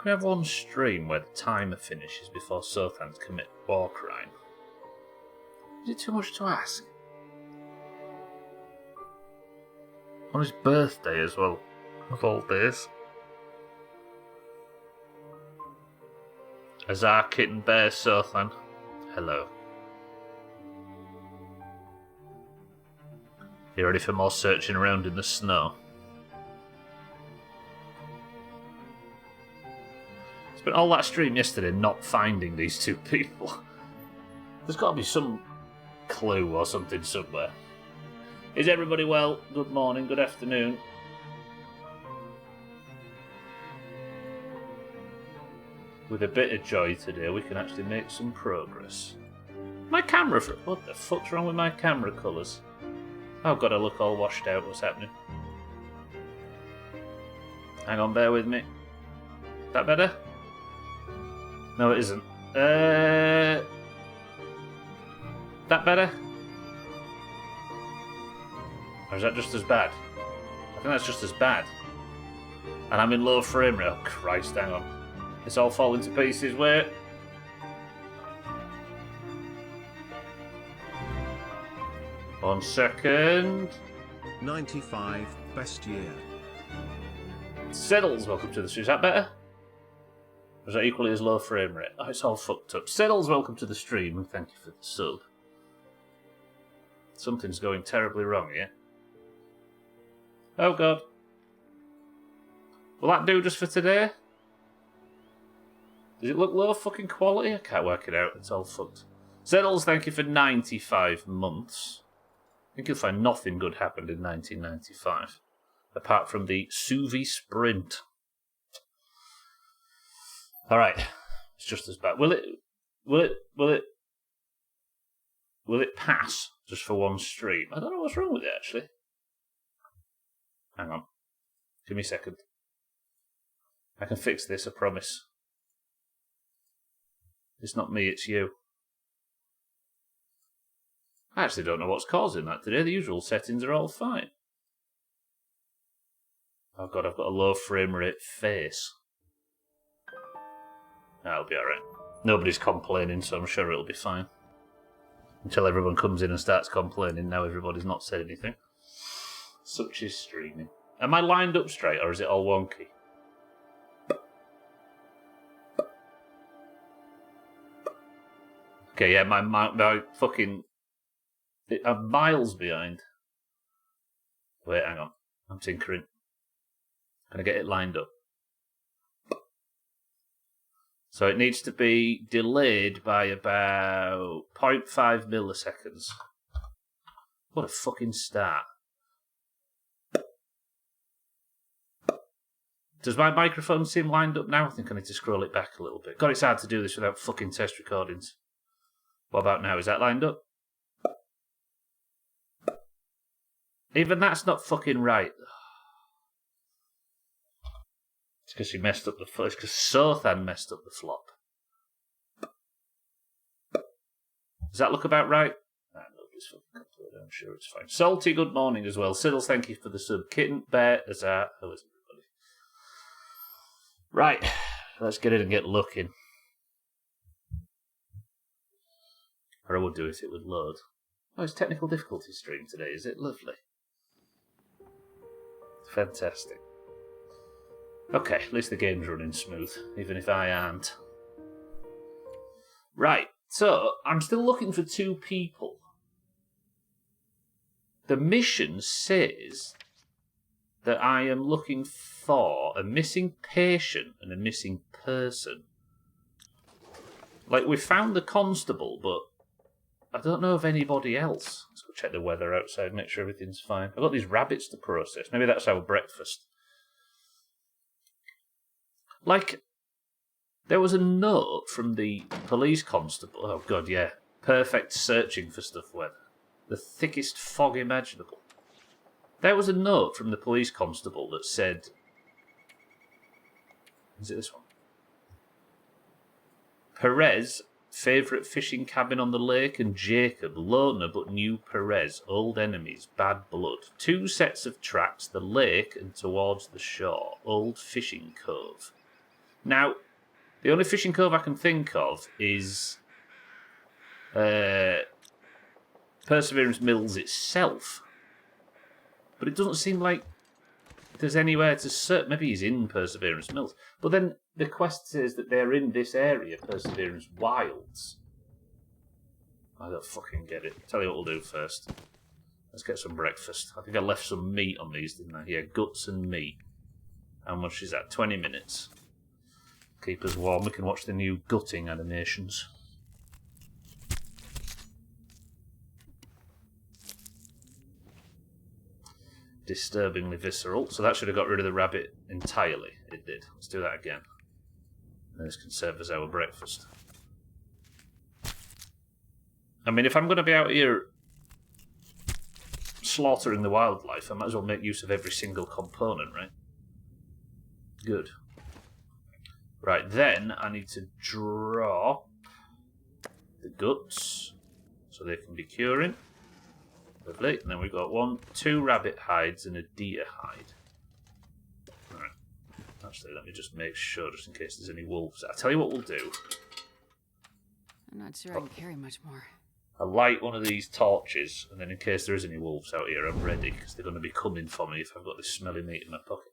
Can we have one stream where the timer finishes before Sothans commit war crime? Is it too much to ask? On his birthday as well, of all days. Azar Kitten Bear Sothan, hello. You ready for more searching around in the snow? Spent all that stream yesterday not finding these two people. There's got to be some clue or something somewhere. Is everybody well? Good morning, good afternoon. With a bit of joy today, we can actually make some progress. My camera... What the fuck's wrong with my camera colours? Oh god, I look all washed out. What's happening? Hang on, bear with me. Is that better? No, it isn't. That better? Or is that just as bad? I think that's just as bad. And I'm in low frame rate. Oh Christ, hang on. It's all falling to pieces. Wait. One second. 95, best year. Siddles, welcome to the stream. Is that better? Or is that equally as low frame rate? Oh, it's all fucked up. Siddles, welcome to the stream, and thank you for the sub. Something's going terribly wrong here. Oh god. Will that do just for today? Does it look low fucking quality? I can't work it out. It's all fucked. Siddles, thank you for 95 months. I think you'll find nothing good happened in 1995. Apart from the Suvi Sprint. Alright. It's just as bad. Will it pass just for one stream? I don't know what's wrong with it, actually. Hang on. Give me a second. I can fix this, I promise. It's not me, it's you. I actually don't know what's causing that today. The usual settings are all fine. Oh god, I've got a low frame rate face. That'll be alright. Nobody's complaining, so I'm sure it'll be fine. Until everyone comes in and starts complaining. Now everybody's not said anything. Such is streaming. Am I lined up straight, or is it all wonky? Okay, yeah, my fucking... I'm miles behind. Wait, hang on. I'm tinkering. Can I get it lined up? So it needs to be delayed by about 0.5 milliseconds. What a fucking start. Does my microphone seem lined up now? I think I need to scroll it back a little bit. God, it's hard to do this without fucking test recordings. What about now? Is that lined up? Even that's not fucking right. It's because she messed up the flop. It's because Sothan messed up the flop. Does that look about right? Nah, nobody's fucking complete. I'm sure it's fine. Salty, good morning as well. Siddles, thank you for the sub. Kitten, Bear, Azar. How is everybody? Right, let's get in and get looking. Or I would do it if it would load. Oh, it's technical difficulty stream today, is it? Lovely. Fantastic. Okay, at least the game's running smooth, even if I aren't. Right, so I'm still looking for two people. The mission says that I am looking for a missing patient and a missing person. Like, we found the constable, but I don't know of anybody else. Let's go check the weather outside, make sure everything's fine. I've got these rabbits to process. Maybe that's our breakfast. Like, there was a note from the police constable. Oh, God, yeah. Perfect searching for stuff weather. The thickest fog imaginable. There was a note from the police constable that said... Is it this one? Perez, favourite fishing cabin on the lake, and Jacob, loner but knew Perez, old enemies, bad blood. 2 sets of tracks, the lake and towards the shore, old fishing cove. Now, the only fishing cove I can think of is Perseverance Mills itself. But it doesn't seem like there's anywhere to search. Maybe he's in Perseverance Mills. But then the quest says that they're in this area, Perseverance Wilds. I don't fucking get it. Tell you what we'll do first. Let's get some breakfast. I think I left some meat on these, didn't I? Yeah, guts and meat. How much is that? 20 minutes. Keep us warm. We can watch the new gutting animations. Disturbingly visceral. So that should have got rid of the rabbit entirely. It did. Let's do that again. And this can serve as our breakfast. I mean, if I'm going to be out here slaughtering the wildlife, I might as well make use of every single component, right? Good. Right, then I need to drop the guts so they can be curing. Lovely. And then we've got 2 rabbit hides and a deer hide. Right. Actually, let me just make sure, just in case there's any wolves. I'll tell you what we'll do. I'm not sure I can carry much more. I'll light one of these torches, and then in case there is any wolves out here, I'm ready, because they're going to be coming for me if I've got this smelly meat in my pocket.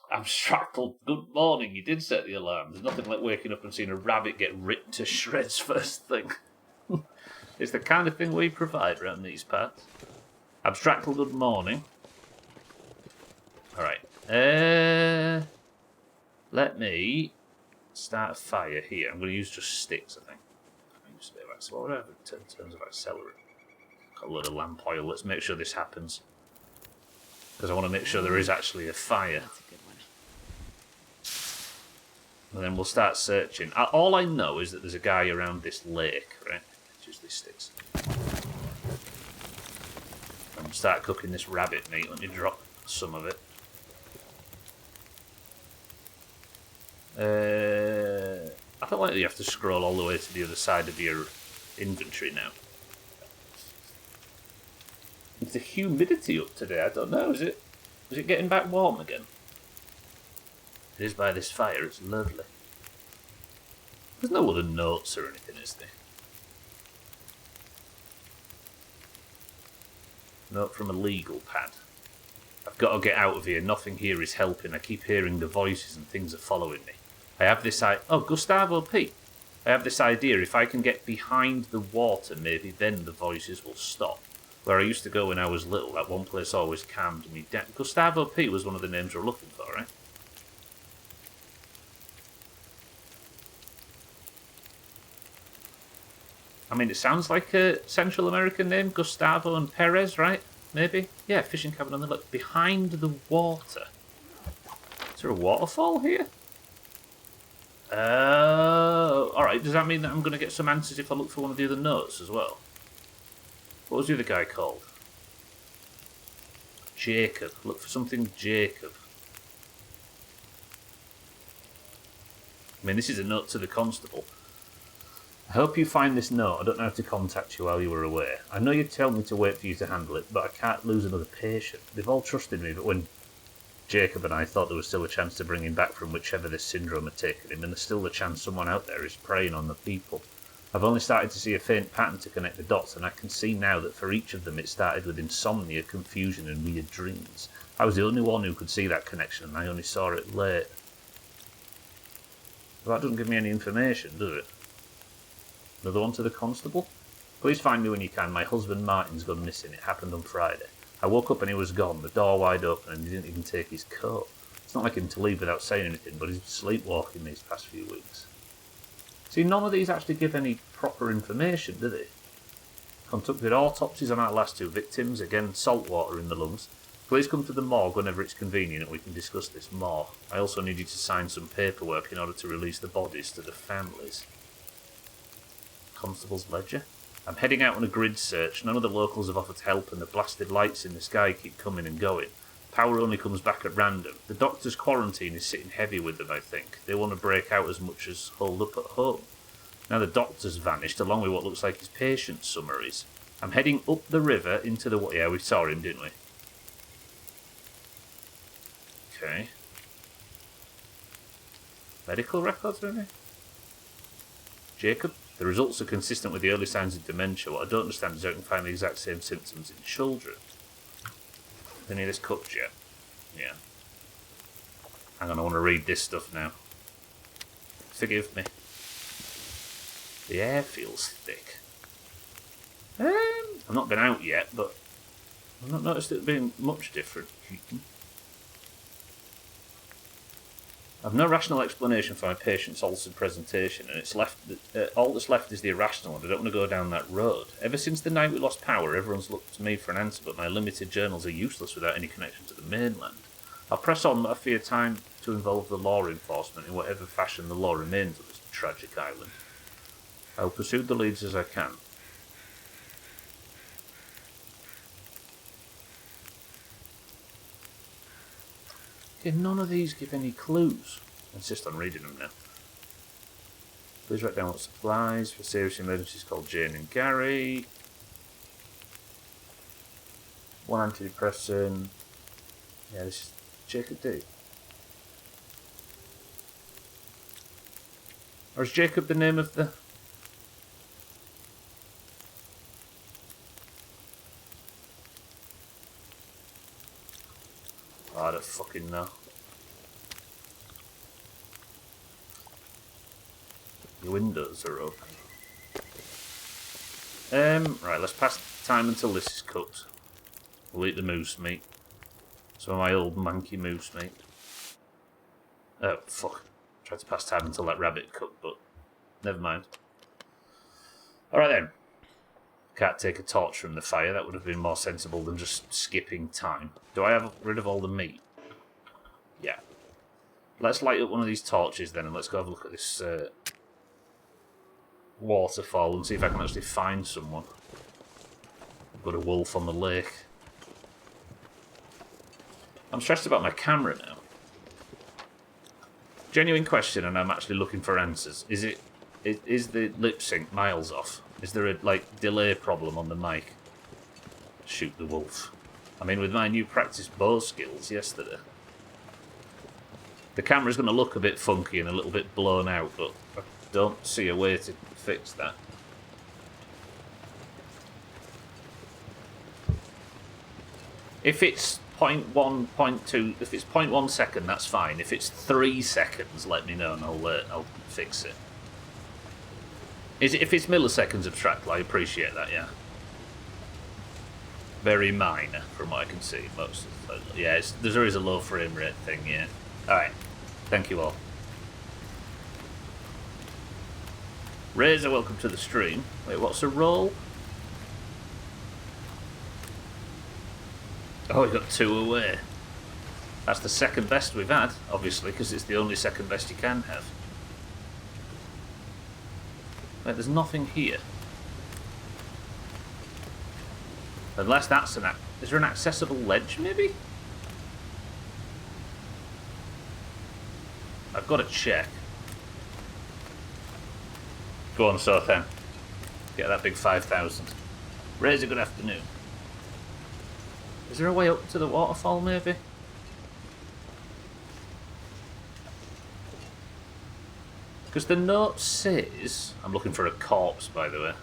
I'm Strackled. Good morning. You did set the alarm. There's nothing like waking up and seeing a rabbit get ripped to shreds first thing. It's the kind of thing we provide around these parts. Abstractly good morning. Alright. Let me start a fire here. I'm going to use just sticks, I think. Use a bit of accelerate, whatever in terms of accelerant. Got a load of lamp oil. Let's make sure this happens. Because I want to make sure there is actually a fire. That's a good one. And then we'll start searching. All I know is that there's a guy around this lake, right? Use these sticks. And start cooking this rabbit meat. Let me drop some of it. I feel like you have to scroll all the way to the other side of your inventory now. Is the humidity up today? I don't know. Is it getting back warm again? It is by this fire. It's lovely. There's no other notes or anything, is there? Note from a legal pad. I've got to get out of here. Nothing here is helping. I keep hearing the voices and things are following me. I have this Gustavo P. I have this idea. If I can get behind the water, maybe then the voices will stop. Where I used to go when I was little, that one place always calmed me down. Gustavo P was one of the names we're looking for, right? I mean, it sounds like a Central American name, Gustavo and Perez, right? Maybe? Yeah, fishing cabin on the left. Behind the water. Is there a waterfall here? Alright, does that mean that I'm going to get some answers if I look for one of the other notes as well? What was the other guy called? Jacob. Look for something Jacob. I mean, this is a note to the constable. I hope you find this note. I don't know how to contact you while you were away. I know you told me to wait for you to handle it, but I can't lose another patient. They've all trusted me, but when Jacob and I thought there was still a chance to bring him back from whichever this syndrome had taken him, and there's still the chance someone out there is preying on the people. I've only started to see a faint pattern to connect the dots, and I can see now that for each of them it started with insomnia, confusion and weird dreams. I was the only one who could see that connection, and I only saw it late. Well, that doesn't give me any information, does it? Another one to the constable? Please find me when you can. My husband Martin's gone missing. It happened on Friday. I woke up and he was gone, the door wide open, and he didn't even take his coat. It's not like him to leave without saying anything, but he's been sleepwalking these past few weeks. See, none of these actually give any proper information, do they? Conducted autopsies on our last 2 victims. Again, salt water in the lungs. Please come to the morgue whenever it's convenient and we can discuss this more. I also need you to sign some paperwork in order to release the bodies to the families. Constable's ledger. I'm heading out on a grid search. None of the locals have offered help and the blasted lights in the sky keep coming and going. Power only comes back at random. The doctor's quarantine is sitting heavy with them, I think. They want to break out as much as hold up at home. Now the doctor's vanished, along with what looks like his patient summaries. I'm heading up the river into the... Yeah, we saw him, didn't we? Okay. Medical records or anything? Jacob? The results are consistent with the early signs of dementia. What I don't understand is how you can find the exact same symptoms in children. Any of this cooked yet? Yeah. Hang on, I want to read this stuff now. Forgive me. The air feels thick. I've not been out yet, but I've not noticed it being much different. I've no rational explanation for my patient's altered presentation, and it's left. All that's left is the irrational, and I don't want to go down that road. Ever since the night we lost power, everyone's looked to me for an answer, but my limited journals are useless without any connection to the mainland. I'll press on, but I fear time to involve the law enforcement in whatever fashion the law remains on this tragic island. I'll pursue the leads as I can. Okay, none of these give any clues. I insist on reading them now. Please write down what supplies for serious emergencies. Called Jane and Gary. One antidepressant. Yeah, this is Jacob D. Or is Jacob the name of the... Oh, I don't fucking know. The windows are open. Right, let's pass time until this is cooked. We'll eat the moose meat. Some of my old manky moose meat. Oh, fuck. Tried to pass time until that rabbit cooked, but never mind. Alright then. Can't take a torch from the fire. That would have been more sensible than just skipping time. Do I have rid of all the meat? Yeah. Let's light up one of these torches then, and let's go have a look at this waterfall and see if I can actually find someone. I've got a wolf on the lake. I'm stressed about my camera now. Genuine question, and I'm actually looking for answers. Is the lip sync miles off? Is there a delay problem on the mic? Shoot the wolf. I mean, with my new practice bow skills yesterday, the camera's going to look a bit funky and a little bit blown out, but I don't see a way to fix that. If it's 0.1, 0.2, if it's 0.1 second, that's fine. If it's 3 seconds, let me know and I'll fix it. If it's milliseconds abstract, I appreciate that, yeah. Very minor, from what I can see. Most of the, yeah, there is a low frame rate thing, yeah. Alright, thank you all. Razor, welcome to the stream. Wait, what's a roll? Oh, we got 2 away. That's the second best we've had, obviously, because it's the only second best you can have. Wait, there's nothing here. Unless that's an... Is there an accessible ledge, maybe? I've got to check. Go on, Sothan. Get that big 5,000. Razor, good afternoon. Is there a way up to the waterfall, maybe? Because the note says... I'm looking for a corpse, by the way.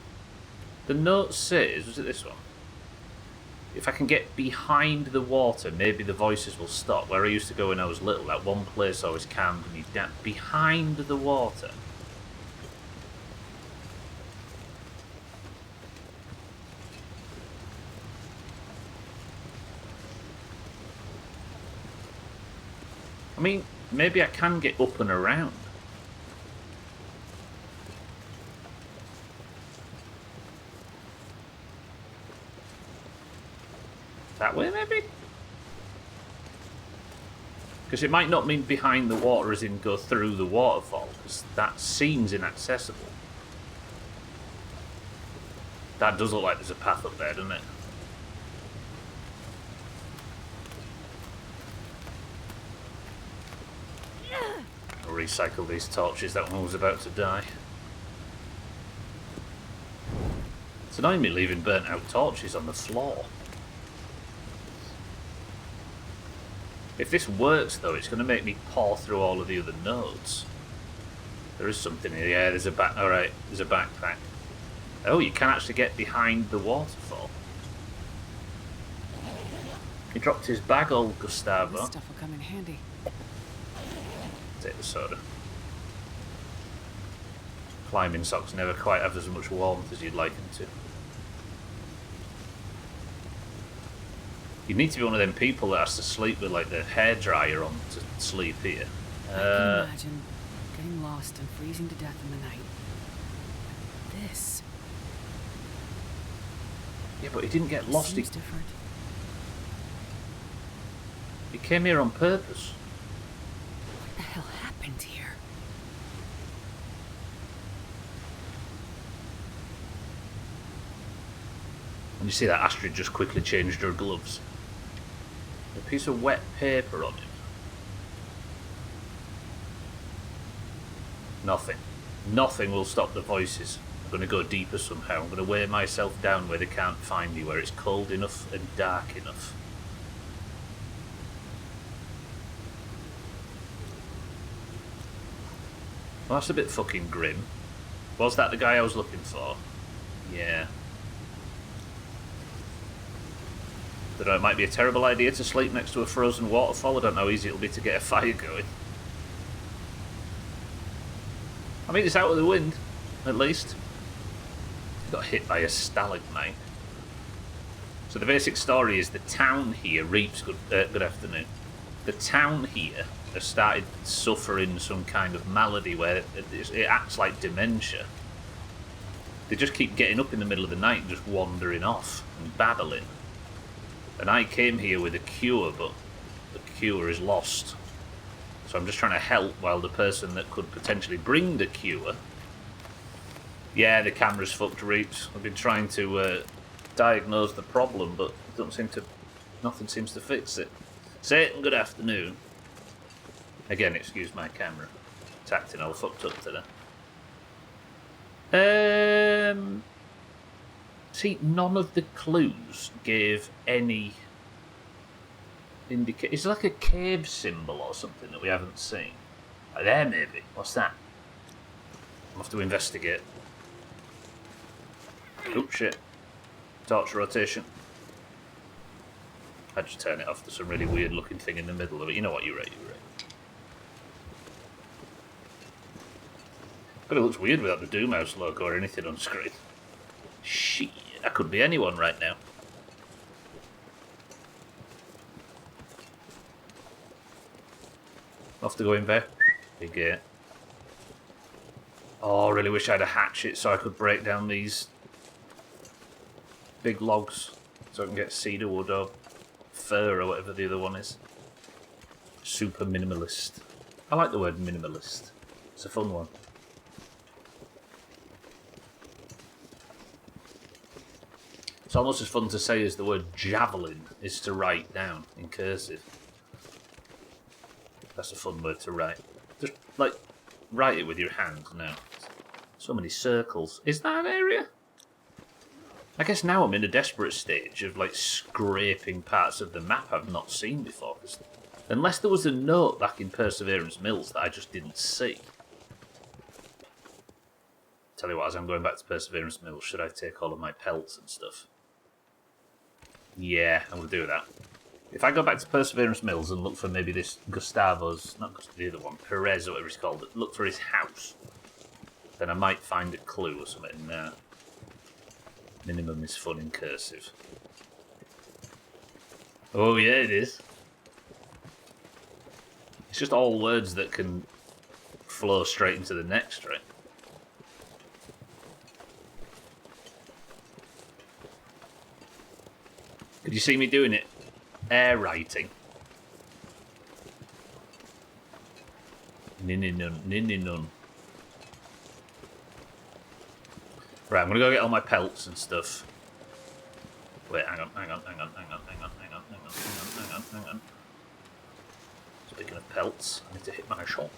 The note says... Was it this one? If I can get behind the water, maybe the voices will stop. Where I used to go when I was little, that one place always calmed me down. Behind the water. I mean, maybe I can get up and around. That way, maybe? Because it might not mean behind the water as in go through the waterfall, because that seems inaccessible. That does look like there's a path up there, doesn't it? I'll recycle these torches, that one was about to die. It's annoying me leaving burnt out torches on the floor. If this works though, it's going to make me paw through all of the other nodes. There is something here. Yeah, there's a back. All right, there's a backpack. Oh, you can actually get behind the waterfall. He dropped his bag, old Gustavo. This stuff will come in handy. Take the soda. Climbing socks never quite have as much warmth as you'd like them to. You need to be one of them people that has to sleep with like the hairdryer on to sleep here. I can imagine getting lost and freezing to death in the night. But this. Yeah, but he didn't get lost. Seems different. He came here on purpose. What the hell happened here? And you see that Astrid just quickly changed her gloves. A piece of wet paper on him. Nothing. Nothing will stop the voices. I'm going to go deeper somehow. I'm going to weigh myself down where they can't find me, where it's cold enough and dark enough. Well, that's a bit fucking grim. Was that the guy I was looking for? Yeah. Don't know, it might be a terrible idea to sleep next to a frozen waterfall. I don't know how easy it'll be to get a fire going. I mean, it's out of the wind, at least. Got hit by a stalagmite. So the basic story is the town here reaps... Good afternoon. The town here has started suffering some kind of malady where it acts like dementia. They just keep getting up in the middle of the night and just wandering off and babbling. And I came here with a cure, but the cure is lost. So I'm just trying to help while the person that could potentially bring the cure... Yeah, the camera's fucked, Reaps. I've been trying to diagnose the problem, but nothing seems to fix it. Satan, good afternoon. Again, excuse my camera. It's acting all fucked up today. See, none of the clues gave any indication. It's like a cave symbol or something that we haven't seen. There, maybe. What's that? I'll have to investigate. Oh, shit. Torch rotation. I'd just turn it off. There's some really weird looking thing in the middle of it. You know what, you're right, you're right. But it looks weird without the Doomhaus logo or anything on screen. Shit, I could be anyone right now. Off to go in there. Big gate. Oh, I really wish I had a hatchet so I could break down these big logs so I can get cedar wood or fir or whatever the other one is. Super minimalist. I like the word minimalist. It's a fun one. It's almost as fun to say as the word javelin is to write down in cursive. That's a fun word to write. Just, like, write it with your hand now. So many circles. Is that an area? I guess now I'm in a desperate stage of, like, scraping parts of the map I've not seen before. Unless there was a note back in Perseverance Mills that I just didn't see. Tell you what, as I'm going back to Perseverance Mills, should I take all of my pelts and stuff? Yeah, I'm going to do that. If I go back to Perseverance Mills and look for maybe this Gustavo's, not the other one, Perez or whatever he's called, look for his house, then I might find a clue or something in there. Minimum is fun in cursive. Oh yeah, it is. It's just all words that can flow straight into the next, right? Could you see me doing it? Air writing. Ninny-nun, ninny-nun. Right, I'm gonna go get all my pelts and stuff. Wait, hang on. Speaking of pelts, I need to hit my shots.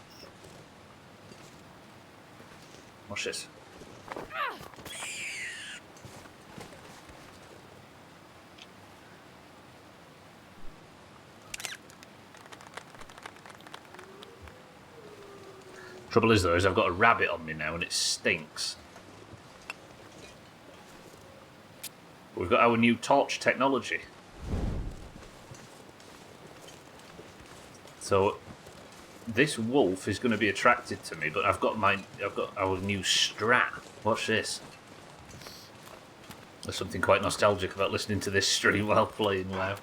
Watch this. Trouble is, though, is I've got a rabbit on me now and it stinks. We've got our new torch technology. So this wolf is going to be attracted to me, but I've got our new strat. Watch this. There's something quite nostalgic about listening to this stream while playing WoW.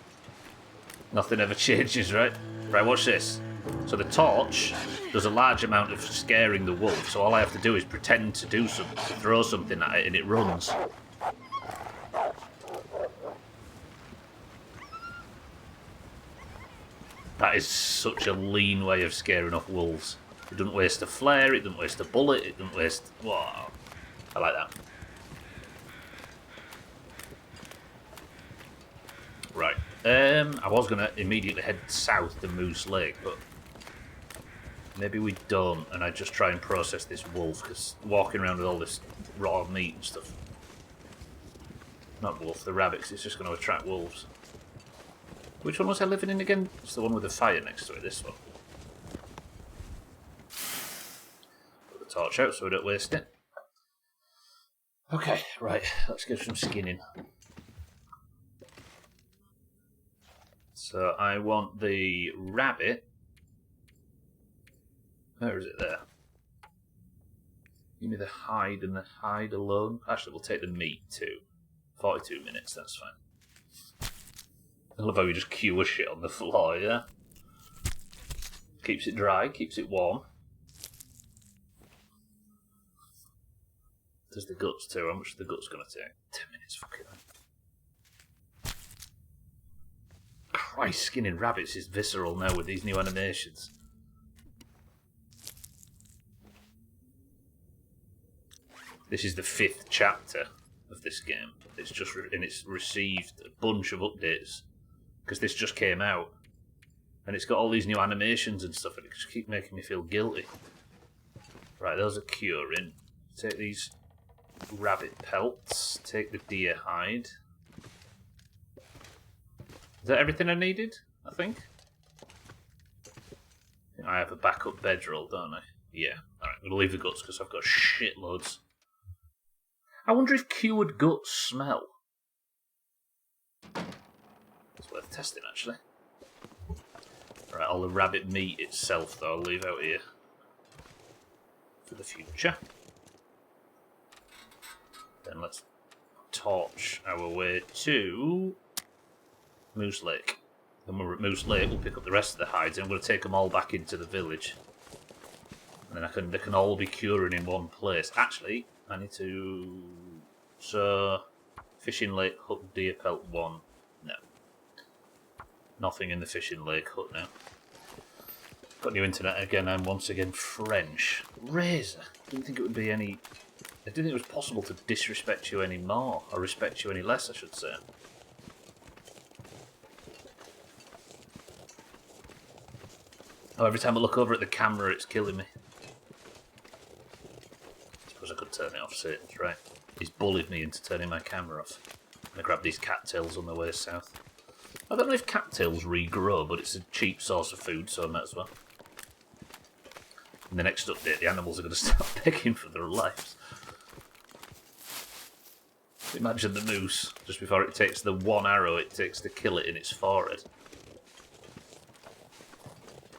Nothing ever changes, right? Right, watch this. So the torch does a large amount of scaring the wolf, so all I have to do is pretend to do something, to throw something at it, and it runs. That is such a lean way of scaring off wolves. It doesn't waste a flare, it doesn't waste a bullet, it doesn't waste... Wow. I like that. Right. I was going to immediately head south to Moose Lake, but maybe we don't, and I just try and process this wolf, because walking around with all this raw meat and stuff... Not wolf, the rabbit, 'cause it's just going to attract wolves. Which one was I living in again? It's the one with the fire next to it, this one. Put the torch out so we don't waste it. Okay, right, let's get some skinning. So I want the rabbit. Where is it there? Give me the hide and the hide alone. Actually, we'll take the meat too. 42 minutes, that's fine. I love how we just cure shit on the floor, yeah? Keeps it dry, keeps it warm. There's the guts too. How much is the guts going to take? 10 minutes, fucking hell. Christ, skinning rabbits is visceral now with these new animations. This is the 5th chapter of this game. It's just and it's received a bunch of updates. Because this just came out. And it's got all these new animations and stuff, and it just keeps making me feel guilty. Right, those are curing. Take these rabbit pelts. Take the deer hide. Is that everything I needed? I think. I have a backup bedroll, don't I? Yeah. Alright, I'm going to leave the guts because I've got shitloads. I wonder if cured guts smell. It's worth testing, actually. Right, all the rabbit meat itself, though, I'll leave out here for the future. Then let's torch our way to Moose Lake. When we're at Moose Lake, we'll pick up the rest of the hides, and I'm going to take them all back into the village. And then they can all be curing in one place. Actually, I need to... So, Fishing Lake Hut Deer Pelt 1. No. Nothing in the Fishing Lake Hut now. Got new internet again, I'm once again French. Razor. Didn't think it would be any... I didn't think it was possible to disrespect you any more. Or respect you any less, I should say. Oh, every time I look over at the camera, it's killing me. I suppose I could turn it off, Satan's right. He's bullied me into turning my camera off. I'm going to grab these cattails on the way south. I don't know if cattails regrow, but it's a cheap source of food, so I might as well. In the next update, the animals are going to start begging for their lives. Imagine the moose, just before it takes the one arrow it takes to kill it in its forehead.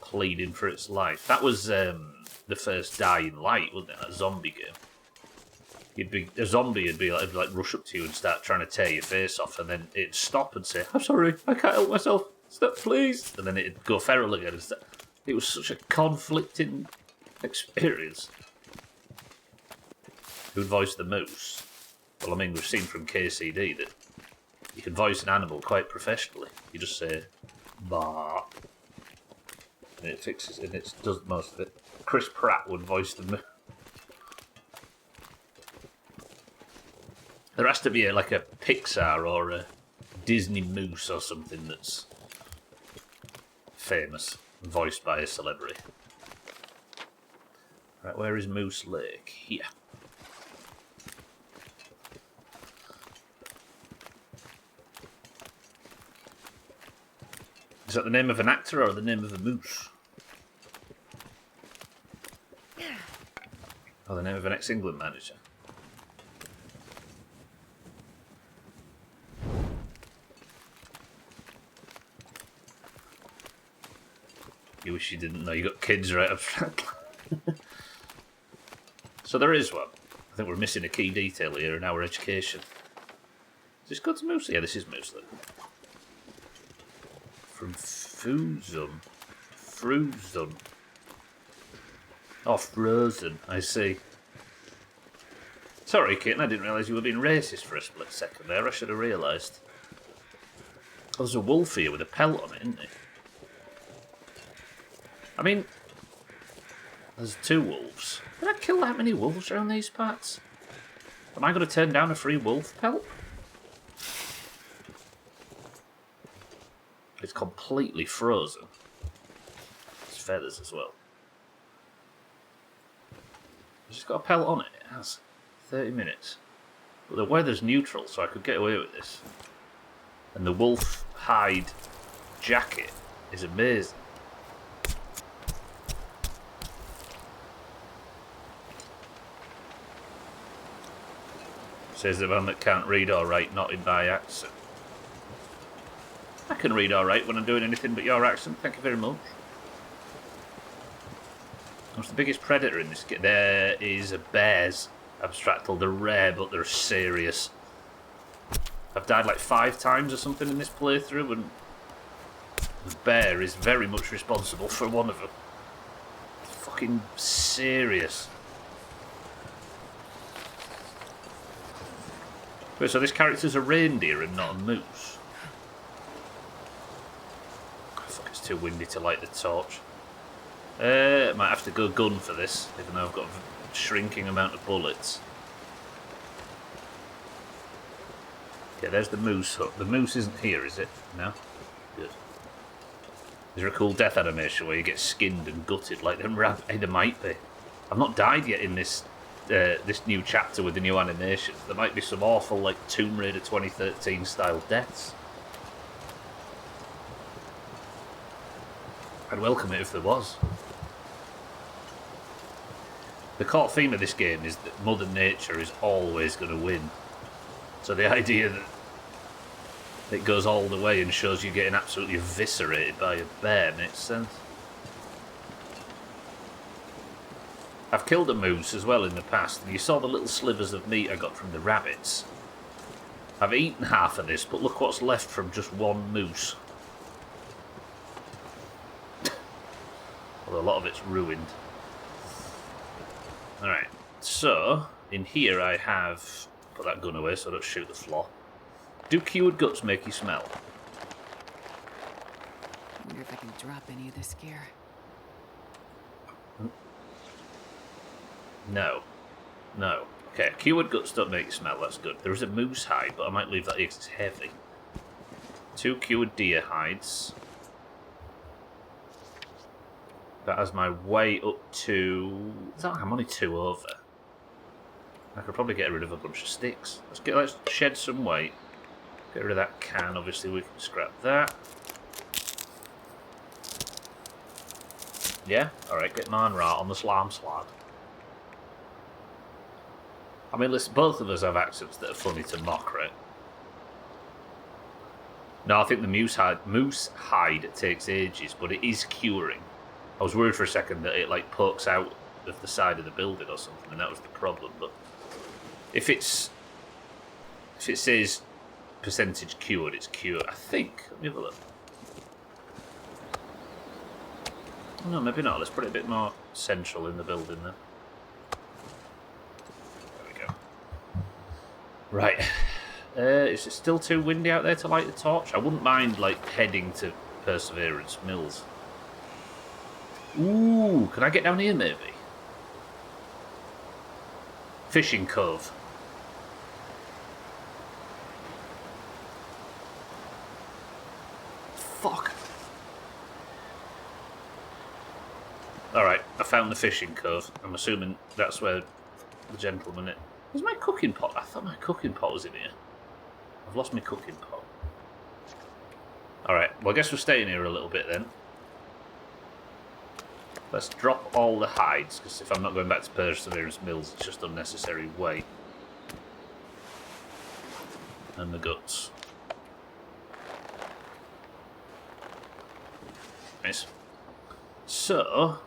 Pleading for its life. That was the first Dying Light, wasn't it? That zombie game. A zombie would be like rush up to you and start trying to tear your face off, and then it'd stop and say, "I'm sorry, I can't help myself. Stop, please." And then it'd go feral again. And it was such a conflicting experience. Who'd voice the moose? Well, I mean, we've seen from KCD that you can voice an animal quite professionally. You just say, "Bah," and it fixes it, and it does most of it. Chris Pratt would voice the moose. There has to be like a Pixar or a Disney moose or something that's famous, voiced by a celebrity. Right, where is Moose Lake? Here. Is that the name of an actor or the name of a moose? Oh, the name of an ex-England manager. You wish you didn't know you got kids right abstractly. So there is one. I think we're missing a key detail here in our education. Is this good to Moose? Yeah, this is Moose. From Fuzum. Fruzum. Oh, Frozen. I see. Sorry, Kitten, I didn't realise you were being racist for a split second there. I should have realised. Oh, there's a wolf here with a pelt on it, isn't there? I mean, there's 2 wolves. Did I kill that many wolves around these parts? Am I going to turn down a free wolf pelt? It's completely frozen. It's feathers as well. It's just got a pelt on it. It has 30 minutes. But the weather's neutral, so I could get away with this. And the wolf hide jacket is amazing. Says the man that can't read or write, not in my accent. I can read or write when I'm doing anything but your accent, thank you very much. What's the biggest predator in this game? There is a bears. Abstractal, they're rare, but they're serious. I've died like 5 times or something in this playthrough, and the bear is very much responsible for one of them. It's fucking serious. Wait, so this character's a reindeer and not a moose? Oh, fuck, it's too windy to light the torch. Might have to go gun for this, even though I've got a shrinking amount of bullets. Okay, there's the moose hook. The moose isn't here, is it? No? Good. Is there a cool death animation where you get skinned and gutted like them rabbit? There might be. I've not died yet in this new chapter with the new animation. There might be some awful, like, Tomb Raider 2013 style deaths. I'd welcome it if there was. The core theme of this game is that Mother Nature is always going to win. So the idea that it goes all the way and shows you getting absolutely eviscerated by a bear makes sense. I've killed a moose as well in the past, and you saw the little slivers of meat I got from the rabbits. I've eaten half of this, but look what's left from just one moose. Although a lot of it's ruined. Alright, so, in here I have... Put that gun away so I don't shoot the floor. Do cured guts make you smell? I wonder if I can drop any of this gear. No. No. Okay, cured guts don't make you smell, that's good. There is a moose hide, but I might leave that here because it's heavy. 2 cured deer hides. That has my way up to... I'm only 2 over. I could probably get rid of a bunch of sticks. Let's shed some weight. Get rid of that can, obviously we can scrap that. Yeah? Alright, get mine right on the slime slide. I mean, listen, both of us have accents that are funny to mock, right? No, I think the moose hide takes ages, but it is curing. I was worried for a second that it like pokes out of the side of the building or something, and that was the problem. But if it says percentage cured, it's cured. I think. Let me have a look. No, maybe not. Let's put it a bit more central in the building then. There we go. Right. Is it still too windy out there to light the torch? I wouldn't mind like heading to Perseverance Mills. Ooh, can I get down here maybe? Fishing Cove. Fuck. Alright, I found the fishing cove. I'm assuming that's where the gentleman is. Where's my cooking pot? I thought my cooking pot was in here. I've lost my cooking pot. Alright, well I guess we're staying here a little bit then. Let's drop all the hides, because if I'm not going back to Perseverance Mills, it's just unnecessary weight. And the guts. Nice. So...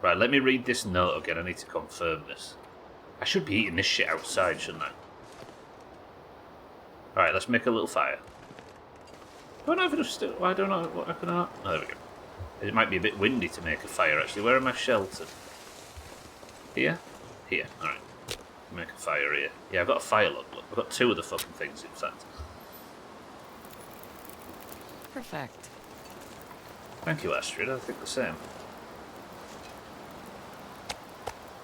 Right, let me read this note again. I need to confirm this. I should be eating this shit outside, shouldn't I? Alright, let's make a little fire. I don't know if it's still... I don't know what happened to that. Oh, there we go. It might be a bit windy to make a fire, actually. Where am I sheltered? Here? Here, alright. Make a fire here. Yeah, I've got a fire log. Look, I've got 2 of the fucking things, in fact. Perfect. Thank you, Astrid. I think the same.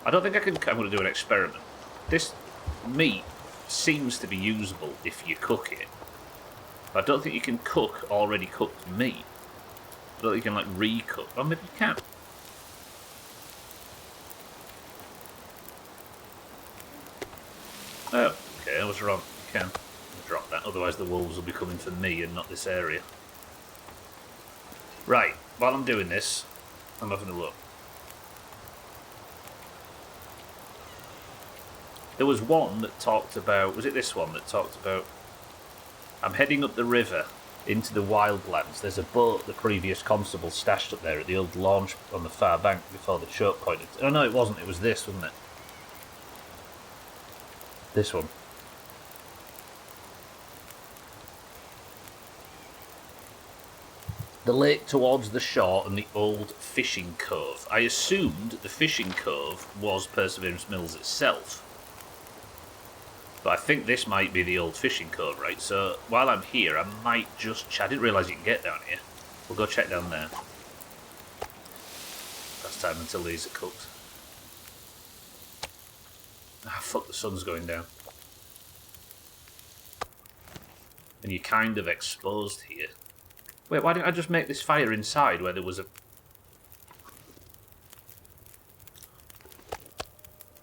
I don't think I can... I'm going to do an experiment. This meat seems to be usable if you cook it. I don't think you can cook already cooked meat. I don't think you can, like, re-cook. Or maybe you can. Oh, okay, I was wrong. You can. I'll drop that, otherwise the wolves will be coming for me and not this area. Right, while I'm doing this, I'm having a look. There was one that talked about... Was it this one that talked about... I'm heading up the river into the wildlands. There's a boat the previous constable stashed up there at the old launch on the far bank before the choke pointed. Oh no, it wasn't. It was this, wasn't it? This one. The lake towards the shore and the old fishing cove. I assumed the fishing cove was Perseverance Mills itself. But I think this might be the old fishing cove, right? So while I'm here, I might just... I didn't realise you can get down here. We'll go check down there. Last time until these are cooked. Ah, fuck, the sun's going down. And you're kind of exposed here. Wait, why didn't I just make this fire inside where there was a...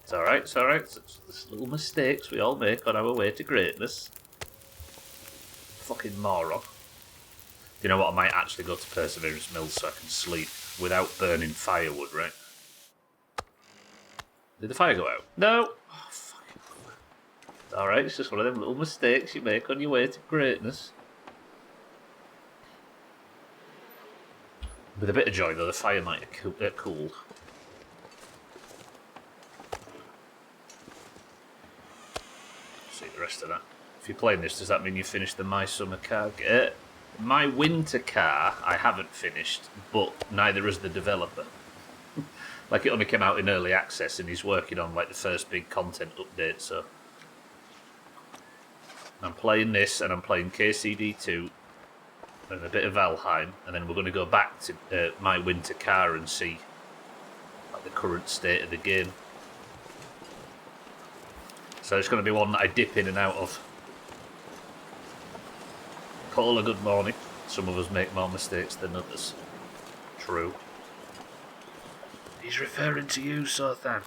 It's alright, it's alright. It's little mistakes we all make on our way to greatness. Fucking moron. You know what, I might actually go to Perseverance Mills so I can sleep without burning firewood, right? Did the fire go out? No! Oh, fucking... Alright, it's just one of them little mistakes you make on your way to greatness. With a bit of joy, though, the fire might have cooled. See the rest of that. If you're playing this, does that mean you finished the My Summer Car? My Winter Car, I haven't finished, but neither has the developer. Like, it only came out in early access, and he's working on, like, the first big content update, so... I'm playing this, and I'm playing KCD2, and a bit of Valheim, and then we're going to go back to My Winter Car and see like, the current state of the game. So it's going to be one that I dip in and out of. Paula, good morning. Some of us make more mistakes than others. True. He's referring to you, Sothan.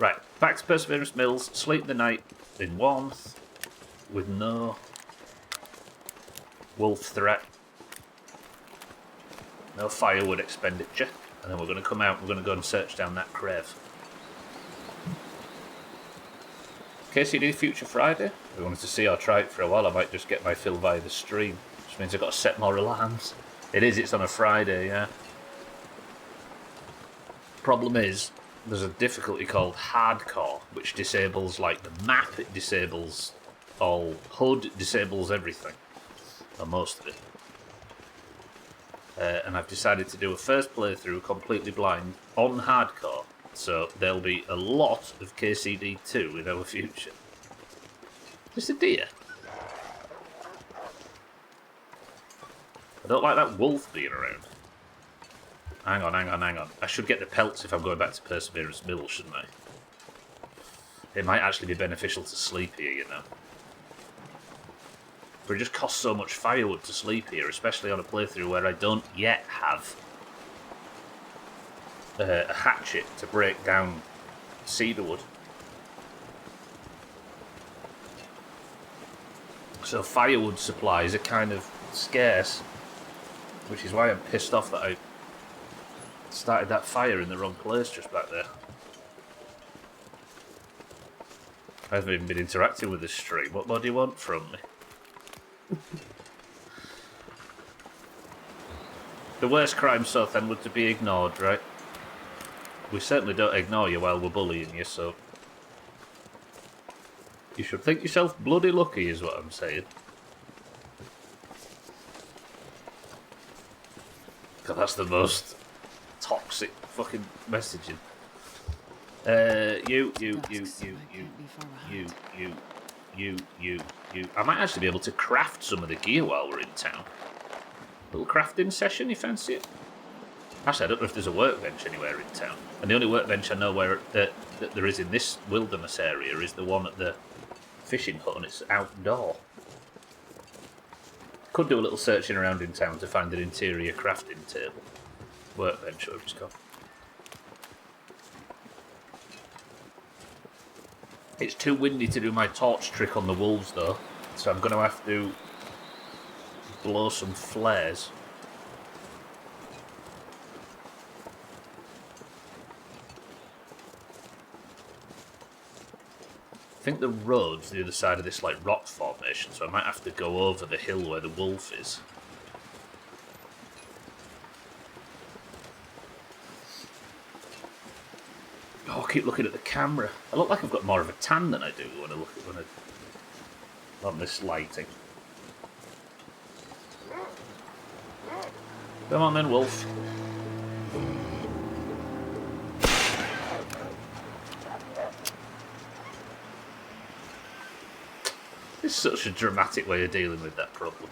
Right, back to Perseverance Mills, sleep the night in warmth. With no wolf threat, no firewood expenditure, and then we're going to come out and we're going to go and search down that crave. KCD Future Friday. We wanted to see or try it for a while. I might just get my fill via the stream, which means I've got to set more alarms. It's on a Friday, yeah. Problem is, there's a difficulty called Hardcore, which disables like the map, it disables all HUD, disables everything, or most of it. And I've decided to do a first playthrough completely blind on hardcore, so there'll be a lot of KCD2 in our future. Just a deer. I don't like that wolf being around. Hang on. I should get the pelts if I'm going back to Perseverance Mill, shouldn't I? It might actually be beneficial to sleep here, you know. But it just costs so much firewood to sleep here, especially on a playthrough where I don't yet have a hatchet to break down cedar wood. So firewood supplies are kind of scarce. Which is why I'm pissed off that I started that fire in the wrong place just back there. I haven't even been interacting with this stream. What more do you want from me? The worst crime, so then, would to be ignored, right? We certainly don't ignore you while we're bullying you, so... You should think yourself bloody lucky, is what I'm saying. God, that's the most toxic fucking messaging. You. I might actually be able to craft some of the gear while we're in town. Little crafting session, you fancy it? Actually, I don't know if there's a workbench anywhere in town. And the only workbench I know where that there is in this wilderness area is the one at the fishing hut, and it's outdoor. Could do a little searching around in town to find an interior crafting table. Workbench, whatever it's called. It's too windy to do my torch trick on the wolves, though, so I'm going to have to blow some flares. I think the road's the other side of this like rock formation, so I might have to go over the hill where the wolf is. Oh, I keep looking at the camera. I look like I've got more of a tan than I do when I look at on this lighting. Come on then, wolf. It's such a dramatic way of dealing with that problem.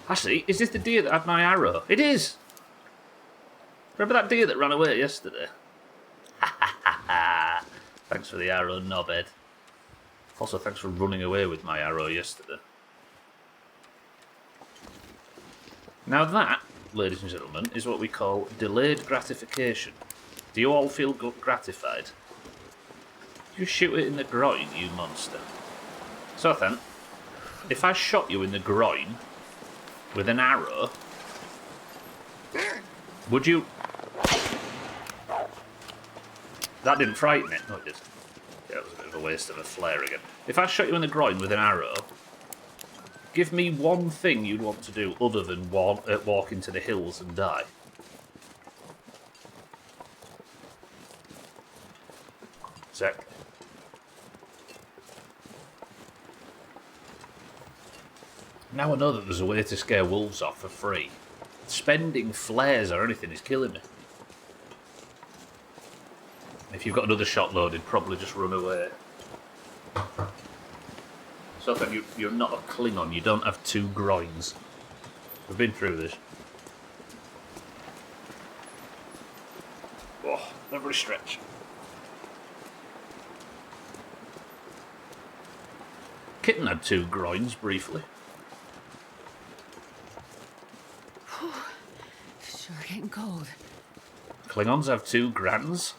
Actually, is this the deer that had my arrow? It is! Remember that deer that ran away yesterday? Ha ha ha ha! Thanks for the arrow, knobhead. Also, thanks for running away with my arrow yesterday. Now that, ladies and gentlemen, is what we call delayed gratification. Do you all feel gratified? You shoot it in the groin, you monster. So then, if I shot you in the groin with an arrow, would you... That didn't frighten it. No, it did. Yeah, it was a bit of a waste of a flare again. If I shot you in the groin with an arrow, give me one thing you'd want to do other than walk into the hills and die. Sec. Now I know that there's a way to scare wolves off for free. Spending flares or anything is killing me. If you've got another shot loaded, probably just run away. So I think you're not a Klingon, you don't have two groins. We've been through this. Oh, every stretch. Kitten had two groins, briefly. Sure getting cold. Klingons have two grands?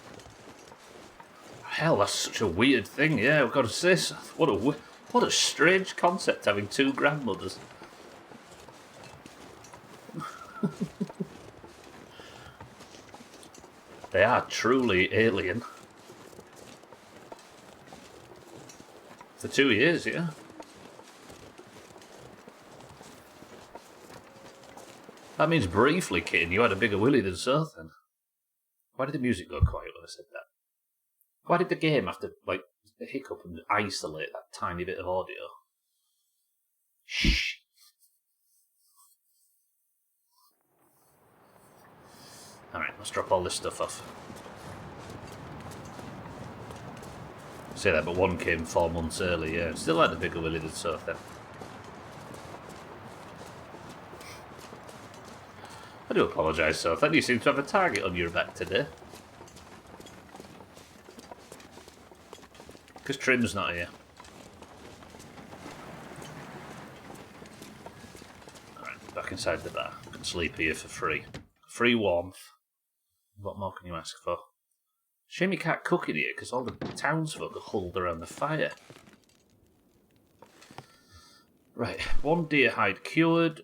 Hell, that's such a weird thing, yeah, I've got to say so. What a strange concept, having two grandmothers. They are truly alien. For 2 years, yeah. That means briefly, kitten, you had a bigger willy than Sothan. Why did the music go quiet when I said that? Why did the game have to, like, hiccup and isolate that tiny bit of audio? Shh. Alright, let's drop all this stuff off. Say that, but one came 4 months early, yeah. Still had a bigger willy than Sothan. I do apologise, Sothan. You seem to have a target on your back today. Because Trim's not here. Alright, back inside the bar. I can sleep here for free. Free warmth. What more can you ask for? Shame you can't cook in here, because all the townsfolk are huddled around the fire. Right, 1 deer hide cured.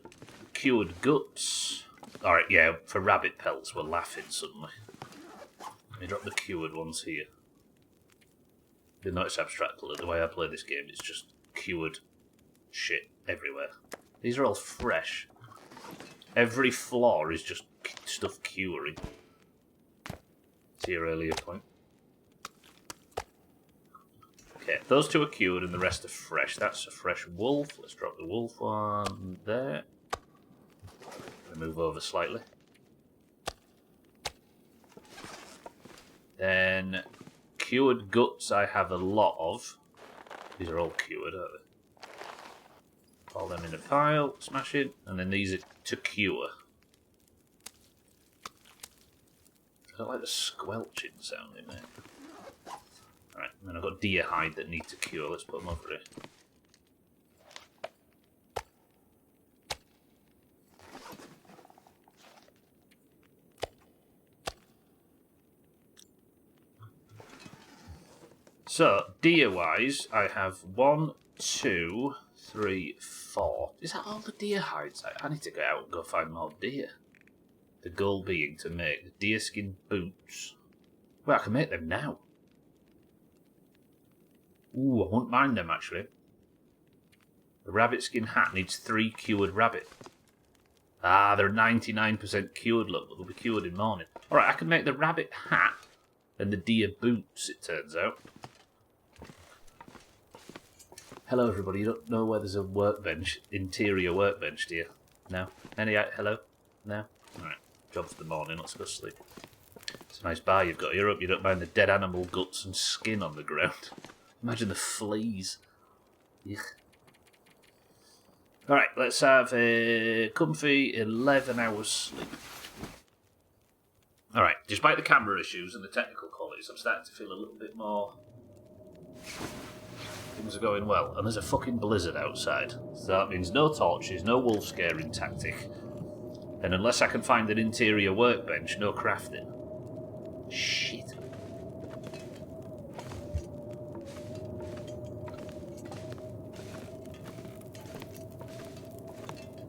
cured guts. Alright, yeah, for rabbit pelts, we're laughing suddenly. Let me drop the cured ones here. You'll notice abstractly the way I play this game, it's just cured shit everywhere. These are all fresh. Every floor is just stuff curing. To your earlier point. Okay, those two are cured and the rest are fresh. That's a fresh wolf. Let's drop the wolf one there. Move over slightly. Then cured guts I have a lot of. These are all cured, aren't they? All them in a pile, smash it, and then these are to cure. I don't like the squelching sound they make. Alright, and then I've got deer hide that need to cure. Let's put them over here. So, deer-wise, I have 1, 2, 3, 4. Is that all the deer hides? I need to go out and go find more deer. The goal being to make the deerskin boots. Well, I can make them now. Ooh, I wouldn't mind them, actually. The rabbit skin hat needs 3 cured rabbit. Ah, they're 99% cured, look, but they'll be cured in morning. Alright, I can make the rabbit hat and the deer boots, it turns out. Hello, everybody. You don't know where there's a workbench, interior workbench, do you? No? Any hello? No? Alright, job for the morning, let's go sleep. It's a nice bar you've got here. Up, you don't mind the dead animal guts and skin on the ground. Imagine the fleas. Yuck. Alright, let's have a comfy 11 hours sleep. Alright, despite the camera issues and the technical qualities, I'm starting to feel a little bit more... Things are going well. And there's a fucking blizzard outside. So that means no torches, no wolf scaring tactic. And unless I can find an interior workbench, no crafting. Shit.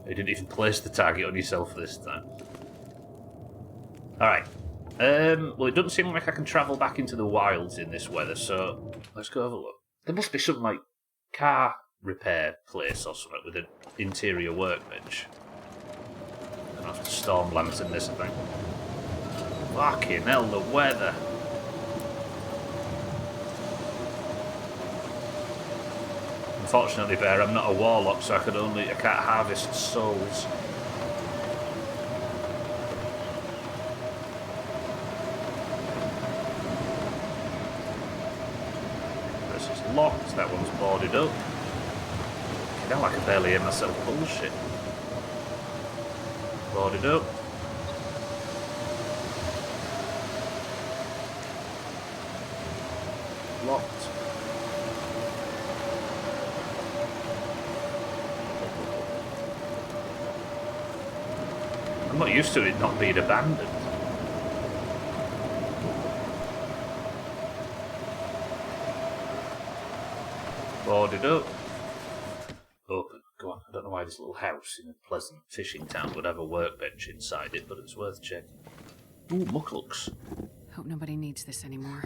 You didn't even place the target on yourself this time. Alright. Well, it doesn't seem like I can travel back into the wilds in this weather, so let's go have a look. There must be some, like, car repair place or something with an interior workbench. I'm gonna have to storm lantern this, I think. Fucking hell, the weather. Unfortunately, Bear, I'm not a warlock, so I can't harvest souls. This is locked, that one's boarded up. I feel like I barely hear myself bullshit. Boarded up. Locked. I'm not used to it not being abandoned. Boarded up. Open. Go on. I don't know why this little house in a pleasant fishing town would have a workbench inside it, but it's worth checking. Ooh, mucklucks. Hope nobody needs this anymore.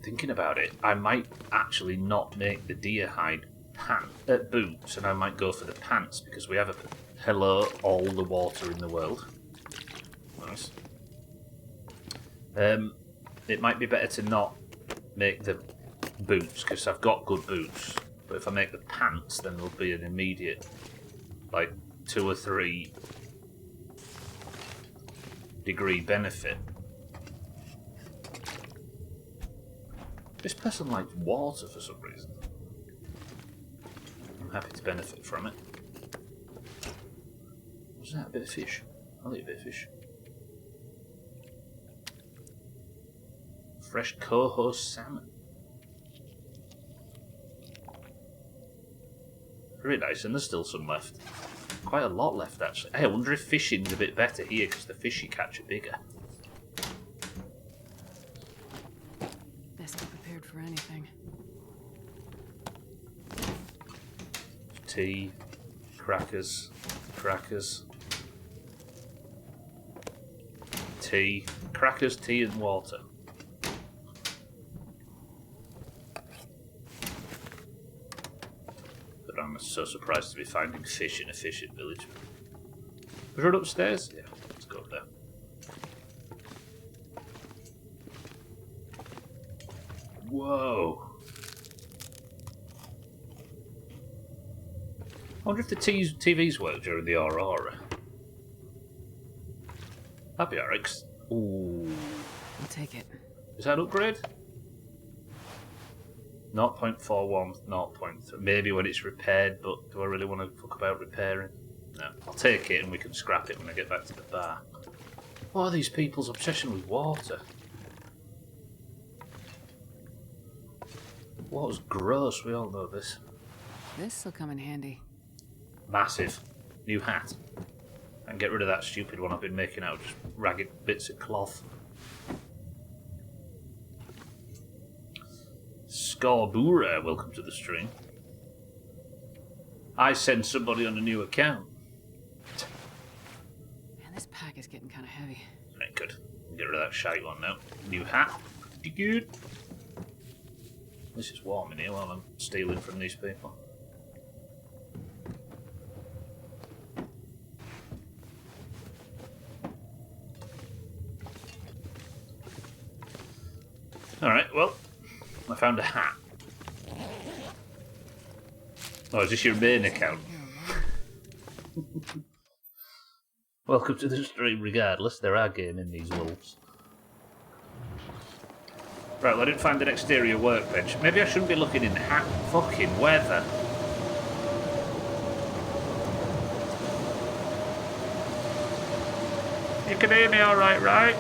Thinking about it, I might actually not make the deer hide boots, and I might go for the pants because we have a hello, all the water in the world. Nice. It might be better to not make the boots because I've got good boots, but if I make the pants, then there'll be an immediate, like, 2 or 3 degree benefit. This person likes water for some reason. I'm happy to benefit from it. What's that? A bit of fish? I'll eat a bit of fish. Fresh coho salmon. Very nice, and there's still some left. Quite a lot left, actually. Hey, I wonder if fishing's a bit better here, because the fish you catch are bigger. Best be prepared for anything. Tea, Crackers. Crackers. Tea. Crackers, tea and water. But I'm so surprised to be finding fish in a fishing village. Was it upstairs? Yeah, let's go up there. Whoa. I wonder if the TVs work during the Aurora. That'd be alright. Ooh. I'll take it. Is that an upgrade? 0.41, 0.3. Maybe when it's repaired, but do I really want to fuck about repairing? No. I'll take it and we can scrap it when I get back to the bar. What are these people's obsession with water? Water's gross, we all know this. This'll come in handy. Massive. New hat. And get rid of that stupid one I've been making out of just ragged bits of cloth. Scarbura, welcome to the stream. I send somebody on a new account. Man, this pack is getting kind of heavy. Right, good. Get rid of that shite one now. New hat. Pretty good. This is warm in here while I'm stealing from these people. Alright, well, I found a hat. Oh, is this your main account? Welcome to the stream regardless, there are gaming these wolves. Right, well I didn't find an exterior workbench. Maybe I shouldn't be looking in hat fucking weather. You can hear me alright, right?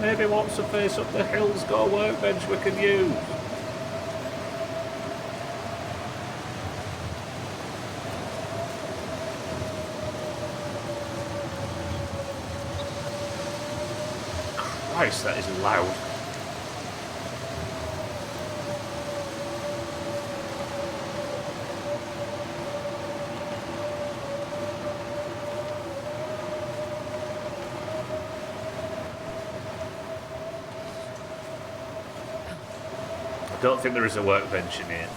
Maybe once a face up the hill's got a workbench we can use. Christ, that is loud. I don't think there is a workbench in here.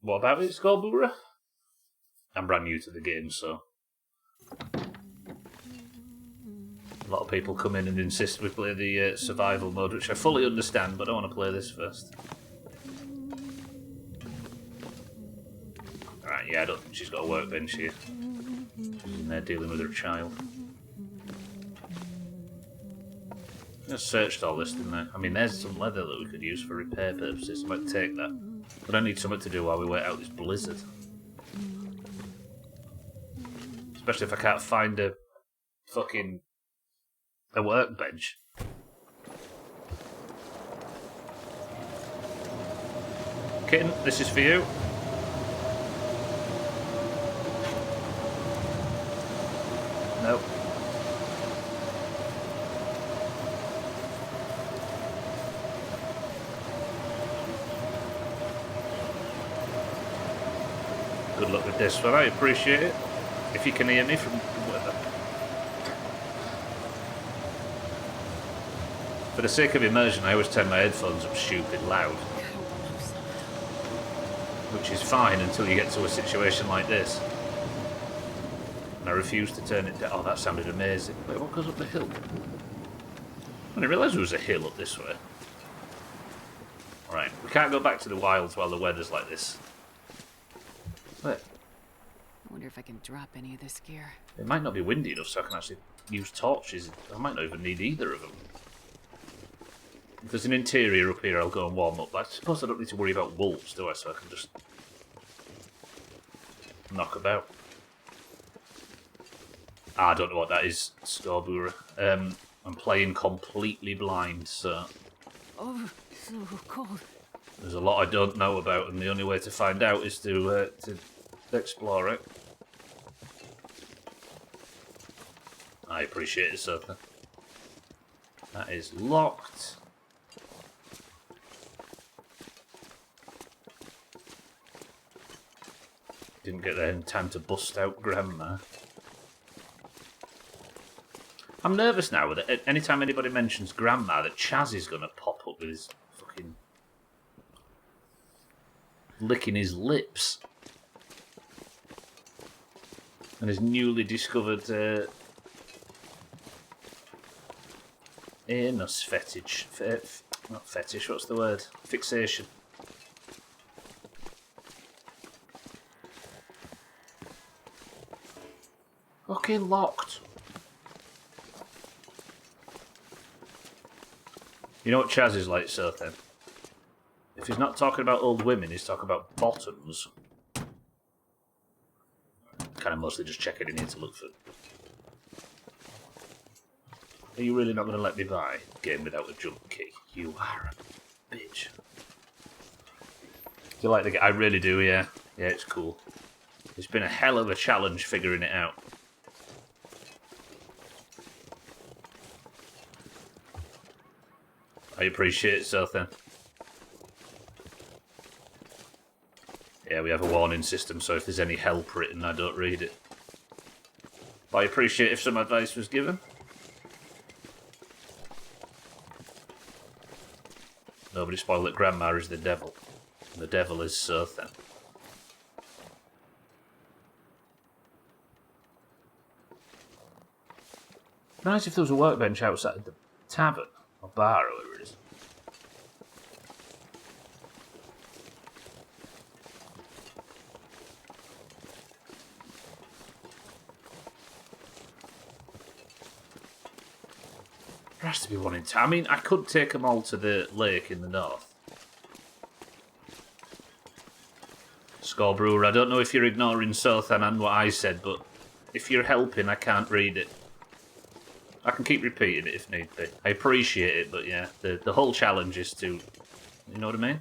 What about it, Scarborough? I'm brand new to the game, so a lot of people come in and insist we play the survival mode, which I fully understand, but I want to play this first. Alright, yeah, I don't think she's got a workbench here. She's in there dealing with her child. I searched all this, didn't I? I mean, there's some leather that we could use for repair purposes. I might take that. But I need something to do while we wait out this blizzard. Especially if I can't find a fucking a workbench. Kitten, this is for you. Nope. Good luck with this one, I appreciate it. If you can hear me from whatever. For the sake of immersion, I always turn my headphones up stupid loud. Which is fine until you get to a situation like this. And I refuse to turn it down. Oh, that sounded amazing. Wait, what goes up the hill? I didn't realise there was a hill up this way. Right, we can't go back to the wilds while the weather's like this. Wait. I wonder if I can drop any of this gear. It might not be windy enough so I can actually use torches. I might not even need either of them. If there's an interior up here, I'll go and warm up. But I suppose I don't need to worry about wolves, do I? So I can just knock about. I don't know what that is, Scarborough. I'm playing completely blind, so... Oh, so cold. There's a lot I don't know about, and the only way to find out is to explore it. I appreciate it, Sophie. That is locked. Didn't get there in time to bust out Grandma. I'm nervous now that anytime anybody mentions Grandma, that Chaz is going to pop up with his fucking... licking his lips. And his newly discovered... anus fetish. Not fetish, what's the word? Fixation. Okay, locked. You know what Chaz is like, so then? If he's not talking about old women, he's talking about bottoms. Kind of mostly just checking in here to look for... Are you really not going to let me buy a game without a jump key? You are a bitch. Do you like the game? I really do, yeah. Yeah, it's cool. It's been a hell of a challenge figuring it out. I appreciate it, so then. Yeah, we have a warning system, so if there's any help written, I don't read it. But I appreciate if some advice was given. Nobody spoil that Grandma is the devil. And the devil is Sothan. Nice if there was a workbench outside the tavern, or bar, or whatever it is. There has to be one in town. I mean, I could take them all to the lake in the north. Scorebrewer, I don't know if you're ignoring Sothan and what I said, but if you're helping, I can't read it. I can keep repeating it if need be. I appreciate it, but yeah, the whole challenge is to... You know what I mean?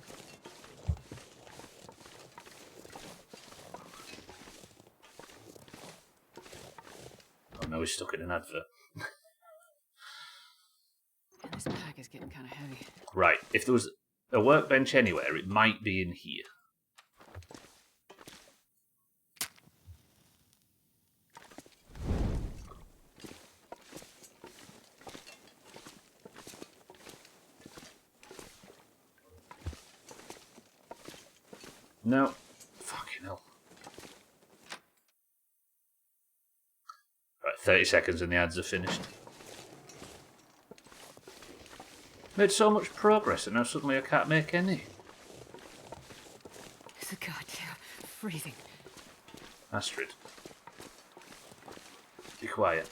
Oh no, he's stuck in an advert. This pack is getting kind of heavy. Right, if there was a workbench anywhere, it might be in here. No. Fucking hell. Right, 30 seconds and the ads are finished. Made so much progress and now suddenly I can't make any. God, yeah, freezing. Astrid. Be quiet.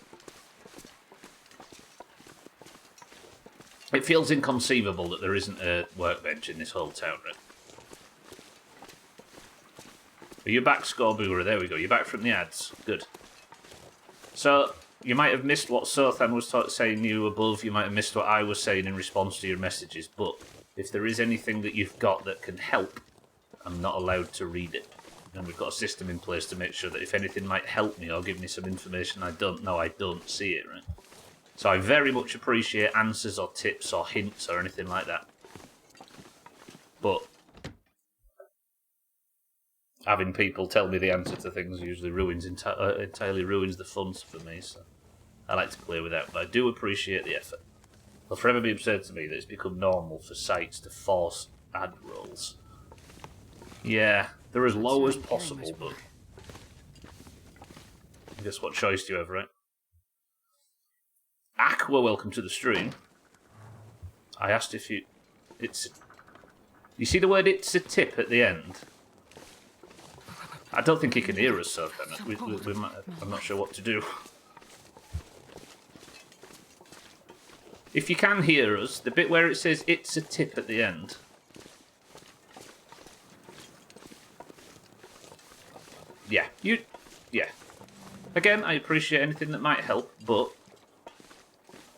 It feels inconceivable that there isn't a workbench in this whole town, right? Are you back, Scorebrewer? There we go. You're back from the ads. Good. So, you might have missed what Sothan was saying you above. You might have missed what I was saying in response to your messages. But if there is anything that you've got that can help, I'm not allowed to read it. And we've got a system in place to make sure that if anything might help me or give me some information I don't know, I don't see it, right? So I very much appreciate answers or tips or hints or anything like that. But having people tell me the answer to things usually entirely ruins the fun for me, so I like to play without, but I do appreciate the effort. It'll forever be absurd to me that it's become normal for sites to force ad rolls. Yeah, they're as low as possible, but I guess what choice do you have, right? Aqua, welcome to the stream. I asked if you... You see the word "it's a tip" at the end? I don't think he can hear us, so we might, I'm not sure what to do. If you can hear us, the bit where it says "it's a tip" at the end. Yeah, yeah. Again, I appreciate anything that might help, but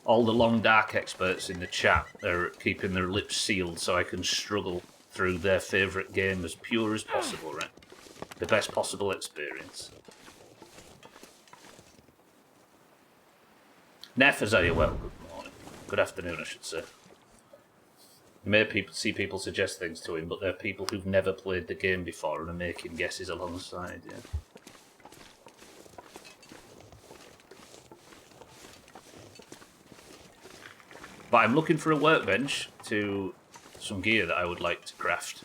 All the long dark experts in the chat are keeping their lips sealed so I can struggle through their favourite game as pure as possible, right? The best possible experience. Neff, as are you well? Good morning. Good afternoon, I should say. You may see people suggest things to him, but they're people who've never played the game before and are making guesses alongside, yeah. But I'm looking for a workbench to some gear that I would like to craft.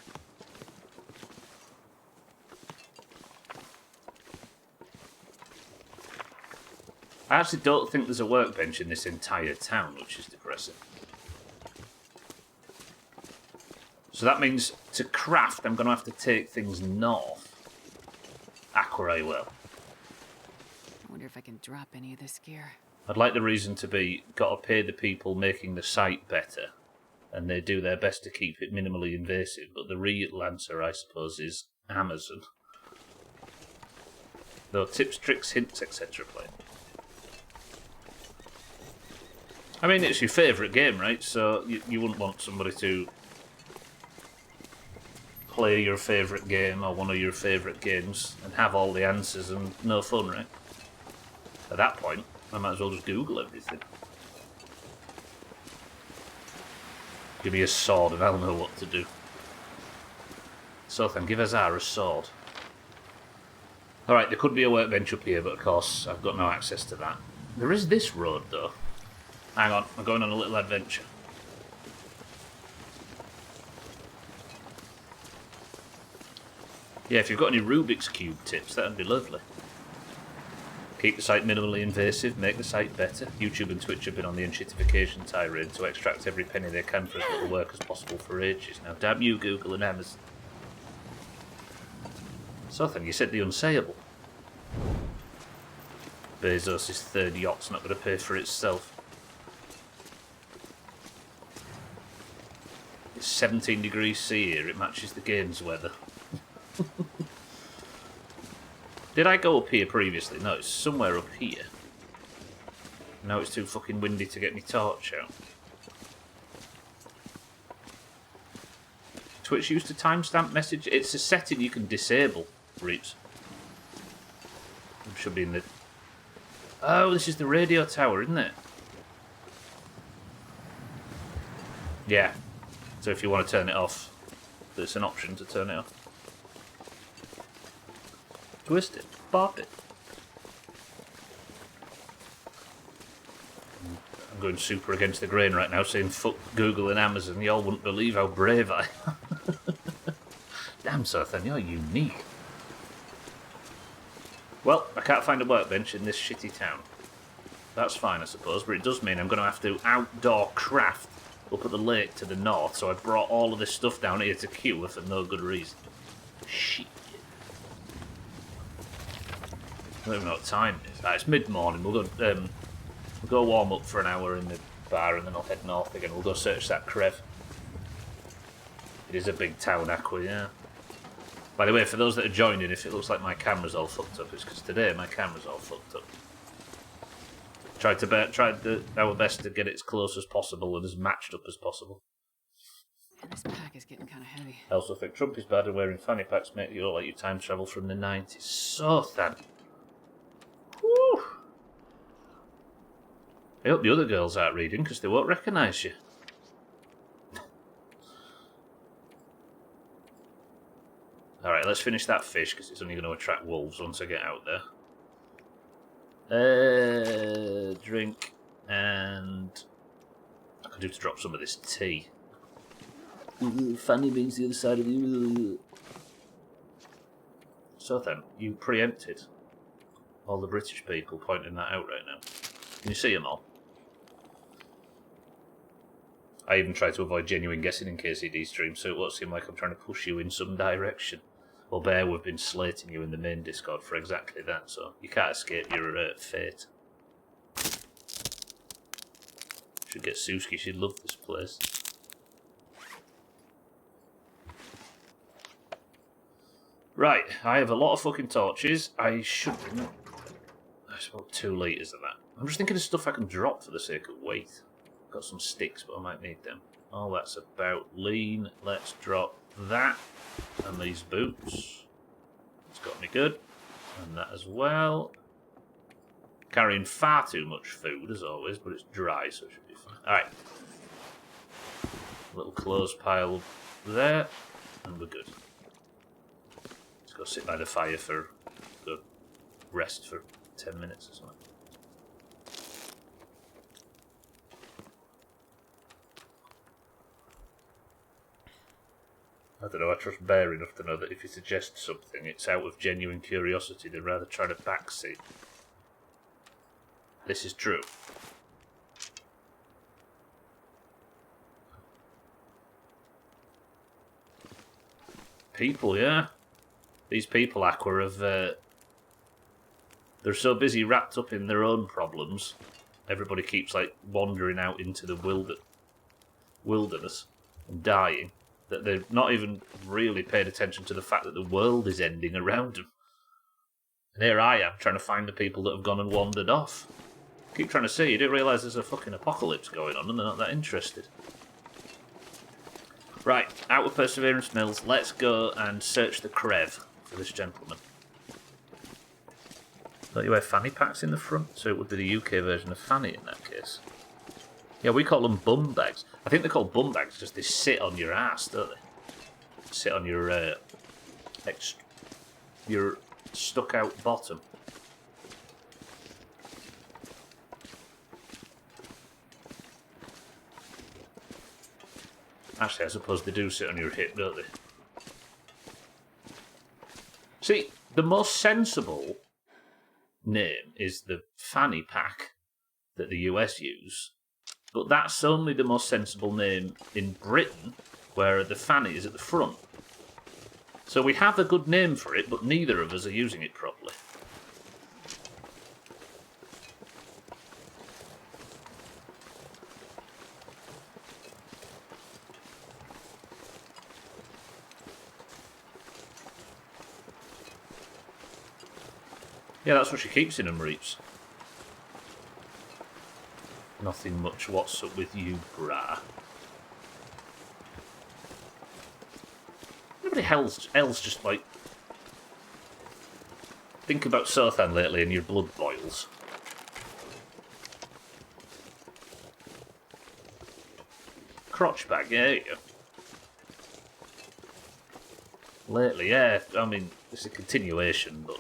I actually don't think there's a workbench in this entire town, which is depressing. So that means to craft, I'm going to have to take things north. Aquaray well. I wonder if I can drop any of this gear. I'd like the reason to be, got to pay the people making the site better, and they do their best to keep it minimally invasive, but the real answer, I suppose, is Amazon. Though tips, tricks, hints, etc. play. I mean, it's your favourite game, right? So you wouldn't want somebody to play your favourite game or one of your favourite games and have all the answers and no fun, right? At that point, I might as well just Google everything. Give me a sword and I'll know what to do. So then, give Azar a sword. Alright, there could be a workbench up here, but of course, I've got no access to that. There is this road, though. Hang on, I'm going on a little adventure. Yeah, if you've got any Rubik's Cube tips, that'd be lovely. Keep the site minimally invasive, make the site better. YouTube and Twitch have been on the unshittification tirade to extract every penny they can for as little work as possible for ages. Now, damn you, Google and Amazon. So then, you said the unsayable. Bezos' third yacht's not going to pay for itself. It's 17 degrees C here, it matches the game's weather. Did I go up here previously? No, it's somewhere up here. Now it's too fucking windy to get my torch out. Twitch used a timestamp message. It's a setting you can disable, Reeps. It should be in the... Oh, this is the radio tower, isn't it? Yeah. So if you want to turn it off, there's an option to turn it off. Twist it. Pop it. I'm going super against the grain right now, saying fuck Google and Amazon. Y'all wouldn't believe how brave I am. Damn, Sothan, you're unique. Well, I can't find a workbench in this shitty town. That's fine, I suppose, but it does mean I'm going to have to outdoor craft up at the lake to the north, so I brought all of this stuff down here to queue for no good reason. Shit. I don't even know what time it is. It's mid-morning. We'll go warm up for an hour in the bar and then I'll head north again. We'll go search that Crev. It is a big town, Aqua, yeah. By the way, for those that are joining, if it looks like my camera's all fucked up, it's because today my camera's all fucked up. Tried our best to get it as close as possible and as matched up as possible. And this pack is getting kind of heavy. I also think Trump is bad and wearing fanny packs make you look like you time travel from the 90s. So thin. Whew. I hope the other girls aren't reading because they won't recognise you. Alright, let's finish that fish because it's only going to attract wolves once I get out there. Drink, and I could do to drop some of this tea. Fanny means the other side of the... So then, you preempted all the British people pointing that out right now. Can you see them all? I even try to avoid genuine guessing in KCD stream, so it won't seem like I'm trying to push you in some direction. Well, Bear, we've been slating you in the main Discord for exactly that, so you can't escape your fate. Should get Suski, she'd love this place. Right, I have a lot of fucking torches. I should... There's about 2 litres of that. I'm just thinking of stuff I can drop for the sake of weight. Got some sticks, but I might need them. Oh, that's about lean. Let's drop that. And these boots. It's got me good. And that as well. Carrying far too much food, as always, but it's dry, so it should be fine. Alright. Little clothes pile there. And we're good. Let's go sit by the fire for good rest for 10 minutes or something. I don't know, I trust Bear enough to know that if he suggests something, it's out of genuine curiosity, they'd rather try to backseat. This is true. People, yeah. These people, Aqua, have... they're so busy wrapped up in their own problems, everybody keeps, like, wandering out into the wilderness and dying. That they've not even really paid attention to the fact that the world is ending around them. And here I am, trying to find the people that have gone and wandered off. Keep trying to see, you didn't realise there's a fucking apocalypse going on and they're not that interested. Right, out with Perseverance Mills, let's go and search the Crev for this gentleman. Don't you wear fanny packs in the front? So it would be the UK version of fanny in that case. Yeah, we call them bum bags. I think they're called bum bags because they sit on your ass, don't they? Sit on your stuck out bottom. Actually, I suppose they do sit on your hip, don't they? See, the most sensible name is the fanny pack that the US use. But that's only the most sensible name in Britain, where the fanny is at the front. So we have a good name for it, but neither of us are using it properly. Yeah, that's what she keeps in them, Reaps. Nothing much. What's up with you, brah? Nobody else just, like, think about Sothan lately and your blood boils. Crotch bag, yeah, there you go. Lately, yeah, I mean, it's a continuation, but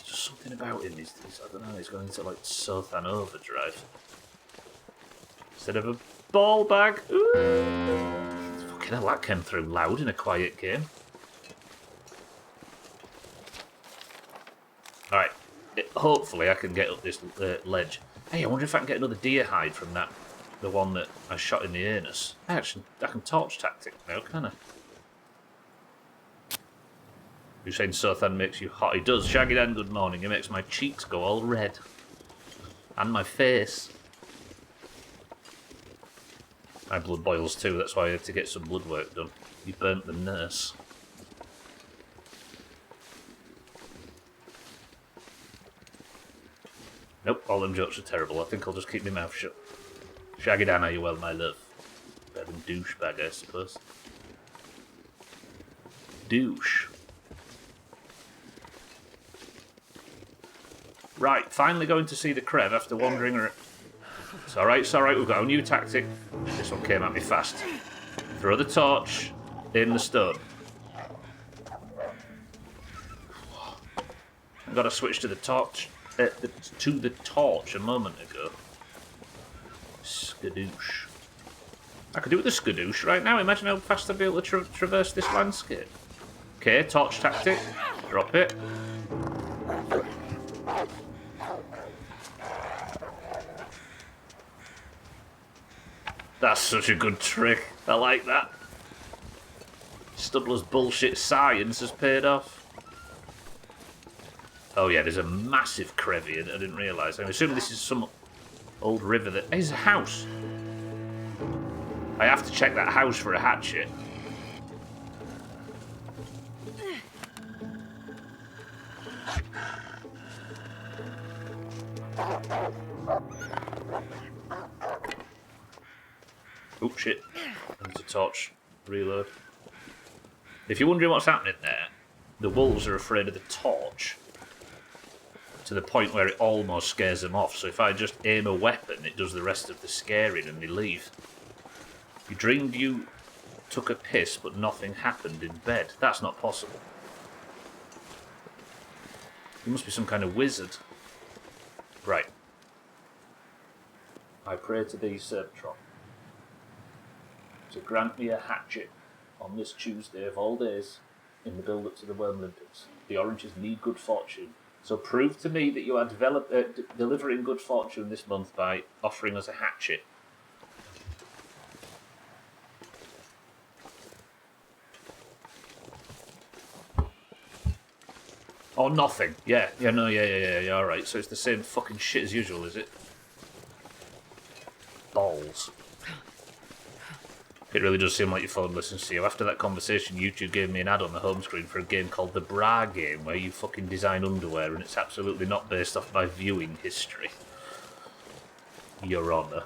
something about him, he's, I don't know, he's going into like Sothan overdrive. Instead of a ball bag. Ooh. Fucking hell, that came through loud in a quiet game. Alright, hopefully I can get up this ledge. Hey, I wonder if I can get another deer hide from that, the one that I shot in the anus. Actually, I can torch tactic now, can I? You're saying Sothan makes you hot? He does. Shaggy Dan, good morning. He makes my cheeks go all red. And my face. My blood boils too, that's why I had to get some blood work done. You burnt the nurse. Nope, all them jokes are terrible. I think I'll just keep my mouth shut. Shaggy Dan, are you well, my love? Better than douchebag, I suppose. Douche. Right, finally going to see the Crev after wandering around. It's alright, we've got a new tactic. This one came at me fast. Throw the torch in the stone. I got to switch to the torch. To the torch a moment ago. Skadoosh. I could do with the skadoosh right now. Imagine how fast I'd be able to traverse this landscape. Okay, torch tactic. Drop it. That's such a good trick. I like that. Stubbler's bullshit science has paid off. Oh yeah, there's a massive Crev here that I didn't realise. I'm assuming this is some old river that... Hey, there's a house. I have to check that house for a hatchet. Oh shit. I need to torch. Reload. If you're wondering what's happening there, the wolves are afraid of the torch to the point where it almost scares them off. So if I just aim a weapon, it does the rest of the scaring and they leave. You dreamed you took a piss but nothing happened in bed. That's not possible. You must be some kind of wizard. Right. I pray to thee, Serptron, to grant me a hatchet on this Tuesday of all days in the build-up to the Worm Olympics. The Oranges need good fortune. So prove to me that you are delivering good fortune this month by offering us a hatchet. Or nothing. Yeah, alright. So it's the same fucking shit as usual, is it? Balls. It really does seem like your phone listens to you. After that conversation, YouTube gave me an ad on the home screen for a game called The Bra Game, where you fucking design underwear, and it's absolutely not based off my viewing history. Your Honour.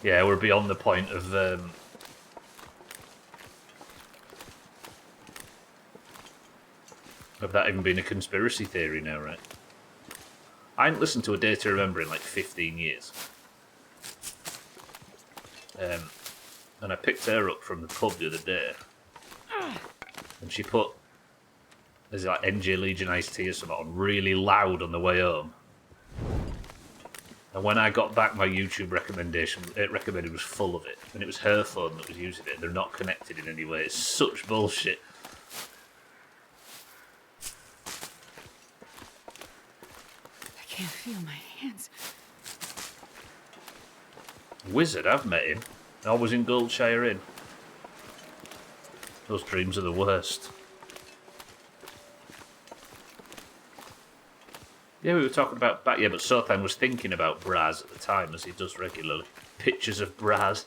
Yeah, we're beyond the point of that even being a conspiracy theory now, right? I ain't listened to A Day to Remember in like 15 years. And I picked her up from the pub the other day. And she put, there's like NJ Legion iced tea or something on really loud on the way home. And when I got back, my YouTube recommendation, it recommended was full of it. And it was her phone that was using it. They're not connected in any way. It's such bullshit. I can't feel my hands. Wizard, I've met him. I was in Goldshire Inn. Those dreams are the worst. Yeah, we were talking about back. Yeah, but Sothan was thinking about bras at the time, as he does regularly. Pictures of bras.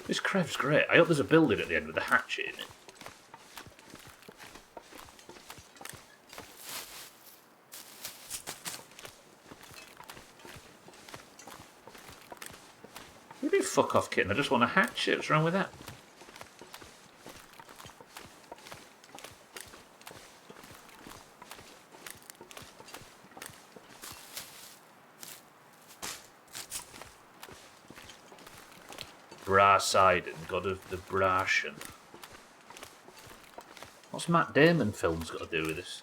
This Krev's great. I hope there's a building at the end with a hatchet in it. You do fuck off, kitten. I just want a hatchet. What's wrong with that? Brasidon, god of the Brashen. What's Matt Damon films got to do with this?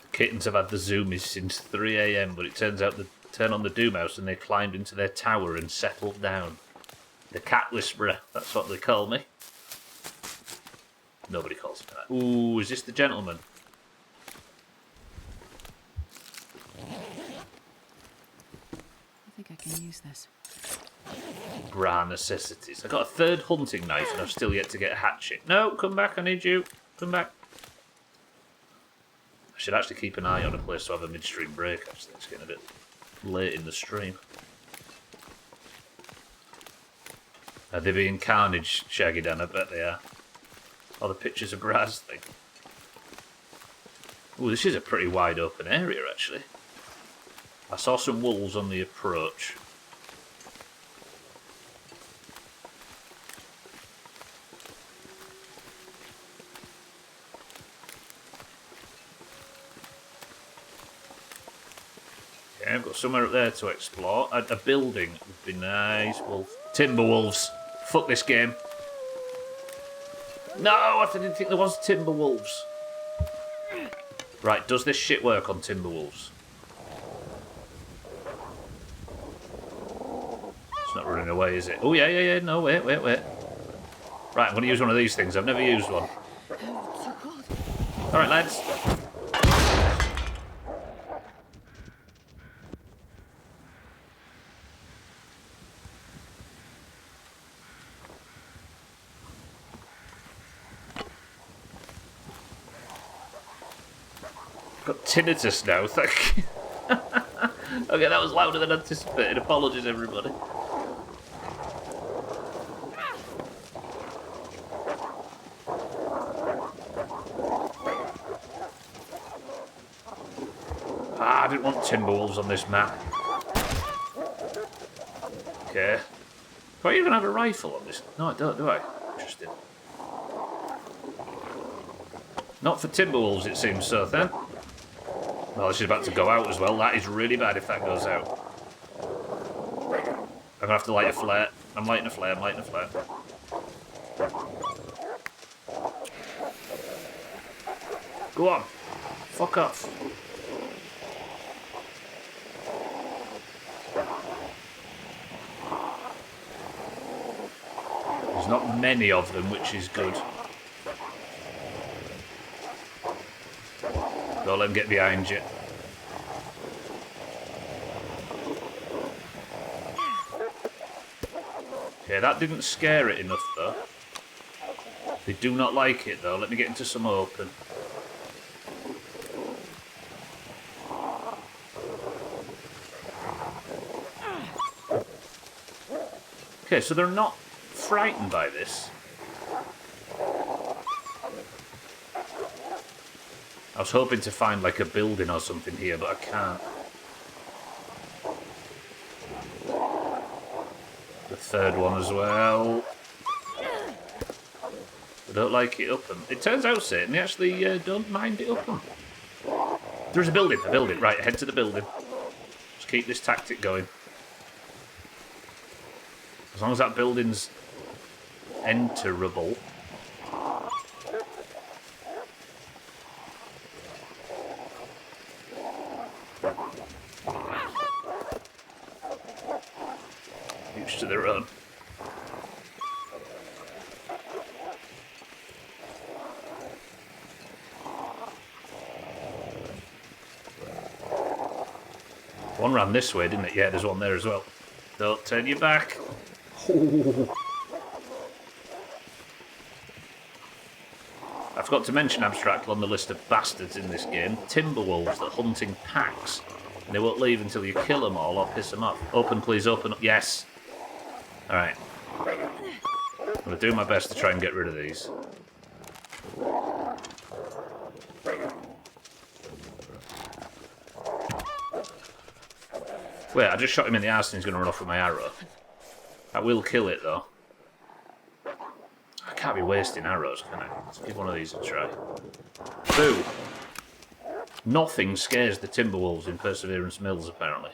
The kittens have had the zoomies since 3 AM, but it turns out they turn on the Doomhaus and they climbed into their tower and settled down. The cat whisperer, that's what they call me. Nobody calls me that. Ooh, is this the gentleman? I think I can use this. Bra necessities. I got a third hunting knife and I've still yet to get a hatchet. No, come back, I need you. Come back. I should actually keep an eye on a place to have a midstream break, actually. It's getting a bit late in the stream. Are they being carnage, Shaggy Dan? I bet they are. Or the pictures of Braz thing. Ooh, this is a pretty wide open area, actually. I saw some wolves on the approach. Okay, I've got somewhere up there to explore. A building would be nice. Wolf. Timberwolves. Fuck this game. No, I didn't think there was Timberwolves. Right, does this shit work on Timberwolves? It's not running away, is it? Oh, yeah. No, wait. Right, I'm going to use one of these things. I've never used one. Alright, lads. Got tinnitus now, thank you. Okay, that was louder than anticipated. Apologies, everybody. didn't want timberwolves on this map. Okay. Do I even have a rifle on this? No, I don't, do I? Interesting. Not for timberwolves, it seems so, then. Well, this is about to go out as well. That is really bad if that goes out. I'm gonna have to light a flare. I'm lighting a flare, I'm lighting a flare. Go on. Fuck off. There's not many of them, which is good. Don't let them get behind you. Okay, that didn't scare it enough, though. They do not like it, though. Let me get into some open. Okay, so they're not frightened by this. I was hoping to find like a building or something here, but I can't. The third one as well. I don't like it up them. It turns out, Satan, they actually don't mind it up them. There's a building, Right, head to the building. Just keep this tactic going. As long as that building's enterable. Each to their own. One ran this way, didn't it? Yeah, there's one there as well. Don't turn your back. Oh. I forgot to mention Abstract on the list of bastards in this game. Timberwolves that hunt in packs. And they won't leave until you kill them all or piss them off. Open, please, open. Yes. Alright. I'm going to do my best to try and get rid of these. Wait, I just shot him in the arse and he's going to run off with my arrow. That will kill it, though. I can't be wasting arrows, can I? Let's give one of these a try. Boo! Nothing scares the Timberwolves in Perseverance Mills, apparently.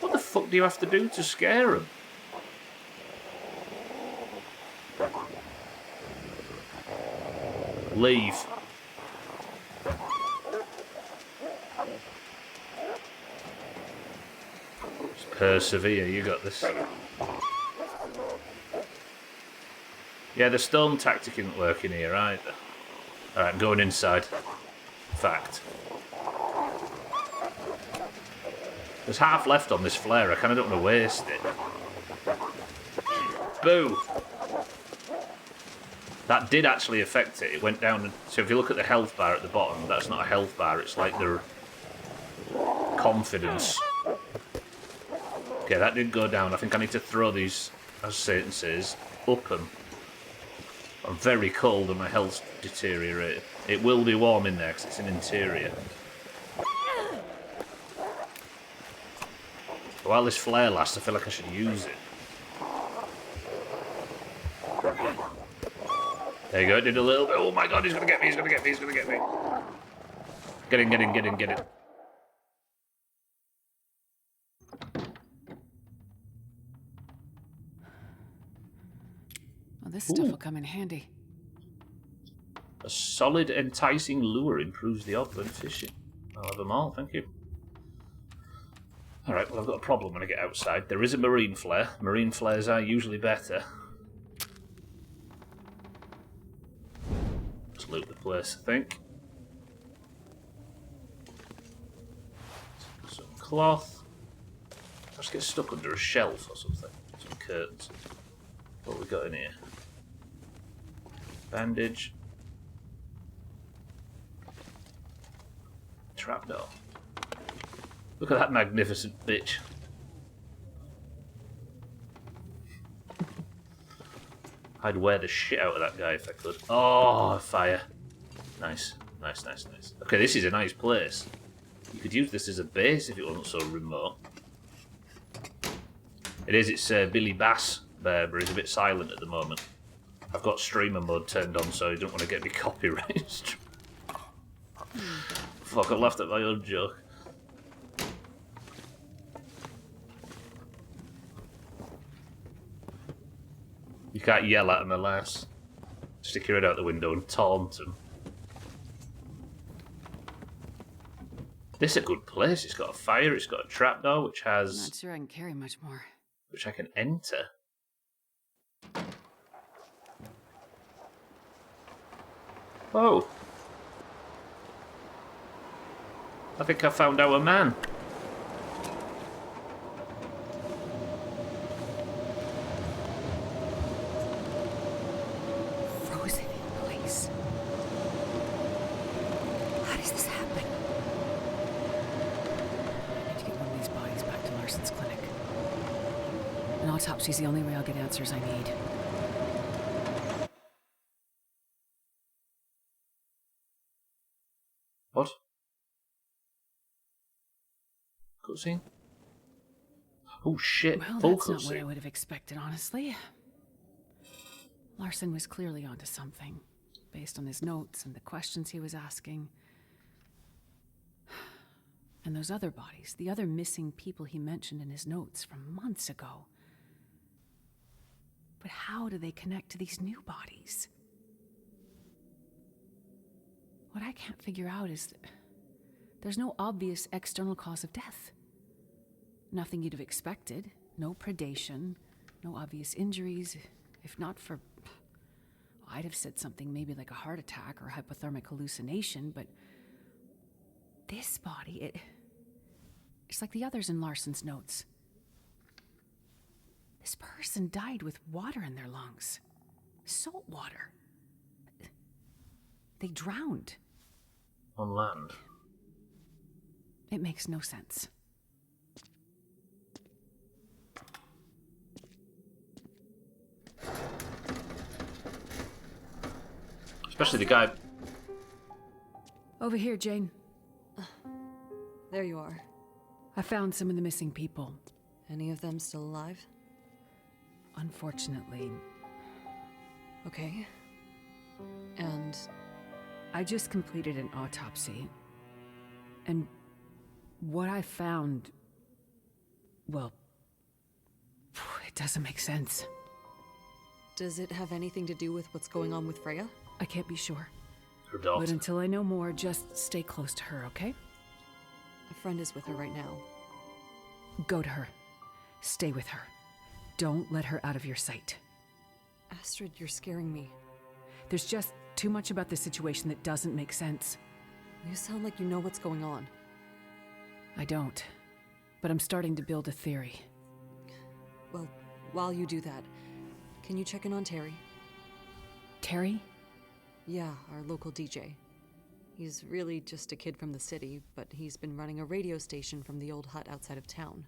What the fuck do you have to do to scare them? Leave. Just persevere, you got this. Yeah, the stone tactic isn't working here either. Alright, I'm going inside. Fact. There's half left on this flare, I kind of don't want to waste it. Boo! That did actually affect it. It went down. So if you look at the health bar at the bottom, that's not a health bar. It's like their confidence. Okay, that did go down. I think I need to throw these, as Satan says, up them. I'm very cold and my health's deteriorated. It will be warm in there because it's an interior. But while this flare lasts, I feel like I should use it. There you go, it did a little bit. Oh my god, he's gonna get me, he's gonna get me, he's gonna get me. Get in, get in, get in, get in. Well, this stuff will come in handy. A solid, enticing lure improves the odds when fishing. I'll have them all, thank you. Alright, well I've got a problem when I get outside. There is a marine flare. Marine flares are usually better. Let's loot the place, I think. Some cloth. Let's get stuck under a shelf or something. Some curtains. What have we got in here? Bandage. Trapdoor. Look at that magnificent bitch. I'd wear the shit out of that guy if I could. Oh, fire. Nice. Nice, nice, nice. Okay, this is a nice place. You could use this as a base if it wasn't so remote. It is, it's Billy Bass there, but he's a bit silent at the moment. I've got streamer mode turned on, so you don't want to get me copyright. Fuck, I laughed at my own joke. You can't yell at him, alas. Stick your head out the window and taunt him. This is a good place. It's got a fire, it's got a trapdoor, which has... I'm not sure I can carry much more. Which I can enter. Oh. I think I found our man. Frozen in place. How does this happen? I need to get one of these bodies back to Larson's clinic. An autopsy's the only way I'll get answers I need. What? Cutscene? Oh shit, Well, full that's not what I cutscene. would have expected, honestly. Larson was clearly onto something, based on his notes and the questions he was asking. And those other bodies, the other missing people he mentioned in his notes from months ago. But how do they connect to these new bodies? What I can't figure out is that there's no obvious external cause of death. Nothing you'd have expected. No predation, no obvious injuries. If not for... I'd have said something maybe like a heart attack or hypothermic hallucination, but... this body, it's like the others in Larson's notes. This person died with water in their lungs. Salt water. They drowned. On land. It makes no sense. Especially the guy... Over here, Jane. There you are. I found some of the missing people. Any of them still alive? Unfortunately, Okay. And I just completed an autopsy. And what I found... well... it doesn't make sense. does it have anything to do with what's going on with Freya? I can't be sure. Her daughter. But until I know more, just stay close to her, okay? A friend is with her right now. Go to her. Stay with her. Don't let her out of your sight. Astrid, you're scaring me. There's just too much about this situation that doesn't make sense. You sound like you know what's going on. I don't. But I'm starting to build a theory. Well, while you do that, can you check in on Terry? Terry? Yeah, our local DJ. He's really just a kid from the city, but he's been running a radio station from the old hut outside of town.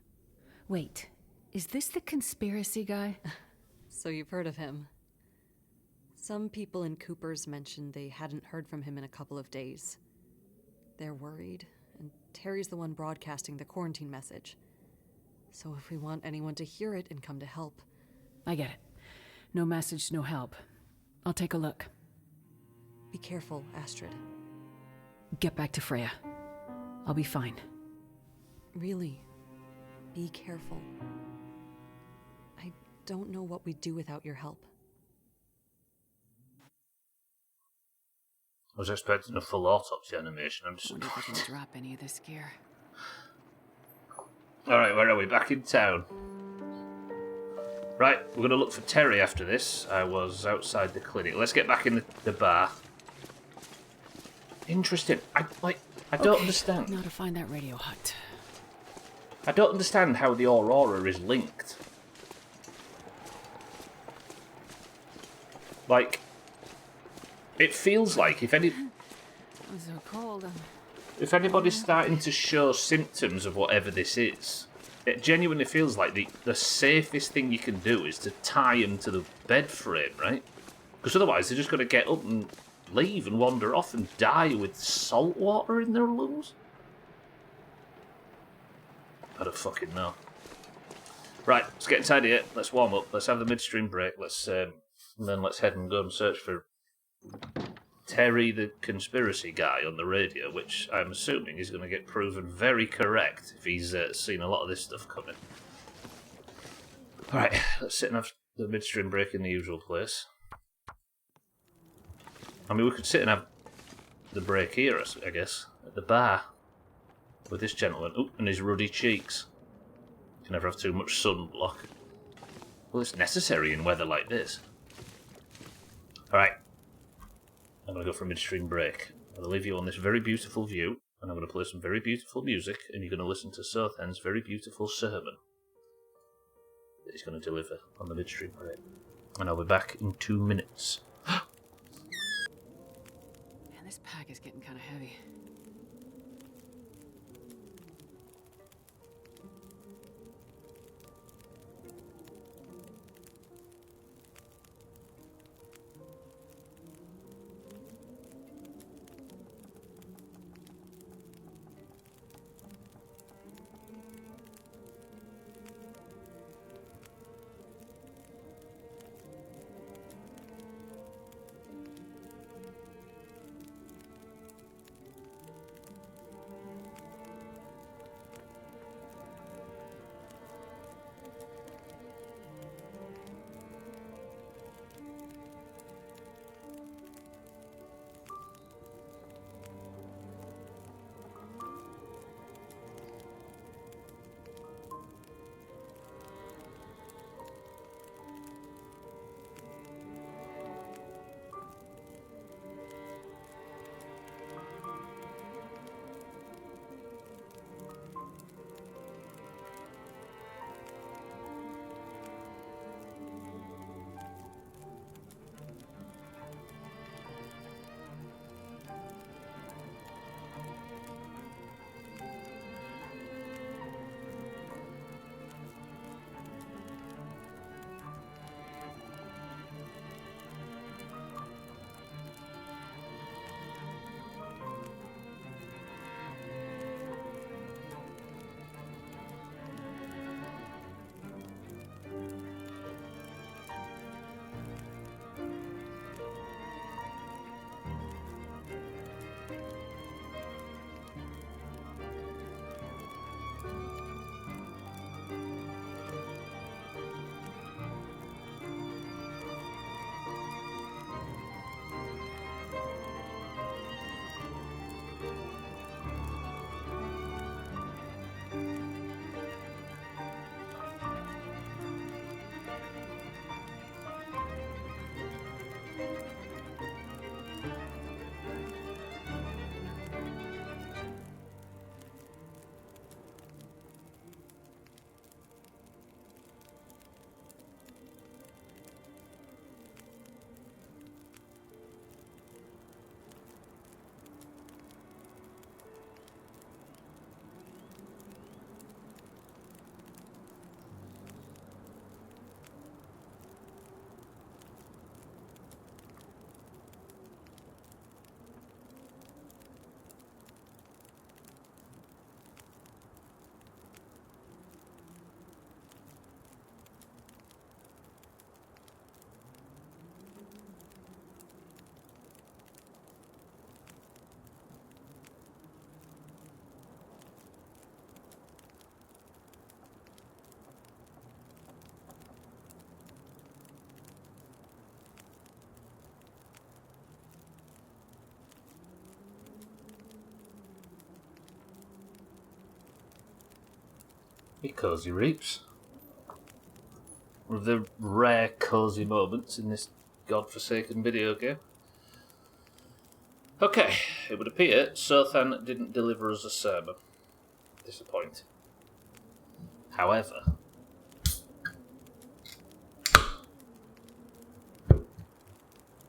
Wait, is this the conspiracy guy? So you've heard of him. Some people in Cooper's mentioned they hadn't heard from him in a couple of days. They're worried, and Terry's the one broadcasting the quarantine message. So if we want anyone to hear it and come to help... I get it. No message, no help. I'll take a look. Be careful, Astrid. Get back to Freya. I'll be fine. Really, be careful. I don't know what we'd do without your help. I was expecting a full autopsy animation. I'm just... Wonder if I can drop any of this gear. Alright, where are we? Back in town. Right, we're going to look for Terry after this. I was outside the clinic. Let's get back in the bar. Interesting. I don't understand. Now to find that radio hut. I don't understand how the Aurora is linked. Like, it feels like if I'm so cold. anybody's starting to show symptoms of whatever this is, It genuinely feels like the safest thing you can do is to tie him to the bed frame, right? Because otherwise they're just going to get up and leave and wander off and die with salt water in their lungs. I don't fucking know. Right, let's get inside here. Let's warm up. Let's have the midstream break. And then let's head and go and search for Terry, the conspiracy guy on the radio, which I'm assuming is going to get proven very correct if he's seen a lot of this stuff coming. Alright, let's sit and have the midstream break in the usual place. I mean, we could sit and have the break here, I guess, at the bar, with this gentleman. Ooh, and his ruddy cheeks. You can never have too much sunblock. Well, it's necessary in weather like this. Alright. I'm going to go for a midstream break. I'm going to leave you on this very beautiful view, and I'm going to play some very beautiful music, and you're going to listen to Sothen's very beautiful sermon that he's going to deliver on the midstream break. And I'll be back in 2 minutes. Man, this pack is getting kind of heavy. Hey, Cozy Reaps. One of the rare cozy moments in this godforsaken video game. Okay, it would appear Sothan didn't deliver us a sermon. Disappointing. However,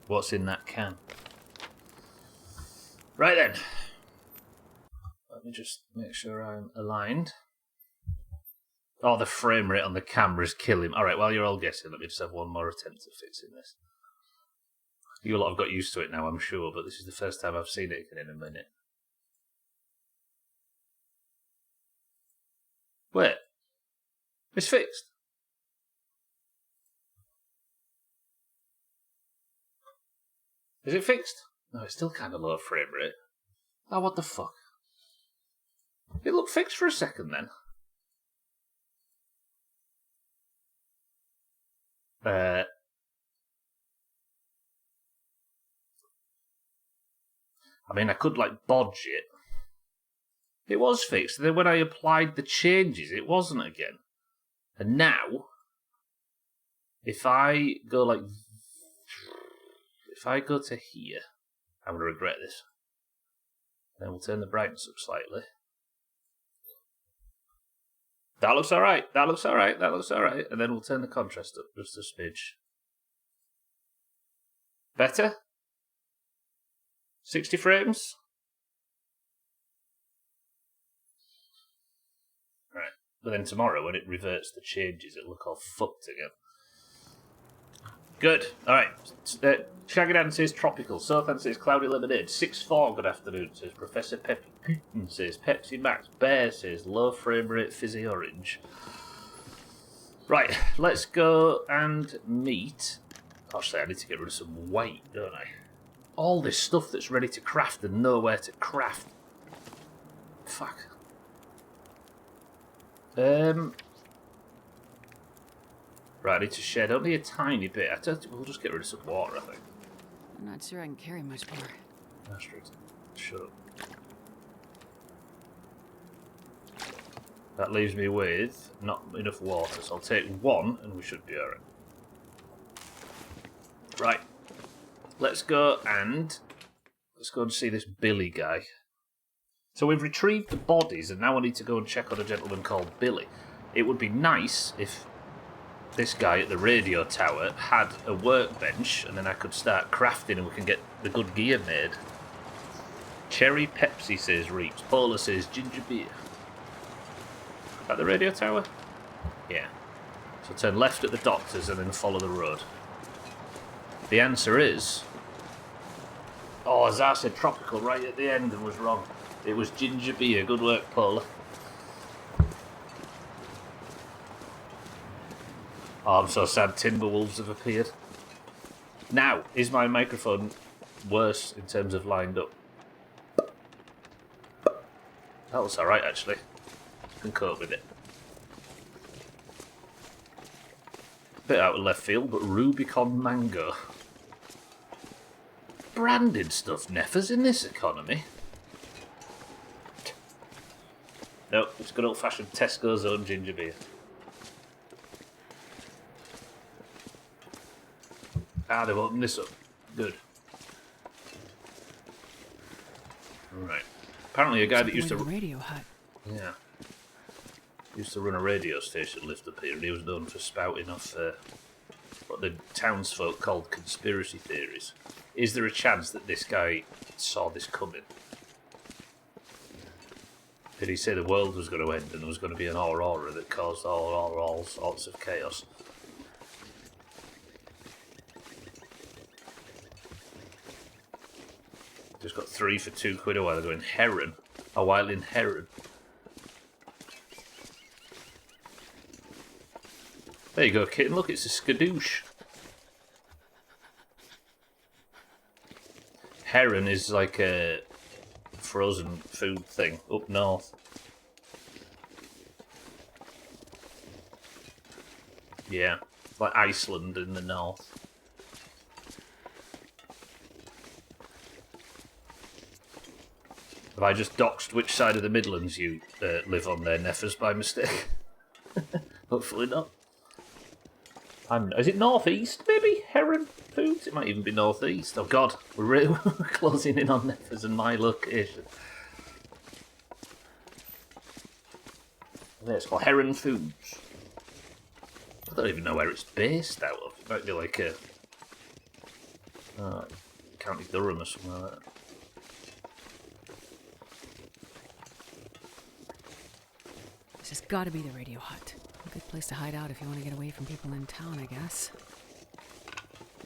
what's in that can? Right then. Let me just make sure I'm aligned. Oh, the frame rate on the cameras kill him. Alright, while you're all guessing, let me just have one more attempt at fixing this. You lot have got used to it now, I'm sure, but this is the first time I've seen it in a minute. Wait. It's fixed. Is it fixed? No, it's still kind of low frame rate. Oh, what the fuck? It looked fixed for a second then. I mean, I could, like, bodge it. It was fixed. And then when I applied the changes, it wasn't again. And now, if I go, like... If I go to here, I'm going to regret this. Then we'll turn the brightness up slightly. That looks alright. That looks alright. That looks alright. And then we'll turn the contrast up just a smidge. Better? 60 frames? Right. But then tomorrow, when it reverts the changes, it'll look all fucked again. Good. Alright. Shaggydan says tropical. Sothan says cloudy lemonade. 6-4, good afternoon, says Professor Peppy. Putin says Pepsi Max. Bear says low frame rate fizzy orange. Right, let's go and meet. Actually, I need to get rid of some weight, don't I? All this stuff that's ready to craft and nowhere to craft. Fuck. Right, I need to shed only a tiny bit. We'll just get rid of some water, I think. I'm not sure I can carry much more. Astrid, shut up. That leaves me with not enough water, so I'll take one and we should be alright. Right. Let's go and see this Billy guy. So we've retrieved the bodies and now I need to go and check on a gentleman called Billy. It would be nice if this guy at the radio tower had a workbench and then I could start crafting and we can get the good gear made. Cherry Pepsi says Reaps. Paula says ginger beer. At the radio tower? Yeah. So turn left at the doctor's and then follow the road. The answer is... Oh, Azar said tropical right at the end and was wrong. It was ginger beer. Good work, Paula. Oh, I'm so sad Timberwolves have appeared. Now, is my microphone worse in terms of lined up? That was alright, actually. I can cope with it. Bit out of left field, but Rubicon Mango. Branded stuff, Neffers, in this economy. Nope, it's good old-fashioned Tesco's own ginger beer. Ah, they've opened this up. Good. Right. Apparently a guy that used to... Radio hut. Yeah. Used to run a radio station lived up here, and he was known for spouting off what the townsfolk called conspiracy theories. Is there a chance that this guy saw this coming? Did he say the world was going to end and there was going to be an aurora that caused all sorts of chaos? Just got 3 for £2 a while ago in Heron. A while in Heron. There you go, kitten. Look, it's a skadoosh. Heron is like a frozen food thing up north. Yeah, like Iceland in the north. Have I just doxed which side of the Midlands you live on there, Neffers, by mistake? Hopefully not. Is it northeast, maybe? Heron Foods? It might even be northeast. Oh god, we're really closing in on Neffers and my location. There, it's called Heron Foods. I don't even know where it's based out of. It might be like a... County Durham or something like that. This has got to be the radio hut. A good place to hide out if you want to get away from people in town, I guess.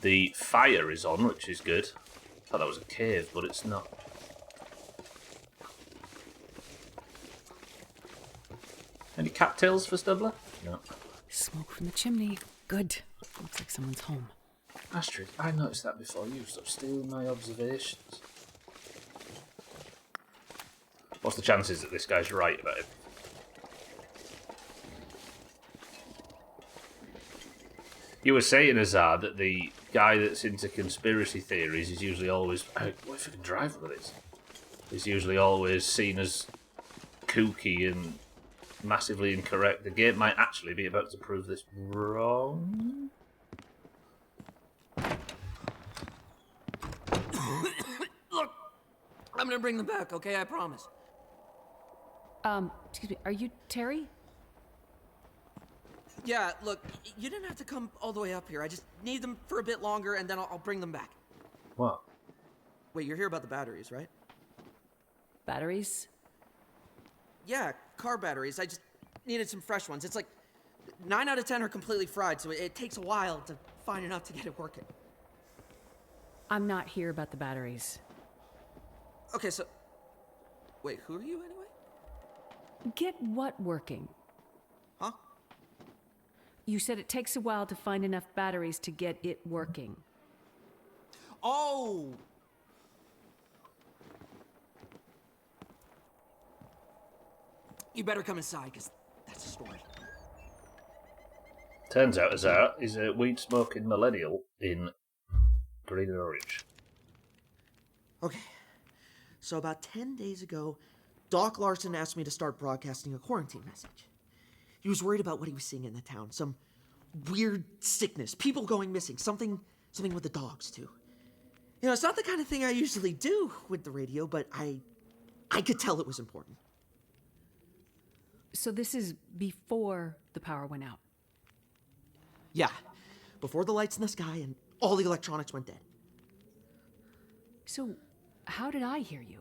The fire is on, which is good. I thought that was a cave, but it's not. Any cattails for Stubbler? No. Smoke from the chimney. Good. Looks like someone's home. Astrid, I noticed that before you. Stop stealing my observations. What's the chances that this guy's right about it? You were saying, Azar, that the guy that's into conspiracy theories is usually always... What if I can drive with this? Is usually always seen as kooky and massively incorrect. The game might actually be about to prove this wrong. Look, I'm gonna bring them back, okay? I promise. Excuse me, are you Terry? Yeah, look, you didn't have to come all the way up here. I just need them for a bit longer, and then I'll bring them back. What? Wait, you're here about the batteries, right? Batteries? Yeah, car batteries. I just needed some fresh ones. It's like 9 out of 10 are completely fried, so it takes a while to find enough to get it working. I'm not here about the batteries. Okay, so... Wait, who are you anyway? Get what working? Huh? You said it takes a while to find enough batteries to get it working. Oh! You better come inside, because that's the story. Turns out Azar is a weed-smoking millennial in green and orange. Okay, so about 10 days ago, Doc Larson asked me to start broadcasting a quarantine message. He was worried about what he was seeing in the town. Some weird sickness, people going missing, something with the dogs, too. You know, it's not the kind of thing I usually do with the radio, but I could tell it was important. So this is before the power went out? Yeah, before the lights in the sky and all the electronics went dead. So, how did I hear you?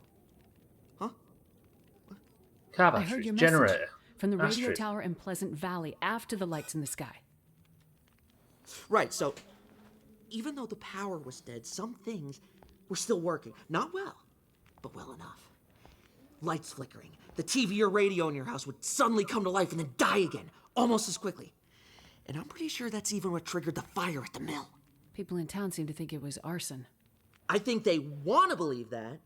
Huh? Car I heard batteries, your generator. message from the radio Astrid. tower in Pleasant Valley after the lights in the sky. Right, so even though the power was dead, some things were still working. Not well, but well enough. Lights flickering. The TV or radio in your house would suddenly come to life and then die again, almost as quickly. And I'm pretty sure that's even what triggered the fire at the mill. People in town seem to think it was arson. I think they want to believe that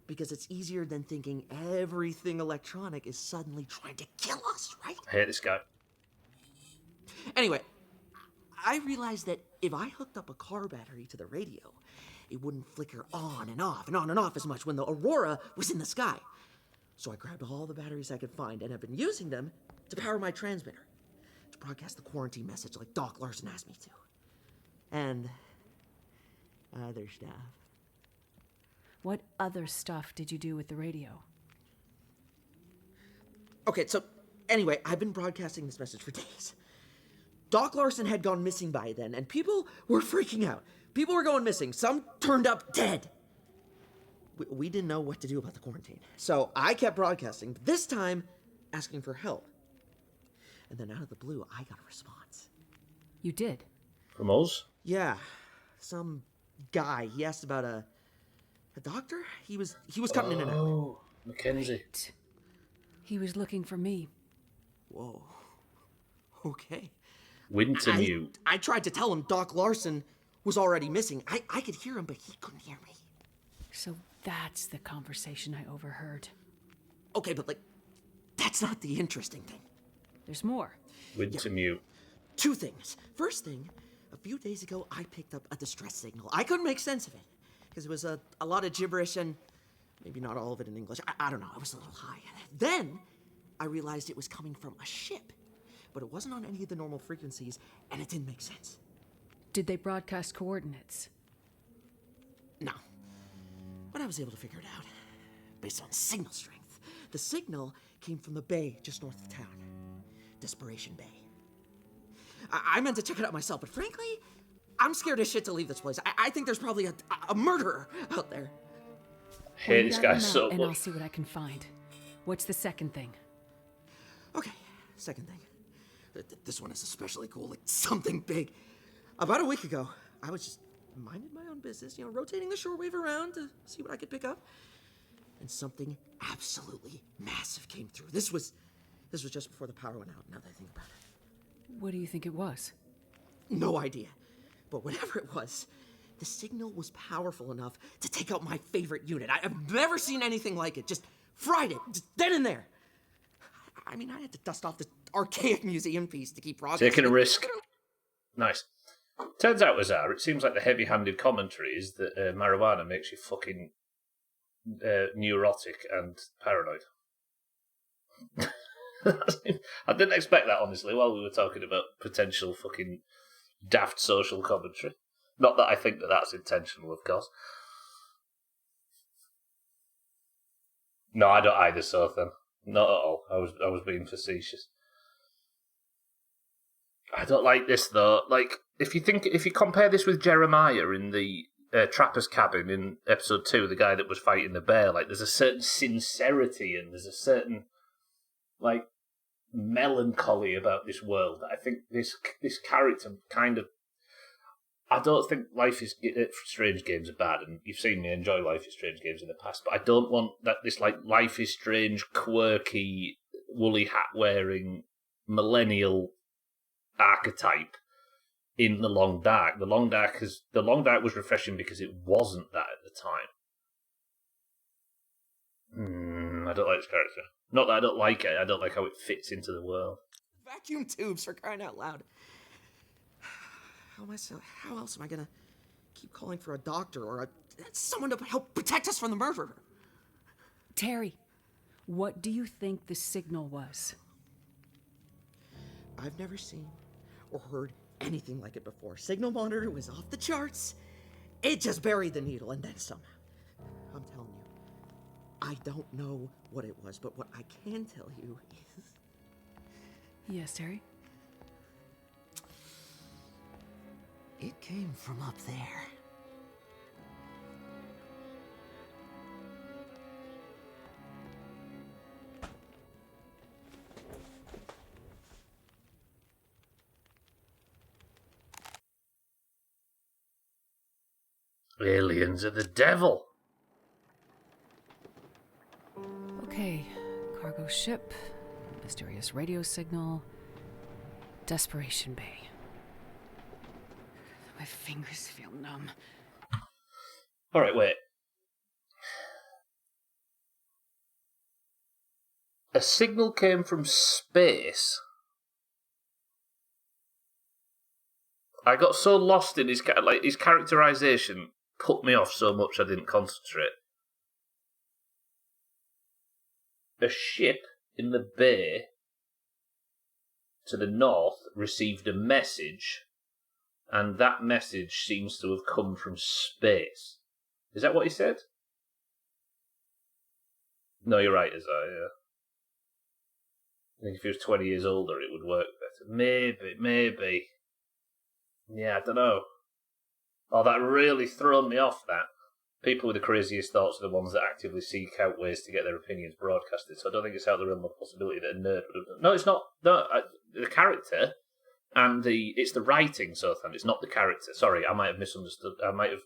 because it's easier than thinking everything electronic is suddenly trying to kill us, right? I hate this guy. Anyway, I realized that if I hooked up a car battery to the radio, it wouldn't flicker on and off and on and off as much when the aurora was in the sky. So I grabbed all the batteries I could find and have been using them to power my transmitter, to broadcast the quarantine message like Doc Larson asked me to. And other stuff. What other stuff did you do with the radio? Okay, so anyway, I've been broadcasting this message for days. Doc Larson had gone missing by then, and people were freaking out. People were going missing. Some turned up dead. We didn't know what to do about the quarantine. So I kept broadcasting, but this time asking for help. And then out of the blue, I got a response. You did? From us? Yeah, some guy. He asked about a doctor? He was cutting in and out. Oh, Mackenzie. He was looking for me. Whoa. Okay. Wintermute. I tried to tell him Doc Larson was already missing. I could hear him, but he couldn't hear me. So that's the conversation I overheard. Okay, but that's not the interesting thing. There's more. Wintermute. 2 things. First thing, a few days ago, I picked up a distress signal. I couldn't make sense of it, because it was a lot of gibberish and maybe not all of it in English. I don't know, it was a little high. Then, I realized it was coming from a ship, but it wasn't on any of the normal frequencies, and it didn't make sense. Did they broadcast coordinates? No. But I was able to figure it out, based on signal strength. The signal came from the bay just north of town. Desperation Bay. I meant to check it out myself, but frankly, I'm scared as shit to leave this place. I think there's probably a murderer out there. Hate this guy Point so out and I'll much. see what I can find. What's the second thing? Okay, second thing. This one is especially cool, like something big. About a week ago, I was just minding my own business, rotating the shortwave around to see what I could pick up. And something absolutely massive came through. This was just before the power went out, now that I think about it. What do you think it was? No idea. But whatever it was, the signal was powerful enough to take out my favorite unit. I've never seen anything like it. Just fried it, just then and there. I mean, I had to dust off this archaic museum piece to keep progress. Taking a risk. Nice. Turns out, Azar, it seems like the heavy-handed commentary is that marijuana makes you fucking neurotic and paranoid. I didn't expect that, honestly, while we were talking about potential fucking daft social commentary. Not that I think that that's intentional, of course. No, I don't either, Sothan. Not at all. I was being facetious. I don't like this though. Like, if you compare this with Jeremiah in the Trapper's Cabin in episode 2, the guy that was fighting the bear, like, there's a certain sincerity and there's a certain, like, melancholy about this world. I think this character kind of. I don't think Life is Strange games are bad, and you've seen me enjoy Life is Strange games in the past, but I don't want this like Life is Strange, quirky, woolly hat wearing millennial archetype in The Long Dark. The Long Dark was refreshing because it wasn't that at the time. I don't like this character. Not that I don't like it, I don't like how it fits into the world. Vacuum tubes, for crying out loud. How else am I gonna keep calling for a doctor or someone to help protect us from the murderer? Terry, what do you think the signal was? I've never seen or heard anything like it before. Signal monitor was off the charts. It just buried the needle, and then somehow. I'm telling you, I don't know what it was, but what I can tell you is... Yes, Terry? It came from up there. Aliens are the devil. Okay, cargo ship, mysterious radio signal, Desperation Bay. My fingers feel numb. All right, wait. A signal came from space. I got so lost in his characterization put me off so much I didn't concentrate. A ship in the bay to the north received a message, and that message seems to have come from space. Is that what he said? No, you're right, Isaiah. I think if he was 20 years older, it would work better. Maybe. Yeah, I don't know. Oh, that really thrown me off, that. People with the craziest thoughts are the ones that actively seek out ways to get their opinions broadcasted, so I don't think it's out of the realm of possibility that a nerd would have done. No, it's not. No, the character and it's the writing, Sothan. It's not the character. Sorry, I might have misunderstood. I might have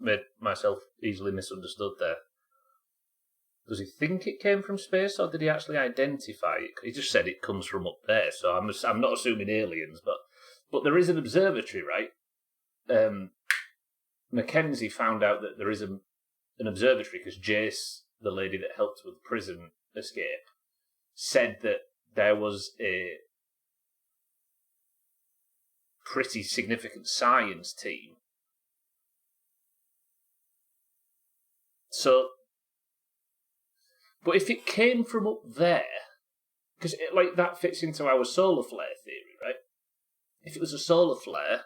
made myself easily misunderstood there. Does he think it came from space, or did he actually identify it? He just said it comes from up there, so I'm not assuming aliens, but there is an observatory, right? Mackenzie found out that there is an observatory because Jace, the lady that helped with the prison escape, said that there was a pretty significant science team. So, but if it came from up there, because that fits into our solar flare theory, right? If it was a solar flare,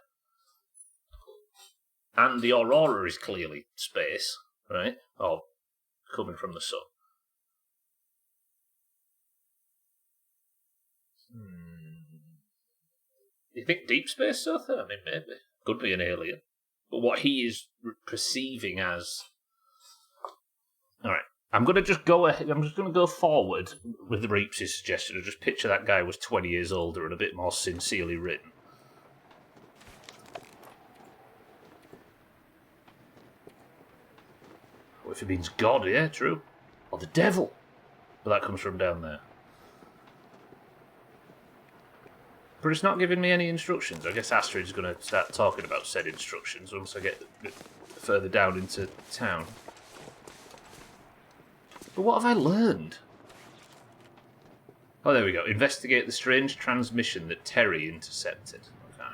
and the aurora is clearly space, right? Or coming from the sun. You think deep space, Sotha? I mean, maybe. Could be an alien. But what he is perceiving as... Alright, I'm going to just go ahead. I'm just going to go forward with the Reeps' suggestion and just picture that guy was 20 years older and a bit more sincerely written. What if it means God? Yeah, true. Or the devil. But that comes from down there. But it's not giving me any instructions. I guess Astrid's going to start talking about said instructions once I get a bit further down into town. But what have I learned? Oh, there we go. Investigate the strange transmission that Terry intercepted. Okay.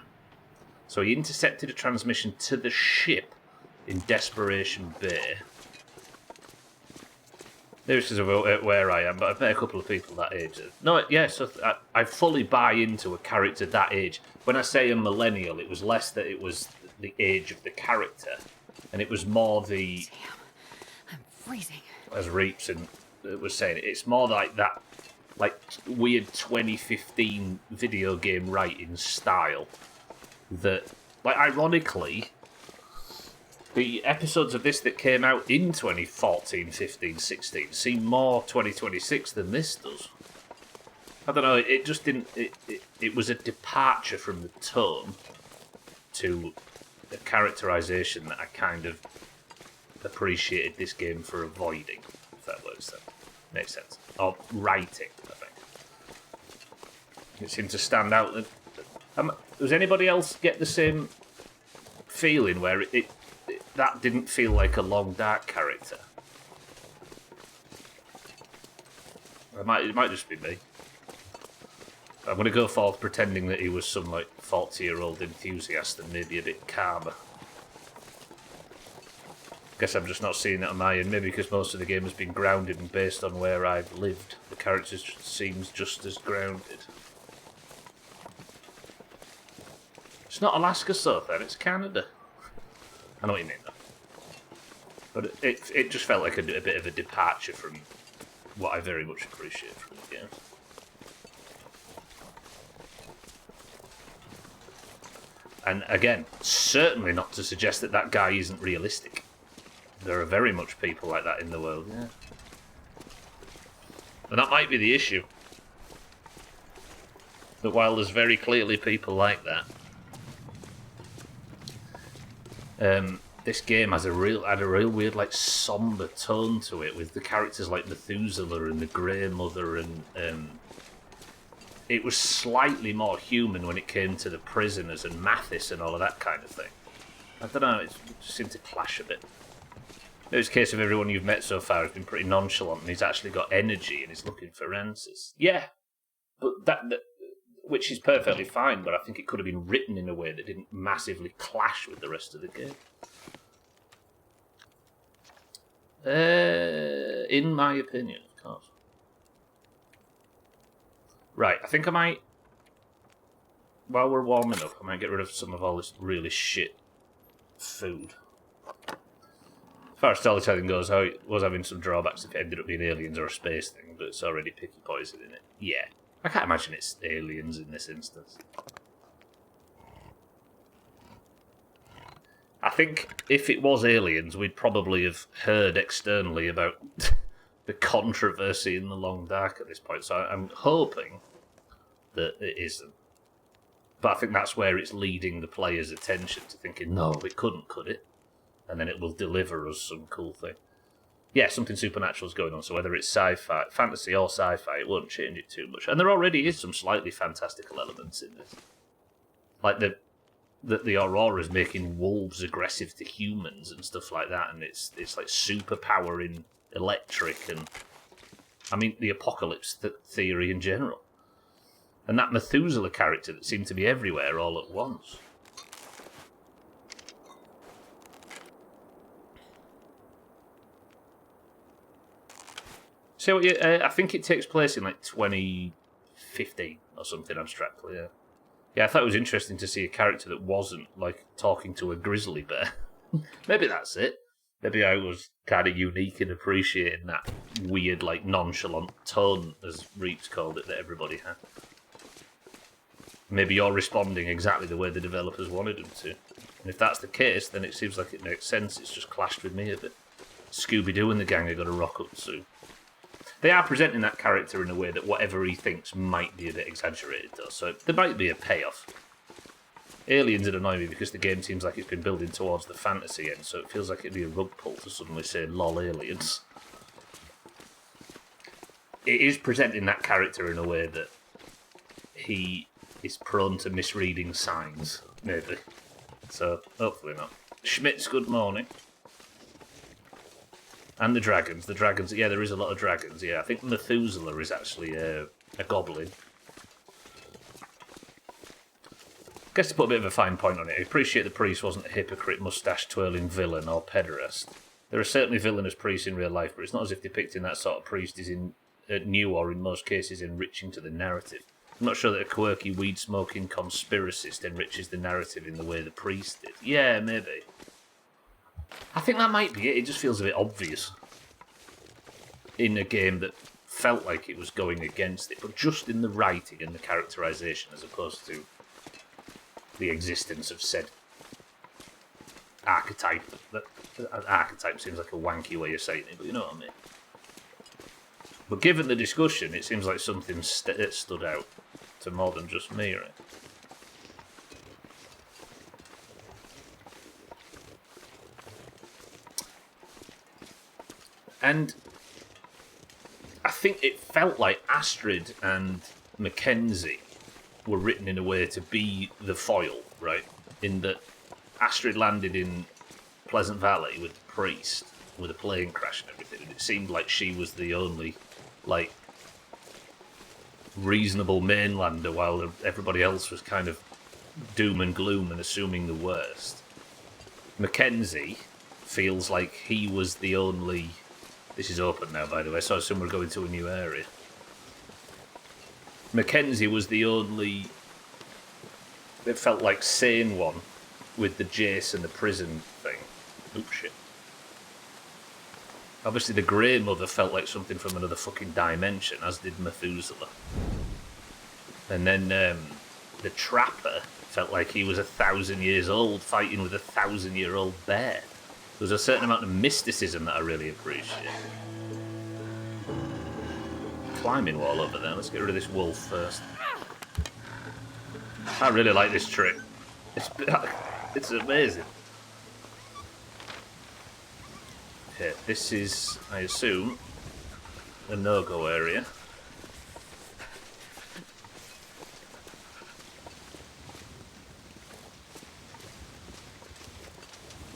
So he intercepted a transmission to the ship in Desperation Bay. This is where I am, but I've met a couple of people that age. No, yeah, so I fully buy into a character that age. When I say a millennial, it was less that it was the age of the character, and it was more the... Damn, I'm freezing. As Reeps was saying, it's more like that, like weird 2015 video game writing style. That, like, ironically, the episodes of this that came out in 2014, 15, 16 seem more 2026 than this does. I don't know, it just didn't... It was a departure from the tone to a characterisation that I kind of appreciated this game for avoiding, if that works then. Makes sense. Or writing, I think. It seemed to stand out. Does anybody else get the same feeling where that didn't feel like a long dark character? It might just be me. I'm going to go forth pretending that he was some like 40-year-old enthusiast and maybe a bit calmer. Guess I'm just not seeing it on my end. Maybe because most of the game has been grounded and based on where I've lived. The character seems just as grounded. It's not Alaska South then, it's Canada. I know what you mean though. But it just felt like a bit of a departure from what I very much appreciate from the game. And again, certainly not to suggest that that guy isn't realistic. There are very much people like that in the world, yeah. And that might be the issue. That while there's very clearly people like that, this game has had a real weird, like, somber tone to it, with the characters like Methuselah and the Grey Mother, and it was slightly more human when it came to the prisoners and Mathis and all of that kind of thing. I don't know, it just seemed to clash a bit. In this case of everyone you've met so far has been pretty nonchalant, and he's actually got energy and he's looking for answers. Yeah, but that which is perfectly fine, but I think it could have been written in a way that didn't massively clash with the rest of the game. In my opinion, of course. Right, I think I might, while we're warming up, I might get rid of some of all this really shit food. As far as storytelling goes, I was having some drawbacks if it ended up being aliens or a space thing, but it's already picky poison in it. Yeah, I can't imagine it's aliens in this instance. I think if it was aliens, we'd probably have heard externally about the controversy in the Long Dark at this point, so I'm hoping that it isn't. But I think that's where it's leading the player's attention to thinking, no, it couldn't, could it? And then it will deliver us some cool thing. Yeah, something supernatural's going on, so whether it's sci-fi, fantasy or sci-fi, it won't change it too much. And there already is some slightly fantastical elements in this. Like the Aurora's making wolves aggressive to humans and stuff like that, and it's like superpower in electric, and I mean the apocalypse theory in general. And that Methuselah character that seemed to be everywhere all at once. So I think it takes place in like 2015 or something abstractly, yeah. Yeah, I thought it was interesting to see a character that wasn't like talking to a grizzly bear. Maybe that's it. Maybe I was kind of unique in appreciating that weird, like, nonchalant tone, as Reeps called it, that everybody had. Maybe you're responding exactly the way the developers wanted them to. And if that's the case, then it seems like it makes sense. It's just clashed with me a bit. Scooby-Doo and the gang are going to rock up soon. They are presenting that character in a way that whatever he thinks might be a bit exaggerated, though, so there might be a payoff. Aliens would annoy me because the game seems like it's been building towards the fantasy end, so it feels like it'd be a rug pull to suddenly say lol aliens. It is presenting that character in a way that he is prone to misreading signs, maybe. So, hopefully not. Schmitz, good morning. And the dragons. Yeah, there is a lot of dragons, yeah. I think Methuselah is actually a goblin. Guess to put a bit of a fine point on it, I appreciate the priest wasn't a hypocrite, moustache-twirling villain or pederast. There are certainly villainous priests in real life, but it's not as if depicting that sort of priest is new or, in most cases, enriching to the narrative. I'm not sure that a quirky, weed-smoking conspiracist enriches the narrative in the way the priest did. Yeah, maybe. I think that might be it. It just feels a bit obvious in a game that felt like it was going against it, but just in the writing and the characterization as opposed to the existence of said archetype. Archetype seems like a wanky way of saying it, but you know what I mean. But given the discussion, it seems like something stood out to more than just me, right? And I think it felt like Astrid and Mackenzie were written in a way to be the foil, right? In that Astrid landed in Pleasant Valley with the priest, with a plane crash and everything, and it seemed like she was the only, like, reasonable mainlander while everybody else was kind of doom and gloom and assuming the worst. Mackenzie feels like he was the only... This is open now, by the way. I saw someone going to a new area. Mackenzie was the only... It felt like sane one with the Jace and the prison thing. Oops, shit. Obviously, the Grey Mother felt like something from another fucking dimension, as did Methuselah. And then the Trapper felt like he was 1,000 years old fighting with a 1,000-year-old bear. There's a certain amount of mysticism that I really appreciate. Climbing wall over there. Let's get rid of this wolf first. I really like this trick. It's amazing. Okay, this is, I assume, a no-go area.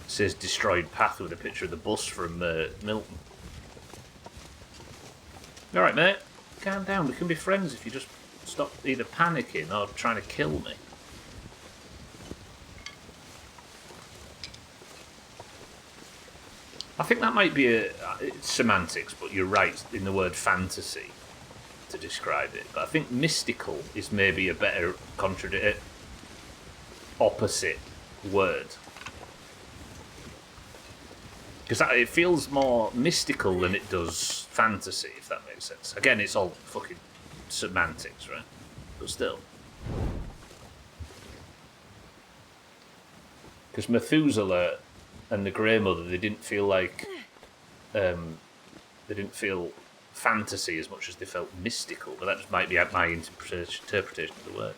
It says destroyed path with a picture of the bus from Milton. Alright, mate. Calm down. We can be friends if you just stop either panicking or trying to kill me. I think that might be it's semantics, but you're right in the word fantasy to describe it. But I think mystical is maybe a better opposite word. Because it feels more mystical than it does fantasy, if that makes sense. Again, it's all fucking semantics, right? But still. Because Methuselah and the Grey Mother, they didn't feel like... they didn't feel fantasy as much as they felt mystical. But that just might be my interpretation of the word.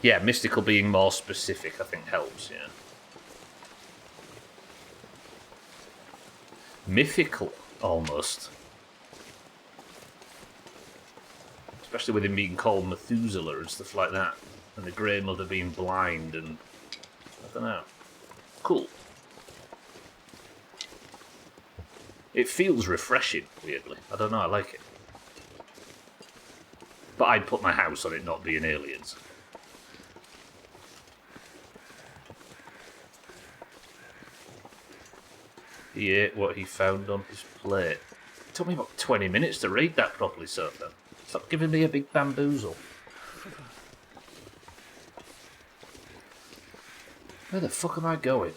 Yeah, mystical being more specific, I think, helps, yeah. Mythical, almost. Especially with him being called Methuselah and stuff like that. And the Grey Mother being blind and... I don't know. Cool. It feels refreshing, weirdly. I don't know, I like it. But I'd put my house on it not being aliens. He ate what he found on his plate. It took me about 20 minutes to read that properly, Sophie. Stop giving me a big bamboozle. Where the fuck am I going?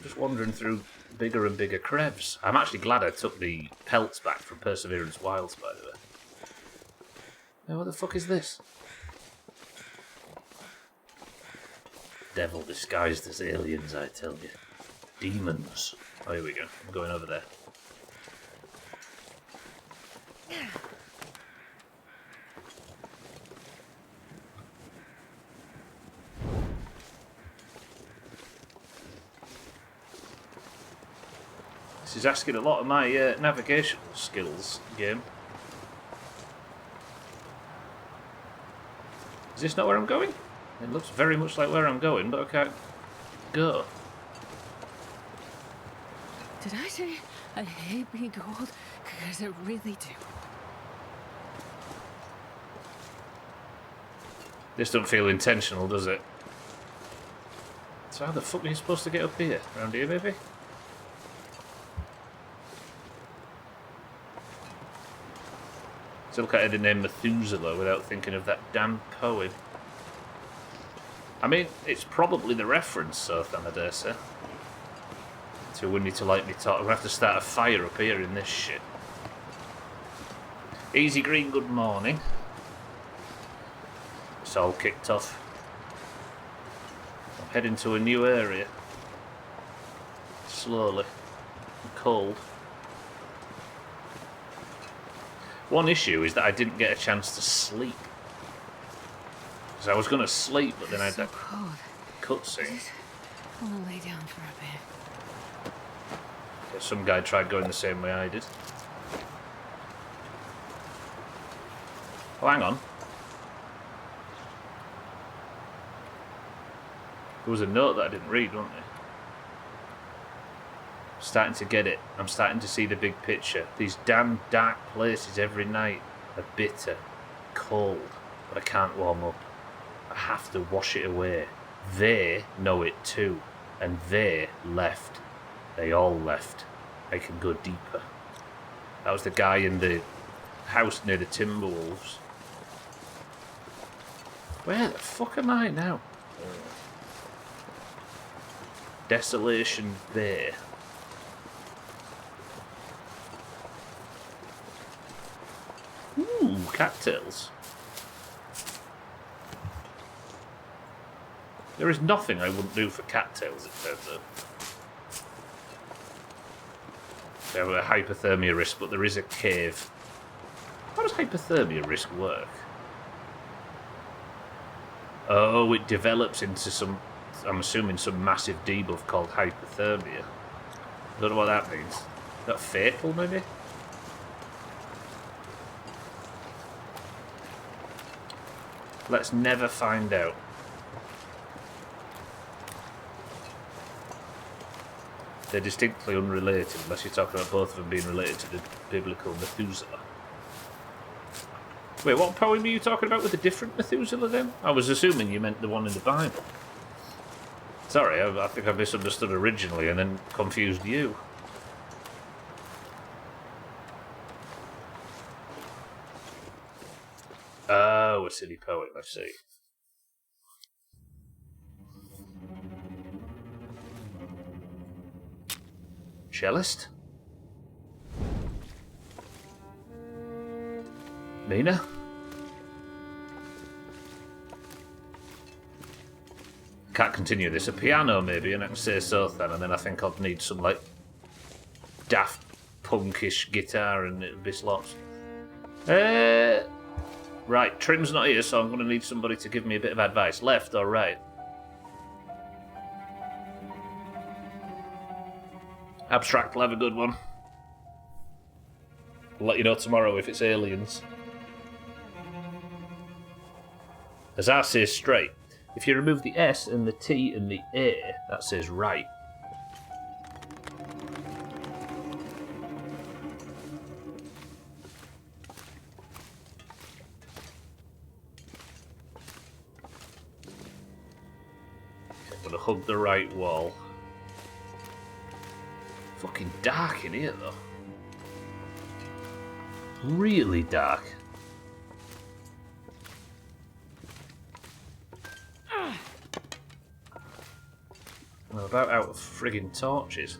Just wandering through bigger and bigger crevs. I'm actually glad I took the pelts back from Perseverance Wilds, by the way. Now, what the fuck is this? Devil disguised as aliens, I tell you. Demons. Oh, here we go. I'm going over there. This is asking a lot of my navigation skills, game. Is this not where I'm going? It looks very much like where I'm going, but I can't go. Did I say I hate being cold? Because I really do. This don't feel intentional, does it? So how the fuck are you supposed to get up here? Around here, maybe? Still can't hear the name Methuselah without thinking of that damn poem. I mean, it's probably the reference, so I dare say. So we need to like me talk. We'll have to start a fire up here in this shit. Easy Green, good morning. It's all kicked off. I'm heading to a new area. Slowly. I'm cold. One issue is that I didn't get a chance to sleep. Because I was going to sleep, but then I had that cutscene. I want to lay down for a bit. Some guy tried going the same way I did. Oh, hang on. There was a note that I didn't read, wasn't there? I'm starting to get it. I'm starting to see the big picture. These damn dark places every night are bitter, cold, but I can't warm up. I have to wash it away. They know it too, and they left. They all left. I can go deeper. That was the guy in the house near the Timberwolves. Where the fuck am I now? Desolation Bay. Ooh, cattails. There is nothing I wouldn't do for cattails, it turns out. They have a hypothermia risk, but there is a cave. How does hypothermia risk work? Oh, it develops into some, I'm assuming, some massive debuff called hypothermia. I don't know what that means. Is that fatal, maybe? Let's never find out. They're distinctly unrelated, unless you're talking about both of them being related to the biblical Methuselah. Wait, what poem are you talking about with a different Methuselah then? I was assuming you meant the one in the Bible. Sorry, I think I misunderstood originally and then confused you. Oh, a silly poem, I see. Cellist? Mina? Can't continue this. A piano maybe, and I can say so then, and then I think I'd need some like daft punkish guitar and it'll be slots. Right, Trim's not here, so I'm going to need somebody to give me a bit of advice. Left or right? Abstract will have a good one. I'll let you know tomorrow if it's aliens. As I say straight, if you remove the S and the T and the A, that says right. I'm going to hug the right wall. Fucking dark in here, though. Really dark. I'm about out of friggin' torches.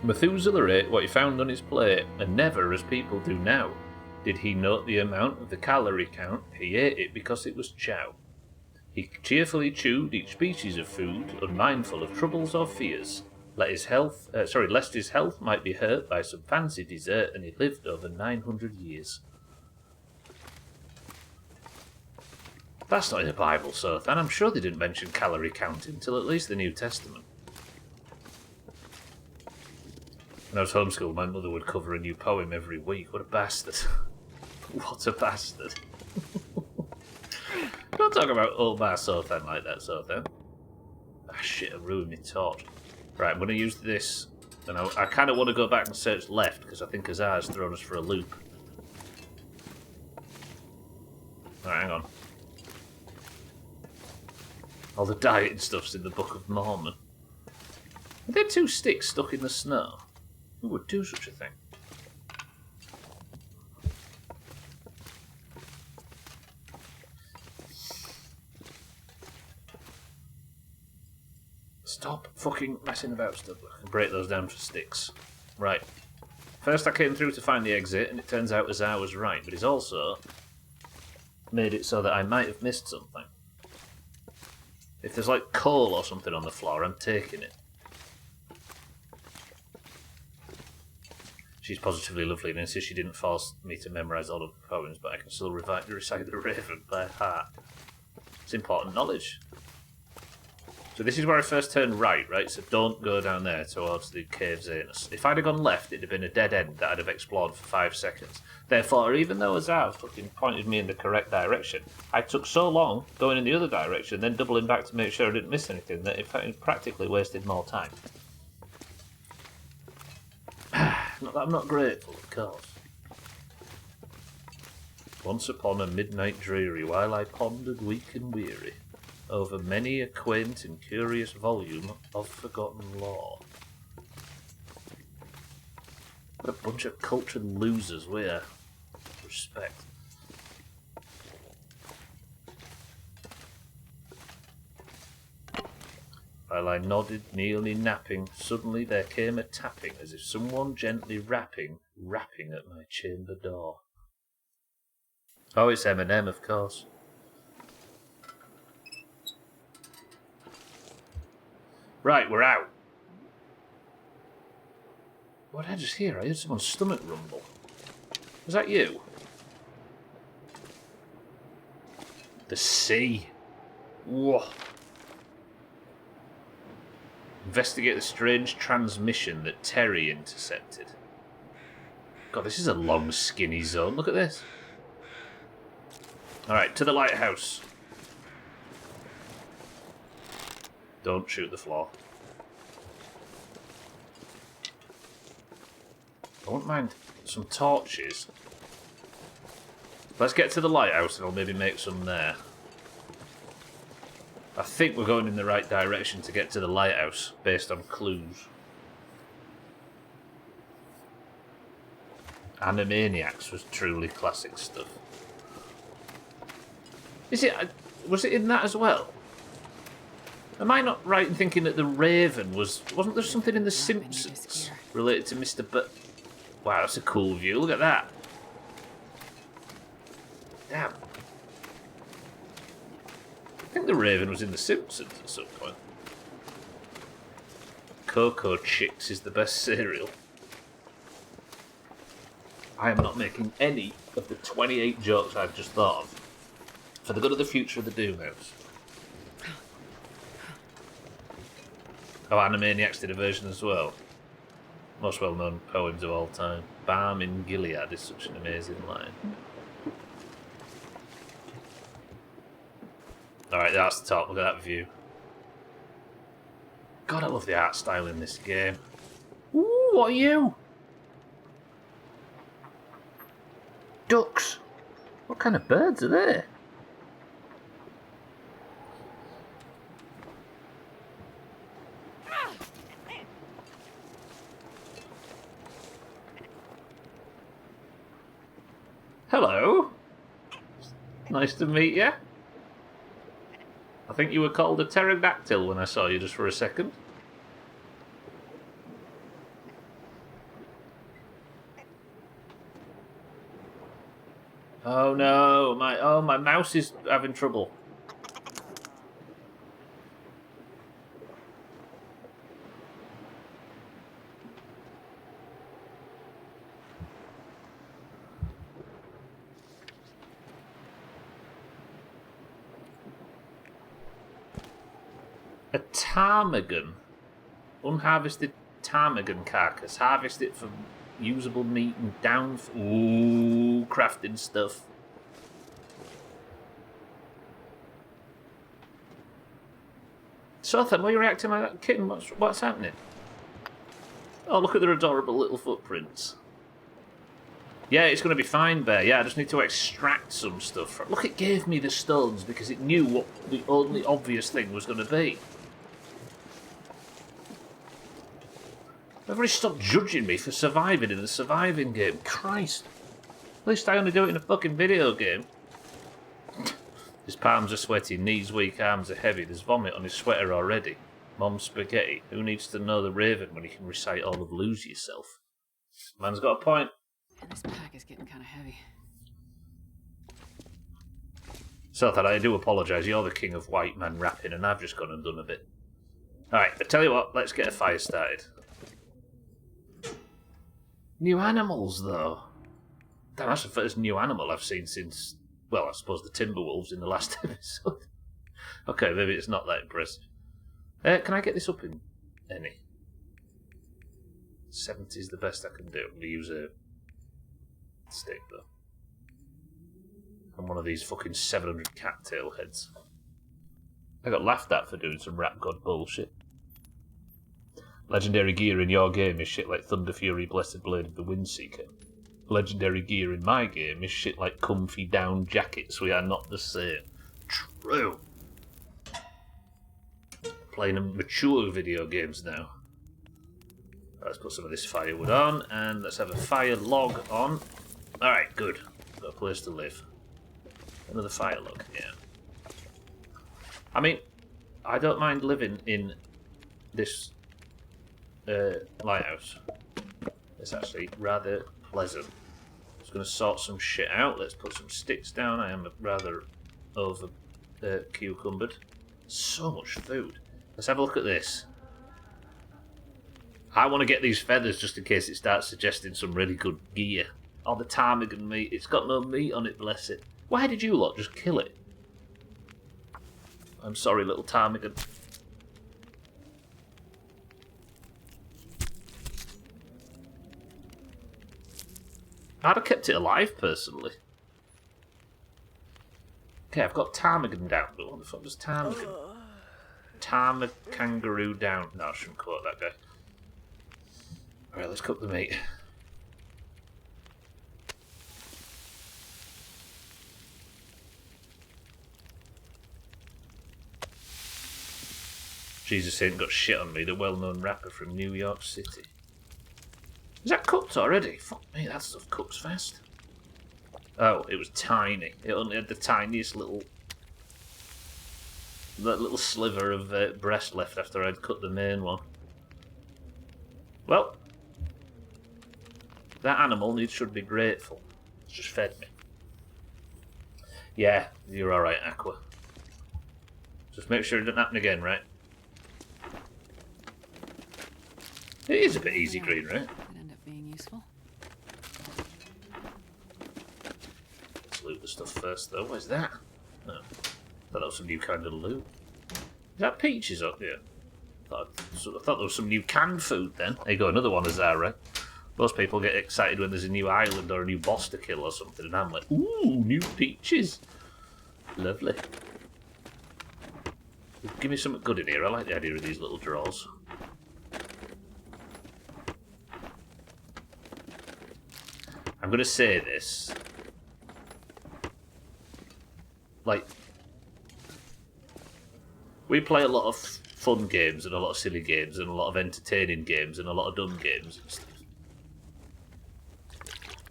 Methuselah ate what he found on his plate, and never, as people do now, did he note the amount of the calorie count. He ate it because it was chow. He cheerfully chewed each species of food, unmindful of troubles or fears. Lest his health might be hurt by some fancy dessert, and he lived over 900 years. That's not in the Bible, so then I'm sure they didn't mention calorie counting until at least the New Testament. When I was homeschooled, my mother would cover a new poem every week. What a bastard. What a bastard. Don't talk about old bar Sothan like that, Sothan. Ah, shit, I ruined my torch. Right, I'm going to use this. And I kind of want to go back and search left, because I think Azar's thrown us for a loop. Alright, hang on. All the dieting stuff's in the Book of Mormon. Are there 2 sticks stuck in the snow? Who would do such a thing? Stop fucking messing about stuff. I can break those down for sticks. Right. First I came through to find the exit, and it turns out Azar was right, but he's also made it so that I might have missed something. If there's like coal or something on the floor, I'm taking it. She's positively lovely and insists she didn't force me to memorise all of the poems, but I can still recite the Raven by heart. It's important knowledge. So this is where I first turned right, so don't go down there towards the Caves Anus. If I'd have gone left, it'd have been a dead end that I'd have explored for 5 seconds. Therefore, even though Azar fucking pointed me in the correct direction, I took so long going in the other direction, then doubling back to make sure I didn't miss anything, that it practically wasted more time. Not that I'm not grateful, of course. Once upon a midnight dreary, while I pondered weak and weary over many a quaint and curious volume of forgotten lore. What a bunch of cultured losers we are. Respect. While I nodded, nearly napping, suddenly there came a tapping, as if someone gently rapping at my chamber door. Oh, it's Eminem, of course. Right, we're out. What did I just hear? I heard someone's stomach rumble. Was that you? The sea. Whoa. Investigate the strange transmission that Terry intercepted. God, this is a long, skinny zone. Look at this. Alright, to the lighthouse. Don't shoot the floor. I won't mind some torches. Let's get to the lighthouse and I'll maybe make some there. I think we're going in the right direction to get to the lighthouse, based on clues. Animaniacs was truly classic stuff. Was it in that as well? Am I not right in thinking that the Raven wasn't there something in The Simpsons related to Mr. Wow, that's a cool view. Look at that. Damn. I think the Raven was in The Simpsons at some point. Cocoa Chicks is the best cereal. I am not making any of the 28 jokes I've just thought of. For the good of the future of the Doomhaus. Oh, Animaniacs did a version as well. Most well-known poems of all time. Balm in Gilead is such an amazing line. Alright, that's the top. Look at that view. God, I love the art style in this game. Ooh, what are you? Ducks. What kind of birds are they? Hello. Nice to meet you. I think you were called a pterodactyl when I saw you just for a second. Oh no, my mouse is having trouble. ptarmigan. Unharvested ptarmigan carcass. Harvest it for usable meat and down... Ooh, crafting stuff. So then, why are you reacting like that, kitten? What's happening? Oh, look at their adorable little footprints. Yeah, it's going to be fine, Bear. Yeah, I just need to extract some stuff. Look, it gave me the stones because it knew what the only obvious thing was going to be. Everybody stop judging me for surviving in a surviving game. Christ. At least I only do it in a fucking video game. His palms are sweaty, knees weak, arms are heavy. There's vomit on his sweater already. Mom's spaghetti. Who needs to know the Raven when he can recite all of Lose Yourself? Man's got a point. And this pack is getting kind of heavy. So that I do apologise. You're the king of white man rapping, and I've just gone and done a bit. Alright, I tell you what, let's get a fire started. New animals, though. Damn, that's the first new animal I've seen since, well, I suppose the Timberwolves in the last episode. Okay, maybe it's not that impressive. Can I get this up in any? 70 is the best I can do. I'm going to use a stick, though. And one of these fucking 700 cattail heads. I got laughed at for doing some rap god bullshit. Legendary gear in your game is shit like Thunder Fury, Blessed Blade of the Windseeker. Legendary gear in my game is shit like comfy down jackets. We are not the same. True. Playing mature video games now. Let's put some of this firewood on, and let's have a fire log on. Alright, good. Got a place to live. Another fire log, yeah. I mean, I don't mind living in this lighthouse. It's actually rather pleasant. Just going to sort some shit out. Let's put some sticks down. I am rather over cucumbered. So much food. Let's have a look at this. I want to get these feathers just in case it starts suggesting some really good gear. Oh, the ptarmigan meat. It's got no meat on it, bless it. Why did you lot just kill it? I'm sorry, little ptarmigan. I'd have kept it alive, personally. Okay, I've got ptarmigan down, but what the fuck was ptarmigan? Ptarmigan kangaroo down. No, I shouldn't quote that guy. Alright, let's cook the meat. Jesus ain't got shit on me, the well-known rapper from New York City. Is that cooked already? Fuck me, that stuff cooks fast. Oh, it was tiny. It only had the tiniest little... that little sliver of breast left after I'd cut the main one. Well, that animal should be grateful. It's just fed me. Yeah, you're alright, Aqua. Just make sure it doesn't happen again, right? It is a bit easy green, right? Could end up being useful. Let's loot the stuff first, though. What is that? Oh, thought that was some new kind of loot. Is that peaches up here? I thought there was some new canned food then. There you go, another one of Zara. Most people get excited when there's a new island or a new boss to kill or something, and I'm like, ooh, new peaches. Lovely. Give me something good in here. I like the idea of these little drawers. I'm going to say this. Like, we play a lot of fun games and a lot of silly games and a lot of entertaining games and a lot of dumb games and stuff.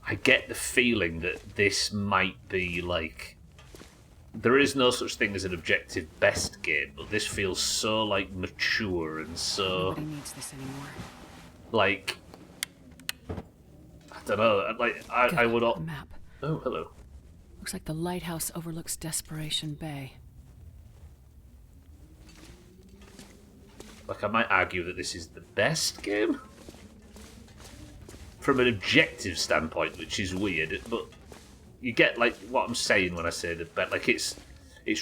I get the feeling that this might be like... There is no such thing as an objective best game, but this feels so, like, mature and so... Nobody needs this anymore. Like... I don't know, like, I would... A map. Oh, hello. Looks like the lighthouse overlooks Desperation Bay. Like, I might argue that this is the best game? From an objective standpoint, which is weird, but you get, like, what I'm saying when I say the best. Like, it's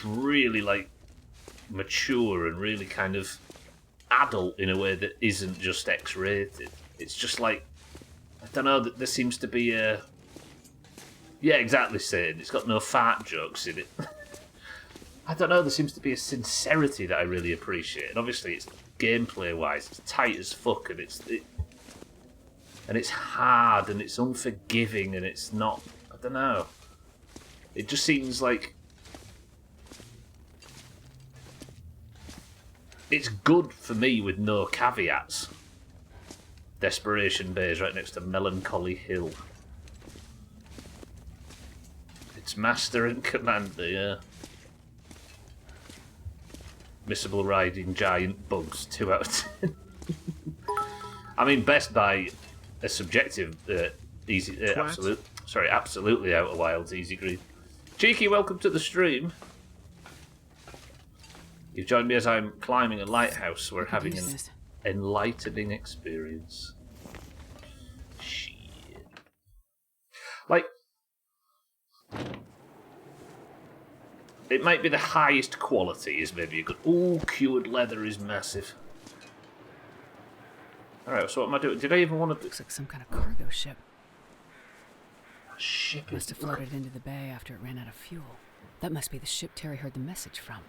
really, like, mature and really kind of adult in a way that isn't just X-rated. It's just like, I don't know, that there seems to be a... Yeah, exactly, saying it's got no fart jokes in it. I don't know, there seems to be a sincerity that I really appreciate. And obviously, it's gameplay-wise, it's tight as fuck, and it's hard, and it's unforgiving, and it's not... I don't know. It just seems like... It's good for me with no caveats. Desperation Bay is right next to Melancholy Hill. It's Master and Commander, yeah. Missable riding giant bugs, 2 out of 10. I mean, best by a subjective, absolutely Outer Wilds, easy green. Cheeky, welcome to the stream. You've joined me as I'm climbing a lighthouse. We're having an enlightening experience. Shit. Like, it might be the highest quality is maybe a good... Ooh, cured leather is massive. Alright, so what am I doing? Did I even want to... Looks like some kind of cargo ship. Ship Must have floated into the bay after it ran out of fuel. That must be the ship Terry heard the message from.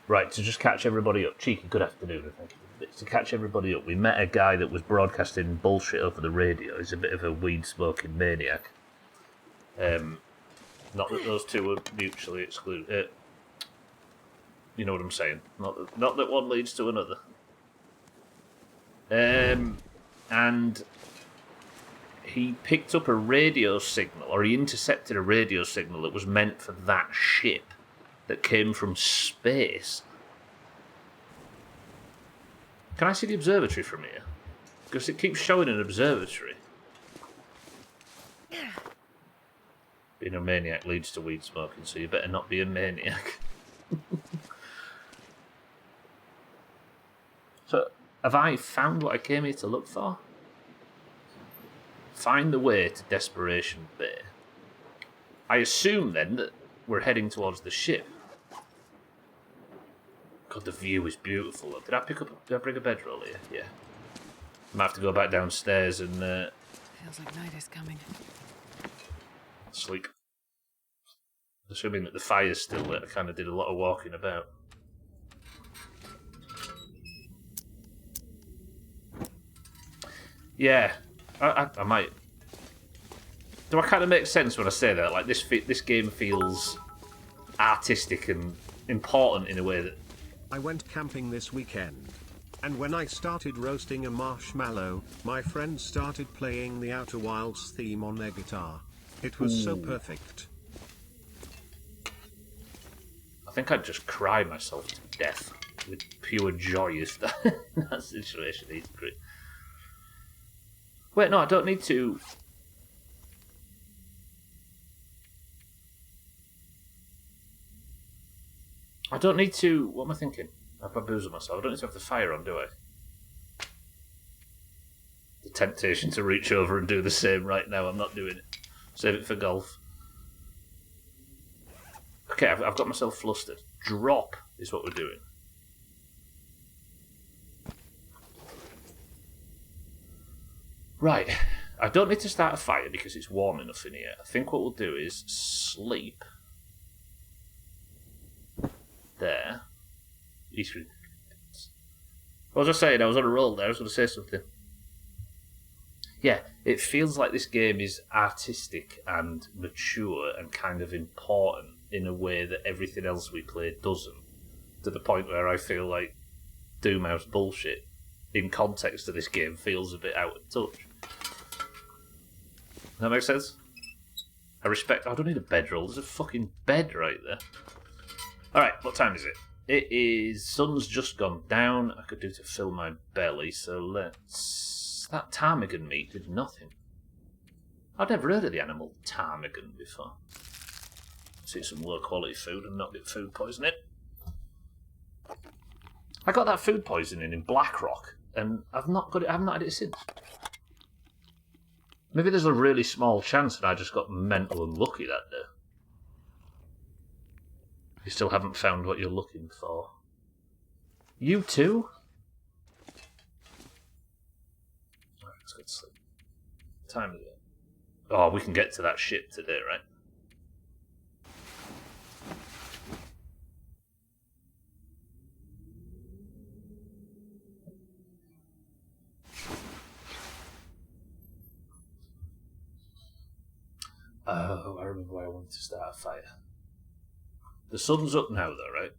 Right, to just catch everybody up. Cheeky, good afternoon, thank you. To catch everybody up, we met a guy that was broadcasting bullshit over the radio. He's a bit of a weed-smoking maniac. Not that those two were mutually exclusive. You know what I'm saying. Not that one leads to another. And he picked up a radio signal, or he intercepted a radio signal that was meant for that ship that came from space. Can I see the observatory from here? Because it keeps showing an observatory. Being a maniac leads to weed smoking, so you better not be a maniac. So, have I found what I came here to look for? Find the way to Desperation Bay. I assume then that we're heading towards the ship. God, the view is beautiful. Did I bring a bedroll here? Yeah. I might have to go back downstairs and Feels like night is coming. sleep. Assuming that the fire's still lit, I kind of did a lot of walking about. Yeah, I might. Do I kind of make sense when I say that? Like this game feels artistic and important in a way that... I went camping this weekend, and when I started roasting a marshmallow, my friends started playing the Outer Wilds theme on their guitar. It was so perfect. I think I'd just cry myself to death with pure joy if that situation is great. Wait, no, I don't need to... I don't need to... What am I thinking? I've bamboozled myself. I don't need to have the fire on, do I? The temptation to reach over and do the same right now. I'm not doing it. Save it for golf. Okay, I've got myself flustered. Drop is what we're doing. Right. I don't need to start a fire because it's warm enough in here. I think what we'll do is sleep. There. I was just saying, I was on a roll there. I was going to say something. Yeah, it feels like this game is artistic and mature and kind of important in a way that everything else we play doesn't. To the point where I feel like Doomhaus bullshit, in context of this game, feels a bit out of touch. Does that make sense? I respect... I don't need a bedroll. There's a fucking bed right there. Alright, what time is it? It is... Sun's just gone down. I could do to fill my belly, so let's... That ptarmigan meat did nothing. I've never heard of the animal ptarmigan before. See some low quality food and not get food poisoning. I got that food poisoning in Blackrock, and I've not had it since. Maybe there's a really small chance that I just got mental and lucky that day. You still haven't found what you're looking for. You too? Alright, let's go to sleep. Time is it? Oh, we can get to that ship today, right? Oh, I remember why I wanted to start a fire. The sun's up now, though, right?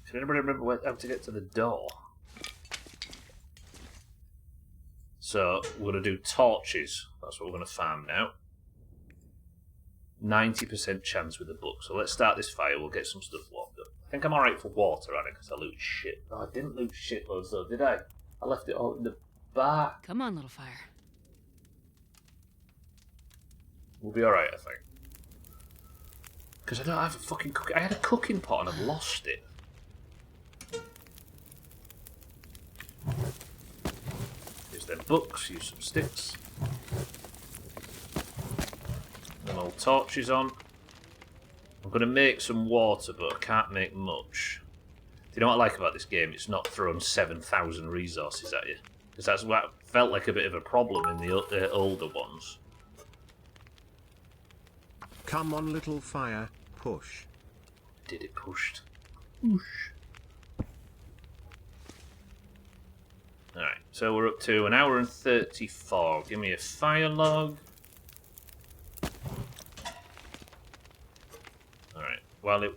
Can anybody remember how to get to the door? So, we're going to do torches. That's what we're going to farm now. 90% chance with the book. So let's start this fire. We'll get some stuff warmed up. I think I'm alright for water, aren't I? Because I loot shit. Oh, I didn't loot shitloads, though, did I? I left it all in the bar. Come on, little fire. We'll be alright, I think. Because I don't have a fucking cooking... I had a cooking pot and I've lost it. Use them books, use some sticks. Them old torches on. I'm going to make some water, but I can't make much. Do you know what I like about this game? It's not throwing 7,000 resources at you. Because that's what felt like a bit of a problem in the older ones. Come on, little fire, push. Did it pushed? Push. Alright, so we're up to 1 hour and 34. Give me a fire log. Alright, while it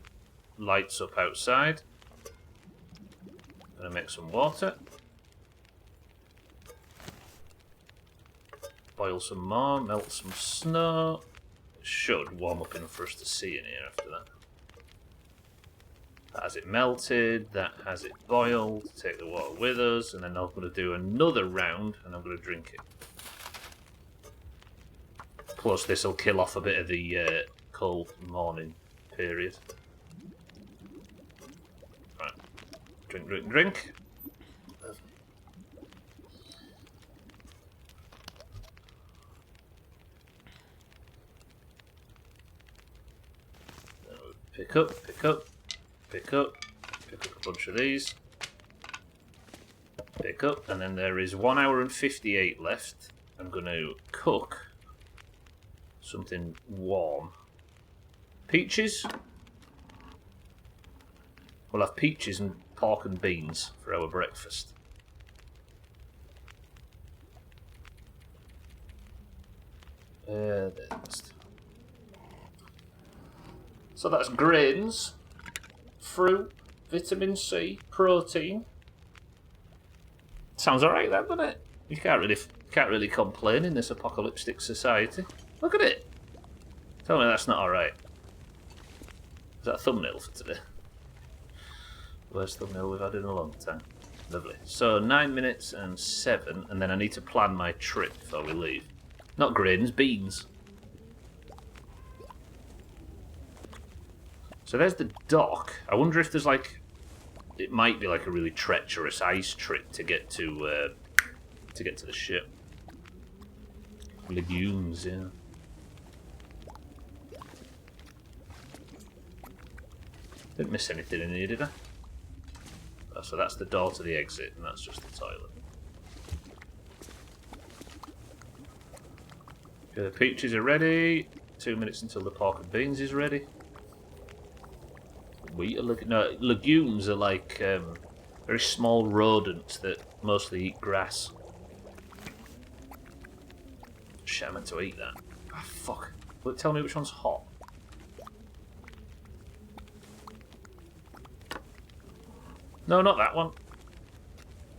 lights up outside, I'm going to make some water. Boil some more, melt some snow. It should warm up enough for us to see in here after that. That has it melted, that has it boiled. Take the water with us, and then I'm going to do another round, and I'm going to drink it. Plus, this will kill off a bit of the cold morning period. Right. Drink, drink, drink. Pick up, pick up, pick up, pick up a bunch of these. Pick up, and then there is 1 hour and 58 left. I'm going to cook something warm. Peaches? We'll have peaches and pork and beans for our breakfast. So that's grains, fruit, vitamin C, protein. Sounds alright, that, doesn't it? You can't really complain in this apocalyptic society. Look at it. Tell me that's not alright. Is that a thumbnail for today? Worst thumbnail we've had in a long time. Lovely. So 9 minutes and 7, and then I need to plan my trip before we leave. Not grains, beans. So there's the dock. I wonder if there's like... It might be like a really treacherous ice trip to get to the ship. Legumes, yeah. Didn't miss anything in here, did I? Oh, so that's the door to the exit, and that's just the toilet. Okay, the peaches are ready. 2 minutes until the pork and beans is ready. Legumes are like very small rodents that mostly eat grass. Shit, I meant to eat that. Ah, fuck. Will it tell me which one's hot? No, not that one.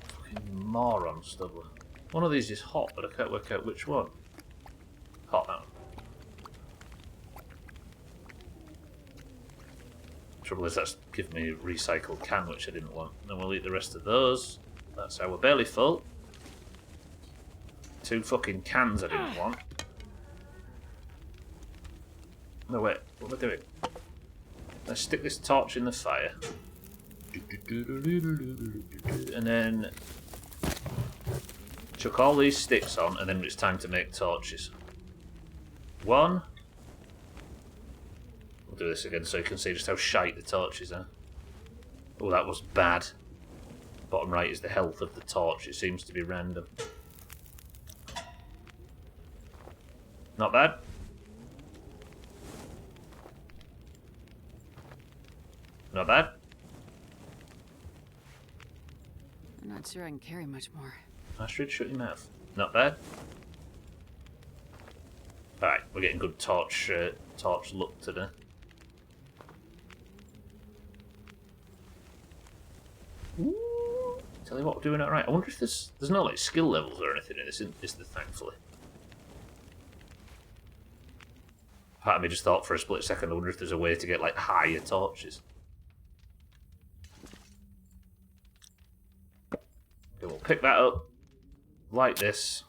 Fucking moron, Stubbler. One of these is hot, but I can't work out which one. Hot, that one. Trouble is that's giving me a recycled can, which I didn't want. Then we'll eat the rest of those. That's our belly full. 2 fucking cans I didn't want. No, wait. What am I doing? Let's stick this torch in the fire. And then chuck all these sticks on, and then it's time to make torches. 1. We'll do this again so you can see just how shite the torches are. Oh, that was bad. Bottom right is the health of the torch. It seems to be random. Not bad. Not bad. I'm not sure I can carry much more. Astrid, shut your mouth. Not bad. Alright, we're getting good torch look today. Ooh. Tell you what, we're doing it right. I wonder if there's no like skill levels or anything in this, is there, thankfully? Part of me just thought for a split second, I wonder if there's a way to get like higher torches. Okay, we'll pick that up, light this,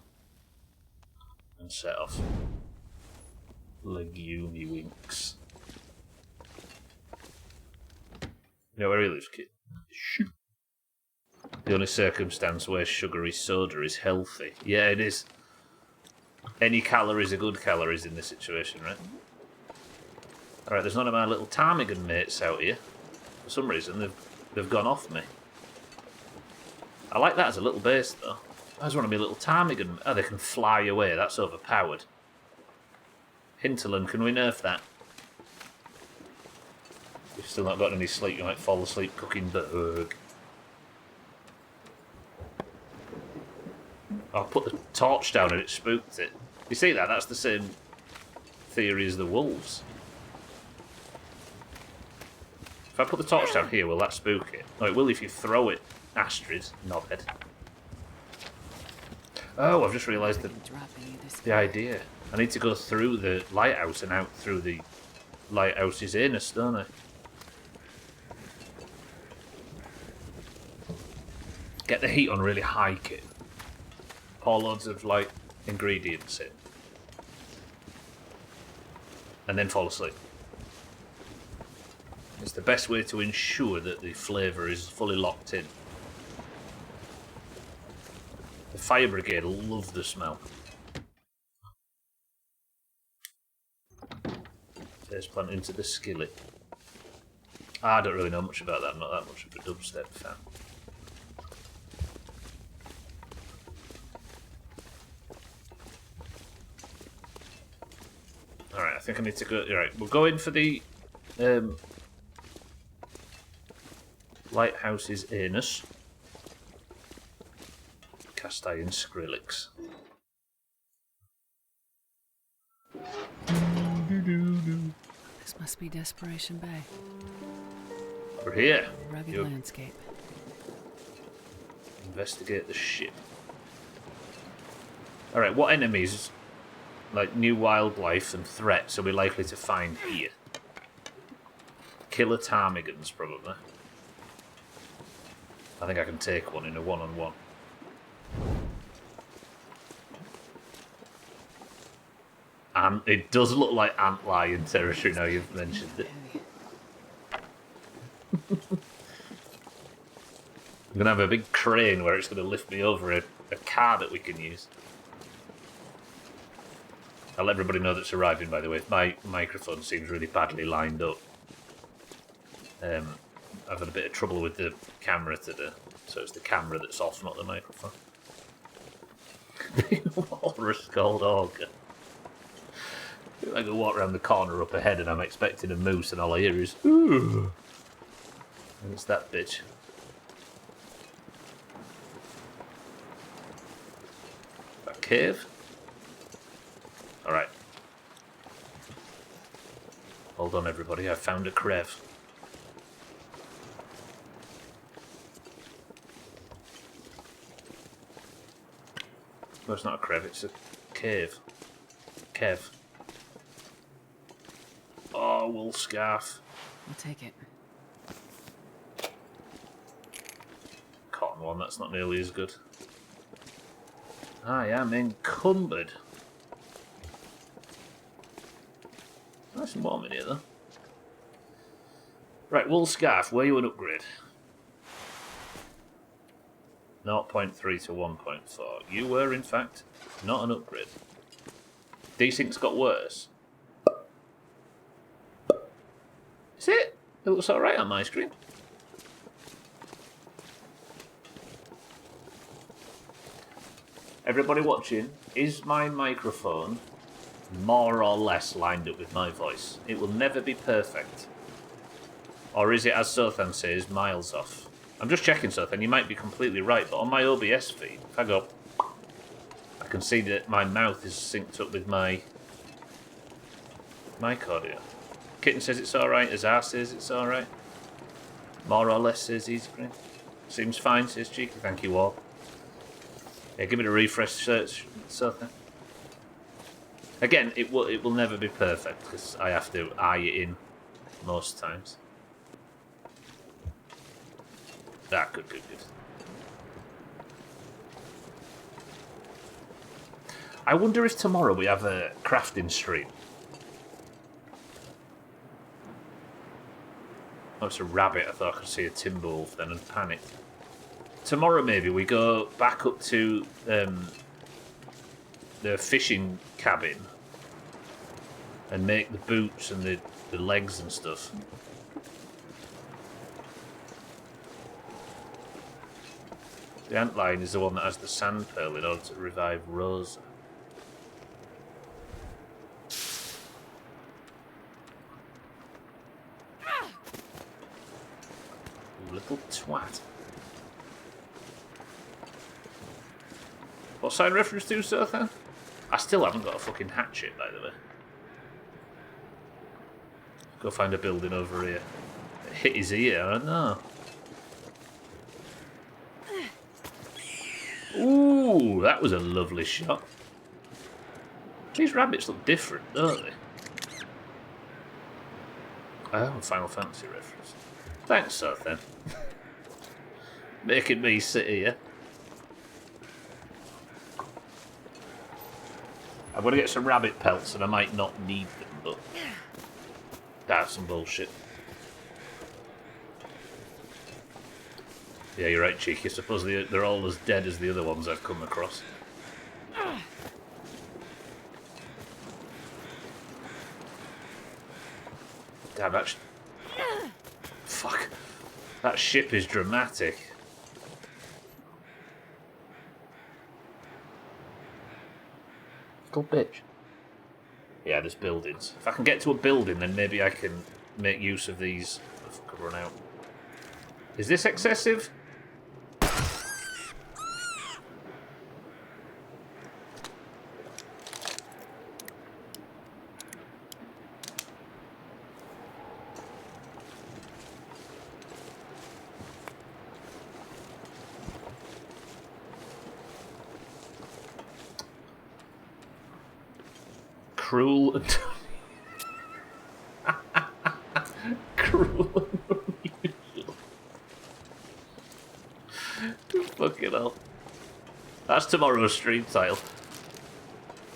and set off. Legume winks. You know where he lives, kid? Shoot. The only circumstance where sugary soda is healthy. Yeah, it is. Any calories are good calories in this situation, right? Alright, there's none of my little ptarmigan mates out here. For some reason, they've gone off me. I like that as a little base, though. I just want to be a little ptarmigan. Oh, they can fly away. That's overpowered. Hinterland, can we nerf that? You've still not got any sleep. You might fall asleep cooking burg. I'll put the torch down and it spooked it. You see that? That's the same theory as the wolves. If I put the torch down here, will that spook it? Oh, it will if you throw it, Astrid, knobhead. Oh, I've just realised the idea. I need to go through the lighthouse and out through the lighthouse's anus, don't I? Get the heat on really high, kit. Pour loads of like ingredients in. And then fall asleep. It's the best way to ensure that the flavour is fully locked in. The fire brigade love the smell. Face plant into the skillet. I don't really know much about that. I'm not that much of a dubstep fan. Alright, I think I need to go... Alright, we'll go in for the... Lighthouse's anus. Cast iron Skrillex. This must be Desperation Bay. We're here. Rugged landscape. Investigate the ship. Alright, what enemies, like new wildlife and threats, are we likely to find here? Killer ptarmigans, probably. I think I can take one in a one-on-one. And it does look like antlion territory now you've mentioned it. I'm going to have a big crane where it's going to lift me over a car that we can use. I'll let everybody know that's arriving, by the way. My microphone seems really badly lined up. I've had a bit of trouble with the camera today, so it's the camera that's off, not the microphone. Walrus called Auger. I go walk around the corner up ahead and I'm expecting a moose and all I hear is ooh. And it's that bitch. That cave? Alright. Hold on everybody, I found a crev. No, it's not a crev, it's a cave. Kev. Oh, wool scarf. I'll take it. Cotton one, that's not nearly as good. I am encumbered. Nice and warm in here, though. Right, wool scarf, were you an upgrade? 0.3 to 1.4. You were, in fact, not an upgrade. Desync's got worse. It looks alright on my screen. Everybody watching, is my microphone more or less lined up with my voice? It will never be perfect. Or is it, as Sothan says, miles off? I'm just checking, Sothan, you might be completely right, but on my OBS feed, if I go, I can see that my mouth is synced up with my mic audio. Kitten says it's alright, Azar says it's alright. More or less says Easy Green. Seems fine, says Cheeky, thank you all. Yeah, give it a refresh search, Sothan. Again, it will never be perfect, because I have to eye it in most times. Ah, good. I wonder if tomorrow we have a crafting stream. Oh, it's a rabbit. I thought I could see a timber wolf then and panicked. Tomorrow maybe we go back up to the fishing cabin and make the boots and the legs and stuff. The antlion is the one that has the sand pearl in order to revive Rosa. Little twat. What sign reference to, Sothan? I still haven't got a fucking hatchet, by the way. Go find a building over here. It hit his ear, I don't know. Ooh, that was a lovely shot. These rabbits look different, don't they? Oh, Final Fantasy reference. Thanks, Sothan. Making me sit here. I'm going to get some rabbit pelts and I might not need them, but that's some bullshit. Yeah, you're right, Cheeky. I suppose they're all as dead as the other ones I've come across. Damn, that... Fuck. That ship is dramatic. Little bitch. Yeah, there's buildings. If I can get to a building, then maybe I can make use of these. I could run out. Is this excessive? Cruel and cruel and unusual. Fucking hell. That's tomorrow's stream title.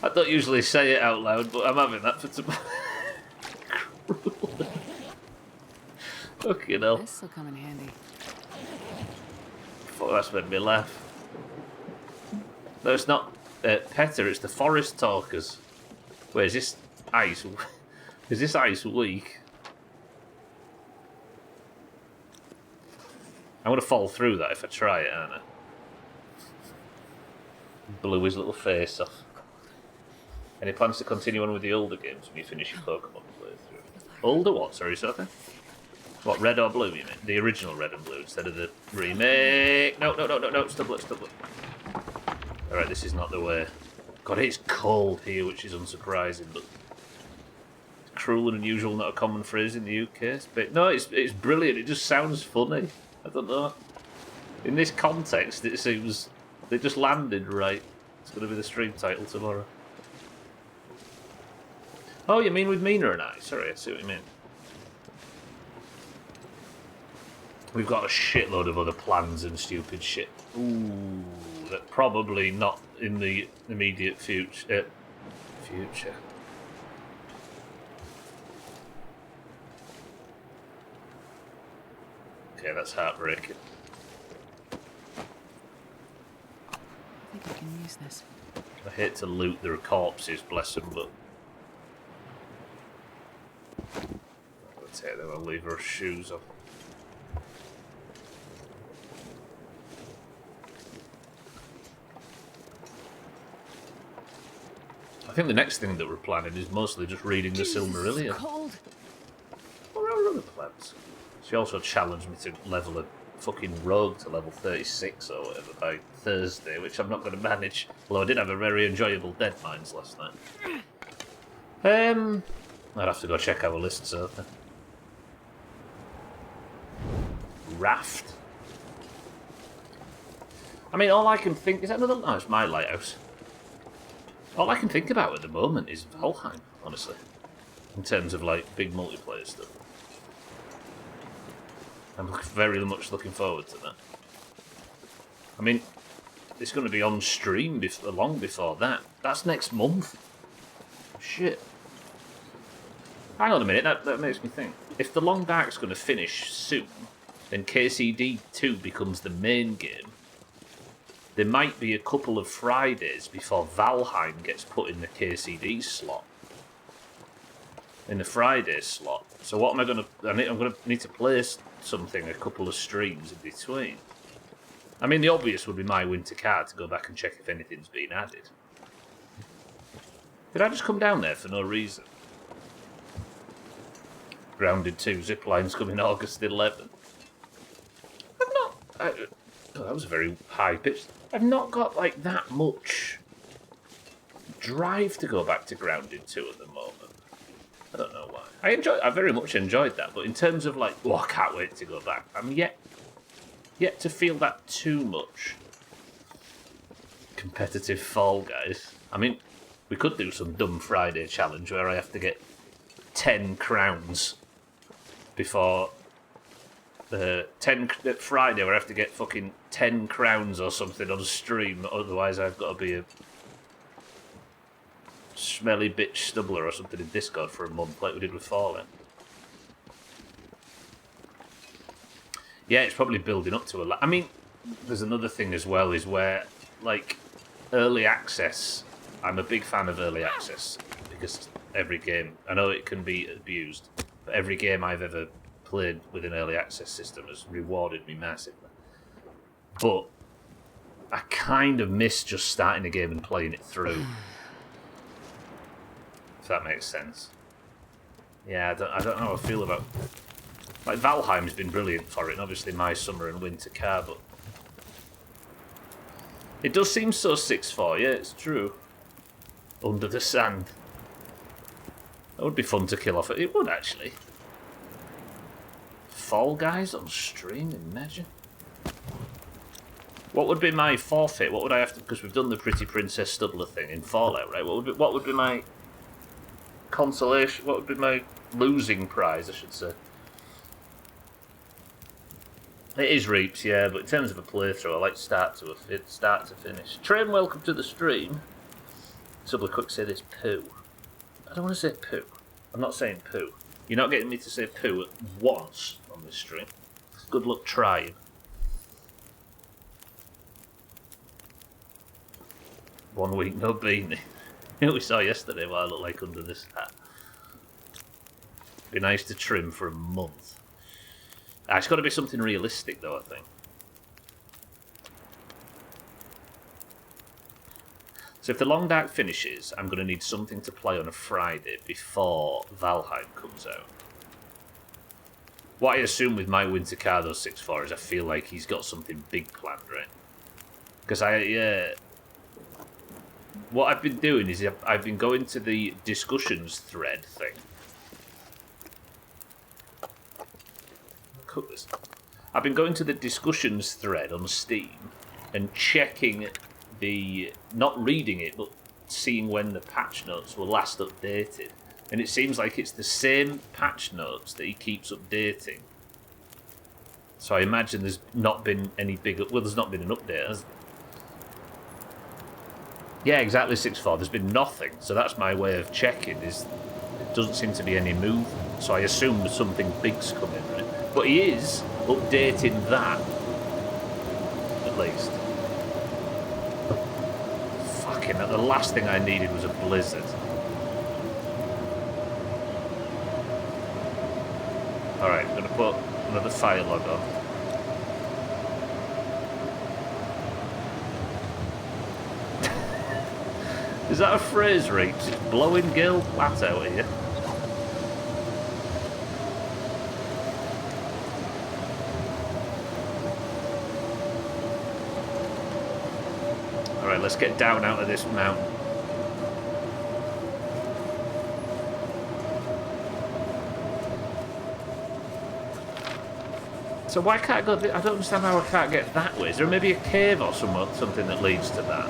I don't usually say it out loud, but I'm having that for tomorrow. Cruel. Fucking hell. This will come in handy. Fuck, that's made me laugh. No, it's not Petter, it's the forest talkers. Wait, is this ice? Is this ice weak? I'm going to fall through that if I try it, aren't I? Blew his little face off. Any plans to continue on with the older games when you finish your Pokemon playthrough? Older what, sorry, something? What, red or blue, you mean? The original red and blue instead of the remake? No, stubble it. Alright, this is not the way. God, it's cold here, which is unsurprising, but cruel and unusual, not a common phrase in the UK. But no, it's brilliant. It just sounds funny. I don't know. In this context, it seems they just landed right. It's going to be the stream title tomorrow. Oh, you mean with Mina and I? Sorry, I see what you mean. We've got a shitload of other plans and stupid shit. Ooh, that probably not in the immediate future. Okay, that's heartbreaking. I think I can use this. I hate to loot their corpses, bless them, but I'll take Okay, then we'll leave her shoes on. I think the next thing that we're planning is mostly just reading the Silmarillion. Cold. What are our other plans? She also challenged me to level a fucking rogue to level 36 or whatever by Thursday, which I'm not going to manage. Although I did have a very enjoyable Dead Mines last night. I'd have to go check our lists over. Raft. I mean, all I can think is that another. Oh, it's my lighthouse. All I can think about at the moment is Valheim, honestly, in terms of like big multiplayer stuff. I'm very much looking forward to that. I mean, it's going to be on stream long before that. That's next month. Shit. Hang on a minute, that makes me think. If The Long Dark's going to finish soon, then KCD 2 becomes the main game. There might be a couple of Fridays before Valheim gets put in the KCD slot. In the Friday slot. So what am I going to... I'm going to need to place something, a couple of streams in between. I mean, the obvious would be my winter card to go back and check if anything's been added. Did I just come down there for no reason? Grounded 2 zipline's coming August 11th. I've not... oh, that was a very high pitch. I've not got, like, that much drive to go back to Grounded 2 at the moment. I don't know why. I very much enjoyed that, but in terms of, like, oh, I can't wait to go back. I'm yet to feel that too much. Competitive Fall Guys. I mean, we could do some dumb Friday challenge where I have to get 10 crowns before... 10 Friday where I have to get fucking 10 crowns or something on stream, otherwise I've got to be a smelly bitch stubbler or something in Discord for a month like we did with Fallout. Yeah, it's probably building up to a lot. I mean, there's another thing as well, is where, like, early access, I'm a big fan of early access, because every game, I know it can be abused, but every game I've ever played with an early access system has rewarded me massively. But I kind of miss just starting a game and playing it through. If that makes sense. Yeah, I don't know how I feel about... Like, Valheim's been brilliant for it, and obviously my summer and winter car, but... It does seem so 6-4, yeah, it's true. Under the sand. That would be fun to kill off. It would, actually. Fall Guys on stream, imagine. What would be my forfeit? What would I have to... Because we've done the Pretty Princess Stubbler thing in Fallout, right? What would be my consolation? What would be my losing prize, I should say? It is Reaps, yeah, but in terms of a playthrough, I like start to finish. Train, welcome to the stream. Subler quick say this poo. I don't want to say poo. I'm not saying poo. You're not getting me to say poo once on this stream. Good luck trying. One week, no beanie. You know what we saw yesterday what I look like under this hat? Be nice to trim for a month. It's got to be something realistic, though, I think. So if the Long Dark finishes, I'm going to need something to play on a Friday before Valheim comes out. What I assume with my Winter Cardo 6-4 is I feel like he's got something big planned, right? Because what I've been doing is I've been going to the discussions thread thing. I've been going to the discussions thread on Steam and checking not reading it, but seeing when the patch notes were last updated. And it seems like it's the same patch notes that he keeps updating. So I imagine there's not been any big... Well, there's not been an update, has there? Yeah, exactly 6-4. There's been nothing. So that's my way of checking, is it doesn't seem to be any movement. So I assume something big's coming, right? But he is updating that, at least. Fucking hell, the last thing I needed was a blizzard. Alright, I'm going to put another fire log on. Is that a phrase, Reach? It's blowing Gale flat out here. Alright, let's get down out of this mountain. So why can't I go... I don't understand how I can't get that way. Is there maybe a cave or something that leads to that?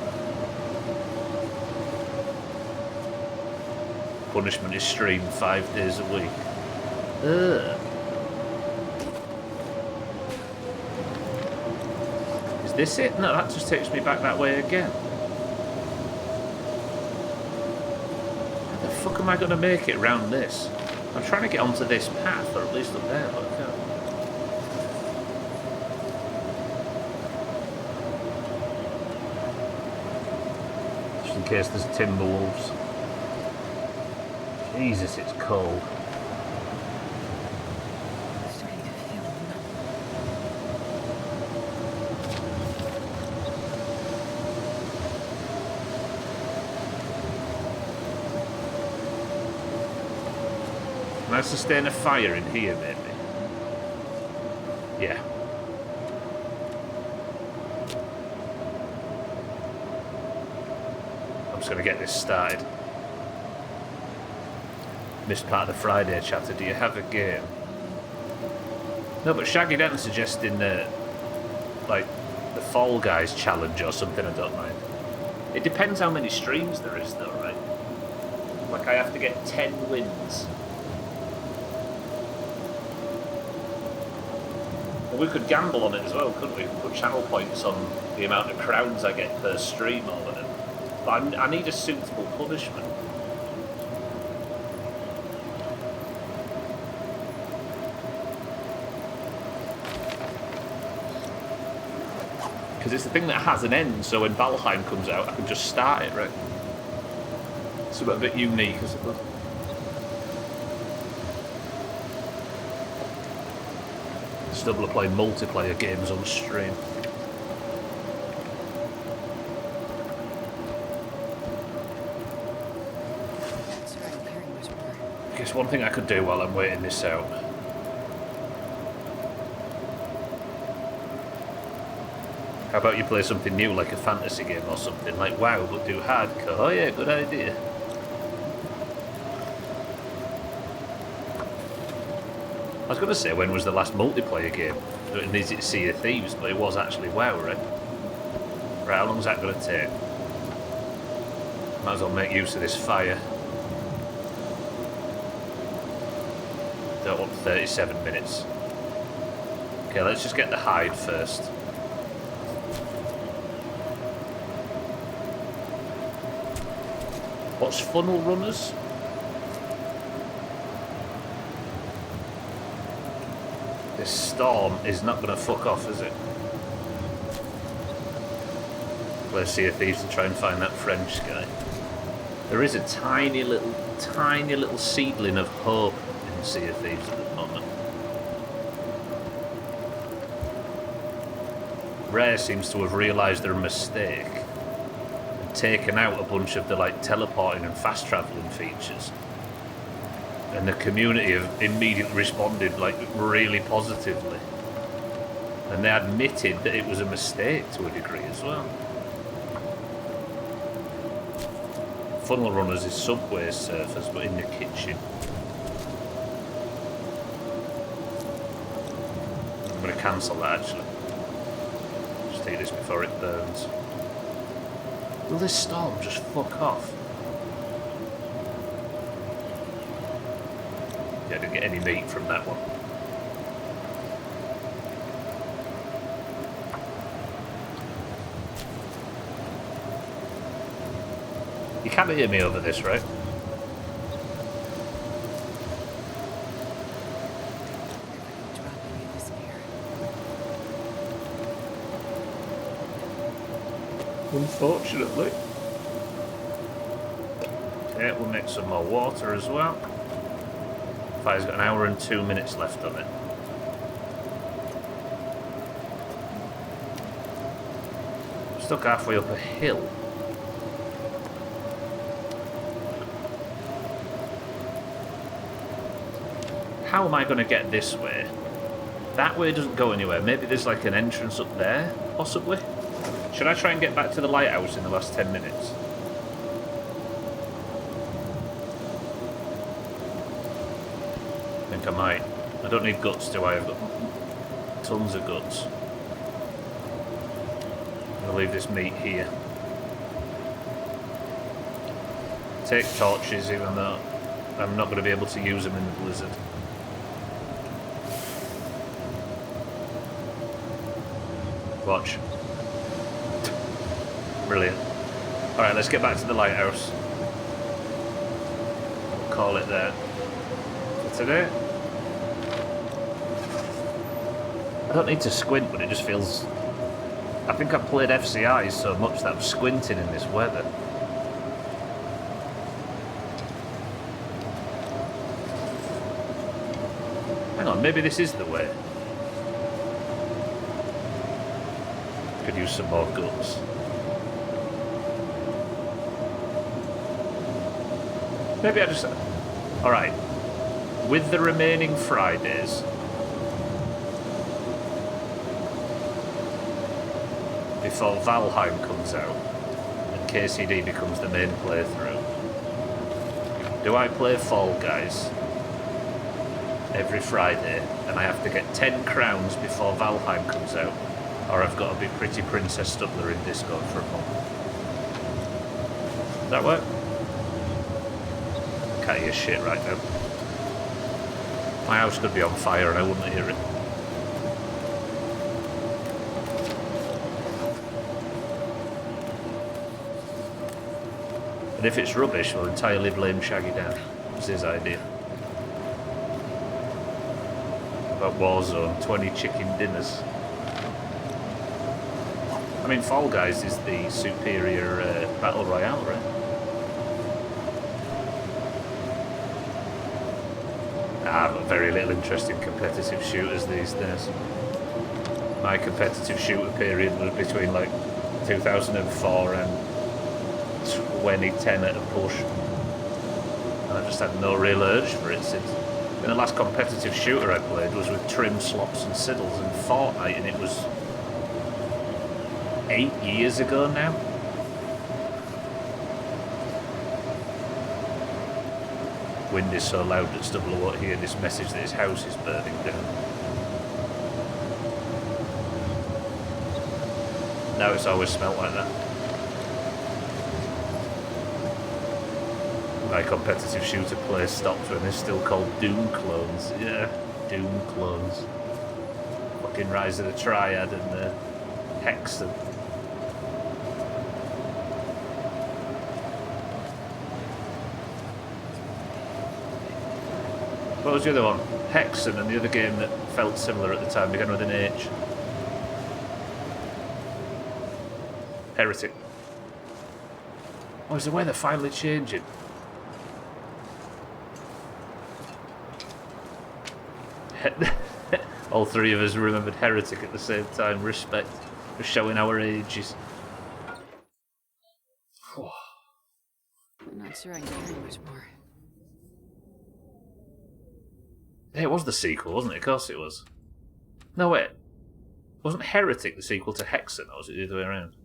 Punishment is streamed 5 days a week. Ugh. Is this it? No, that just takes me back that way again. How the fuck am I going to make it round this? I'm trying to get onto this path, or at least up there, but I can't. Just in case there's timber wolves. Jesus, it's cold. Starting to feel numb. Can I sustain a fire in here, maybe? Yeah. I'm just going to get this started. Missed part of the Friday chatter. Do you have a game? No, but Shaggy Denton suggesting like the Fall Guys challenge or something. I don't mind. It depends how many streams there is, though, right? Like I have to get 10 wins. And we could gamble on it as well, couldn't we? Put channel points on the amount of crowns I get per stream or whatever. But I need a suitable punishment. Because it's the thing that has an end, so when Valheim comes out, I can just start it, right? It's a bit unique, I suppose. Still able to play multiplayer games on stream. I guess one thing I could do while I'm waiting this out. How about you play something new, like a fantasy game or something, like WoW, but do hardcore? Oh yeah, good idea. I was going to say, when was the last multiplayer game? It needs it to Sea of Thieves, but it was actually WoW, right? Right, how long is that going to take? Might as well make use of this fire. Don't want 37 minutes. Okay, let's just get the hide first. What's funnel runners? This storm is not going to fuck off, is it? Let's see if thieves to try and find that French guy. There is a tiny little seedling of hope in Sea of Thieves at the moment. Rare seems to have realised their mistake and taken out a bunch of the like teleporting and fast travelling features. And the community have immediately responded like really positively. And they admitted that it was a mistake to a degree as well. Funnel runners is Subway surfers, but in the kitchen. I'm going to cancel that actually. Just eat this before it burns. Will this storm just fuck off? Yeah, I didn't get any meat from that one. You can't hear me over this, right? Unfortunately. Okay, we'll make some more water as well. Campfire's got an hour and 2 minutes left on it. Stuck halfway up a hill. How am I going to get this way? That way doesn't go anywhere. Maybe there's like an entrance up there, possibly? Should I try and get back to the lighthouse in the last 10 minutes? I think I might. I don't need guts, do I? I've got tons of guts. I'm going to leave this meat here. Take torches, even though I'm not going to be able to use them in the blizzard. Watch. Brilliant. Alright, let's get back to the lighthouse. We'll call it there for today. I don't need to squint, but it just feels... I think I've played FCI so much that I'm squinting in this weather. Hang on, maybe this is the way. Could use some more guts. Maybe I just... Alright. With the remaining Fridays... before Valheim comes out, and KCD becomes the main playthrough, do I play Fall Guys every Friday, and I have to get 10 crowns before Valheim comes out? Or I've got to be Pretty Princess Stubbler in Discord for a month. Does that work? I can't hear shit right now. My house could be on fire and I wouldn't hear it. And if it's rubbish, we'll entirely blame Shaggy Dan. It's his idea. About Warzone, 20 chicken dinners. I mean, Fall Guys is the superior Battle Royale, right? I've got very little interest in competitive shooters these days. My competitive shooter period was between like 2004 and 2010 at a push. And I just had no real urge for it since. And the last competitive shooter I played was with Trim, Slops and Siddles in Fortnite, and it was 8 years ago now. Wind is so loud that Stubbler won't hear this message that his house is burning down. Now it's always smelt like that. My competitive shooter play stopped when they're still called Doom clones. Yeah, Doom clones. Fucking Rise of the Triad and Hexen. What was the other one? Hexen, and the other game that felt similar at the time began with an H. Heretic. Oh, is the weather finally changing? All three of us remembered Heretic at the same time. Respect for showing our ages. I'm not sure I can carry much more. Yeah, it was the sequel, wasn't it? Of course it was. No, wait. Wasn't Heretic the sequel to Hexen, or was it the other way around?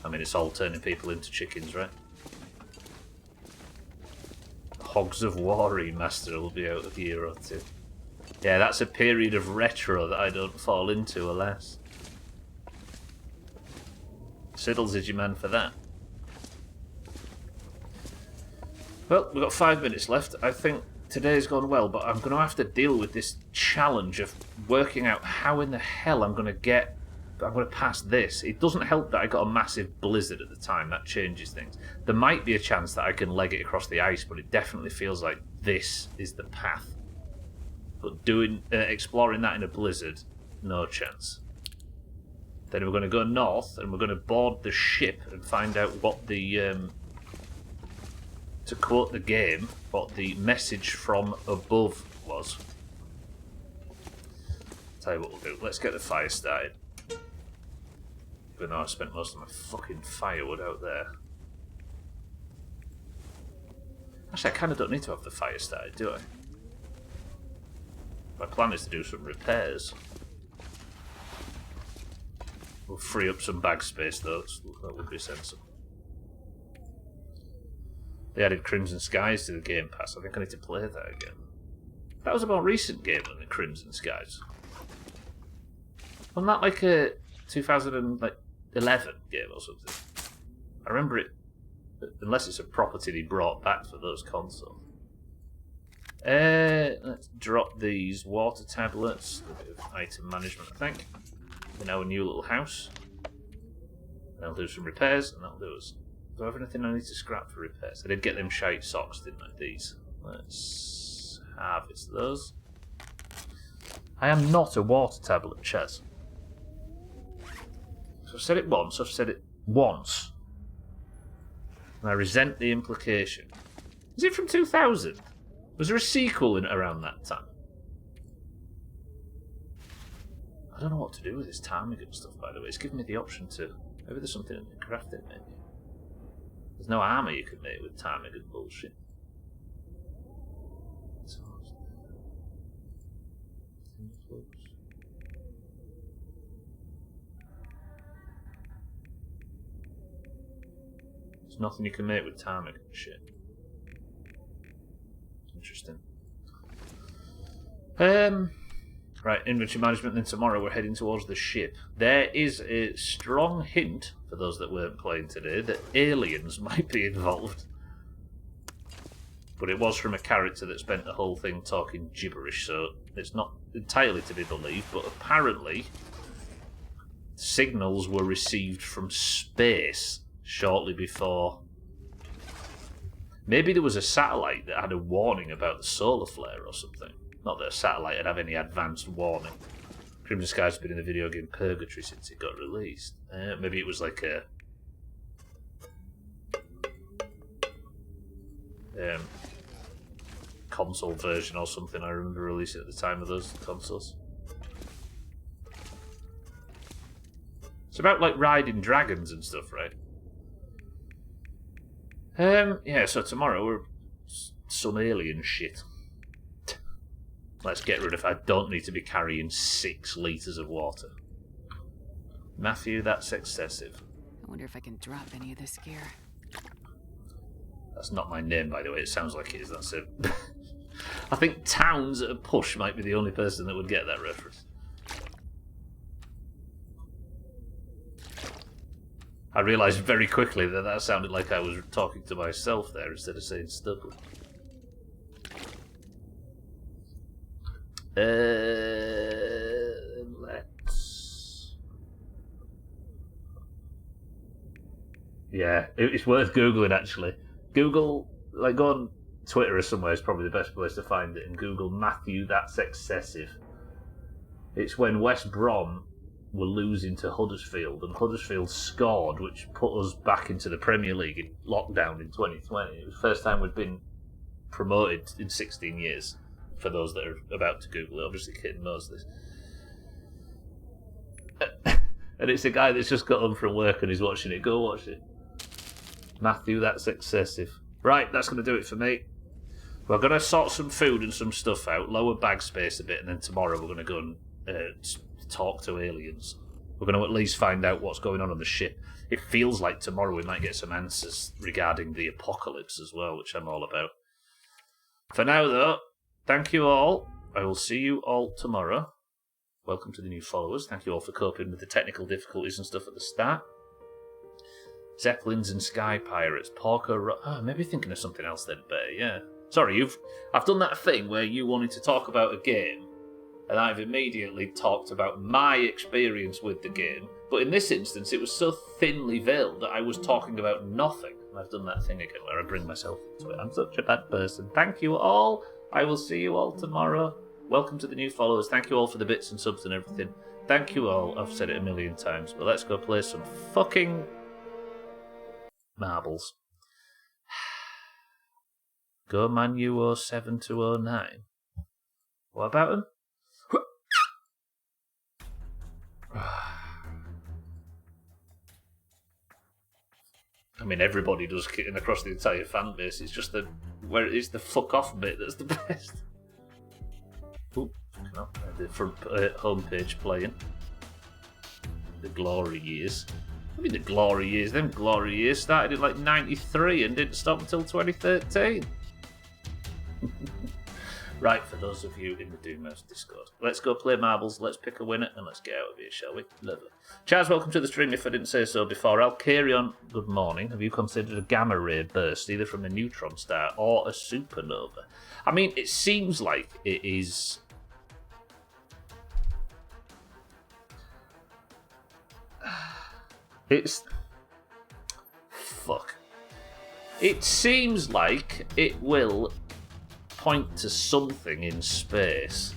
I mean, it's all turning people into chickens, right? Hogs of War remaster will be out a year or two. Yeah, that's a period of retro that I don't fall into, alas. Siddles is your man for that. Well, we've got 5 minutes left. I think today's gone well, but I'm going to have to deal with this challenge of working out how in the hell I'm going to pass this. It doesn't help that I got a massive blizzard at the time. That changes things. There might be a chance that I can leg it across the ice, but it definitely feels like this is the path. But exploring that in a blizzard, no chance. Then we're going to go north and we're going to board the ship and find out what the to quote the game, what the message from above was. Tell you what we'll do. Let's get the fire started. Even though I spent most of my fucking firewood out there. Actually, I kind of don't need to have the fire started, do I? My plan is to do some repairs. We'll free up some bag space, though. That would be sensible. They added Crimson Skies to the Game Pass. I think I need to play that again. That was a more recent game than the Crimson Skies. Wasn't that like a 2011 game or something? I remember it, unless it's a property they brought back for those consoles. Let's drop these water tablets. A bit of item management, I think. We're now a new little house. I'll do some repairs, and that'll do us. Do I have anything I need to scrap for repairs? I did get them shite socks, didn't I? These. Let's harvest those. I am not a water tablet, Chaz. So I've said it once, I've said it once. And I resent the implication. Is it from 2000? Was there a sequel around that time? I don't know what to do with this ptarmigan stuff, by the way. It's giving me the option to... Maybe there's something in the crafting, maybe. There's no armour you can make with ptarmigan bullshit. There's nothing you can make with ptarmigan shit. Interesting. Right, inventory management, then tomorrow we're heading towards the ship. There is a strong hint, for those that weren't playing today, that aliens might be involved. But it was from a character that spent the whole thing talking gibberish, so it's not entirely to be believed, but apparently signals were received from space shortly before. Maybe there was a satellite that had a warning about the solar flare or something. Not that a satellite would have any advanced warning. Crimson Skies has been in the video game purgatory since it got released. Maybe it was like a console version or something. I remember releasing at the time of those consoles. It's about like riding dragons and stuff, right? Yeah, so tomorrow we're some alien shit. Let's get rid of... I don't need to be carrying 6 litres of water. Matthew, that's excessive. I wonder if I can drop any of this gear. That's not my name, by the way. It sounds like it is. That's a... I think Towns at a push might be the only person that would get that reference. I realised very quickly that that sounded like I was talking to myself there instead of saying stubborn. Let's... Yeah, it's worth Googling, actually. Google, like, go on Twitter or somewhere is probably the best place to find it, and Google Matthew, that's excessive. It's when West Brom were losing to Huddersfield, and Huddersfield scored, which put us back into the Premier League in lockdown in 2020. It was the first time we'd been promoted in 16 years. For those that are about to Google it, obviously Kitten knows this. And it's a guy that's just got home from work and he's watching it. Go watch it. Matthew, that's excessive. Right, that's going to do it for me. We're going to sort some food and some stuff out, lower bag space a bit, and then tomorrow we're going to go and talk to aliens. We're going to at least find out what's going on the ship. It feels like tomorrow we might get some answers regarding the apocalypse as well, which I'm all about. For now, though, thank you all. I will see you all tomorrow. Welcome to the new followers. Thank you all for coping with the technical difficulties and stuff at the start. Zeppelins and Sky Pirates. Maybe thinking of something else then, better, yeah. Sorry, I've done that thing where you wanted to talk about a game, and I've immediately talked about my experience with the game, but in this instance it was so thinly veiled that I was talking about nothing. And I've done that thing again where I bring myself into it. I'm such a bad person. Thank you all. I will see you all tomorrow. Welcome to the new followers. Thank you all for the bits and subs and everything. Thank you all. I've said it a million times, but let's go play some fucking marbles. Go Manu 07 to 09. What about him? I mean, everybody does kitten across the entire fan base. It's just where it is the fuck off bit that's the best. Ooh, the front homepage playing. The glory years. I mean, the glory years. Them glory years started in like 93 and didn't stop until 2013. Right, for those of you in the Doomhaus Discord. Let's go play marbles, let's pick a winner, and let's get out of here, shall we? Lovely. Charles, welcome to the stream if I didn't say so before. Alcarion, good morning. Have you considered a gamma ray burst, either from a neutron star or a supernova? I mean, it seems like it is... It's... Fuck. It seems like it will... point to something in space.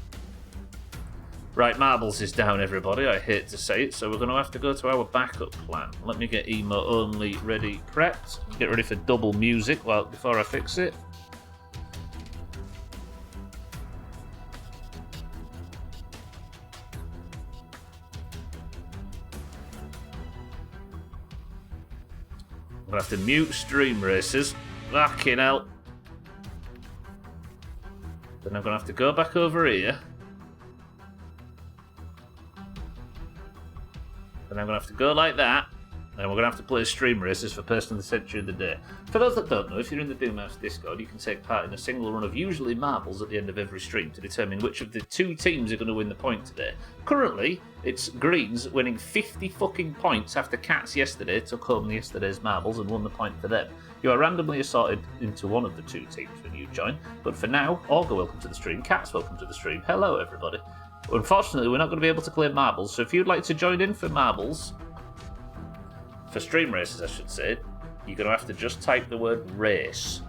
Right, marbles is down, everybody. I hate to say it, so we're going to have to go to our backup plan. Let me get emo only ready, prepped. Get ready for double music before I fix it. I'm going to have to mute stream races. Fucking hell. Then I'm going to have to go back over here. Then I'm going to have to go like that. And we're going to have to play stream races for Person of the Century of the Day. For those that don't know, if you're in the Doomhaus Discord, you can take part in a single run of usually marbles at the end of every stream to determine which of the two teams are going to win the point today. Currently, it's Greens winning 50 fucking points after Cats yesterday took home yesterday's marbles and won the point for them. You are randomly assorted into one of the two teams when you join, but for now, Augur, welcome to the stream, Cats, welcome to the stream, hello everybody. Unfortunately, we're not going to be able to claim marbles, so if you'd like to join in for marbles, for stream races I should say, you're going to have to just type the word race.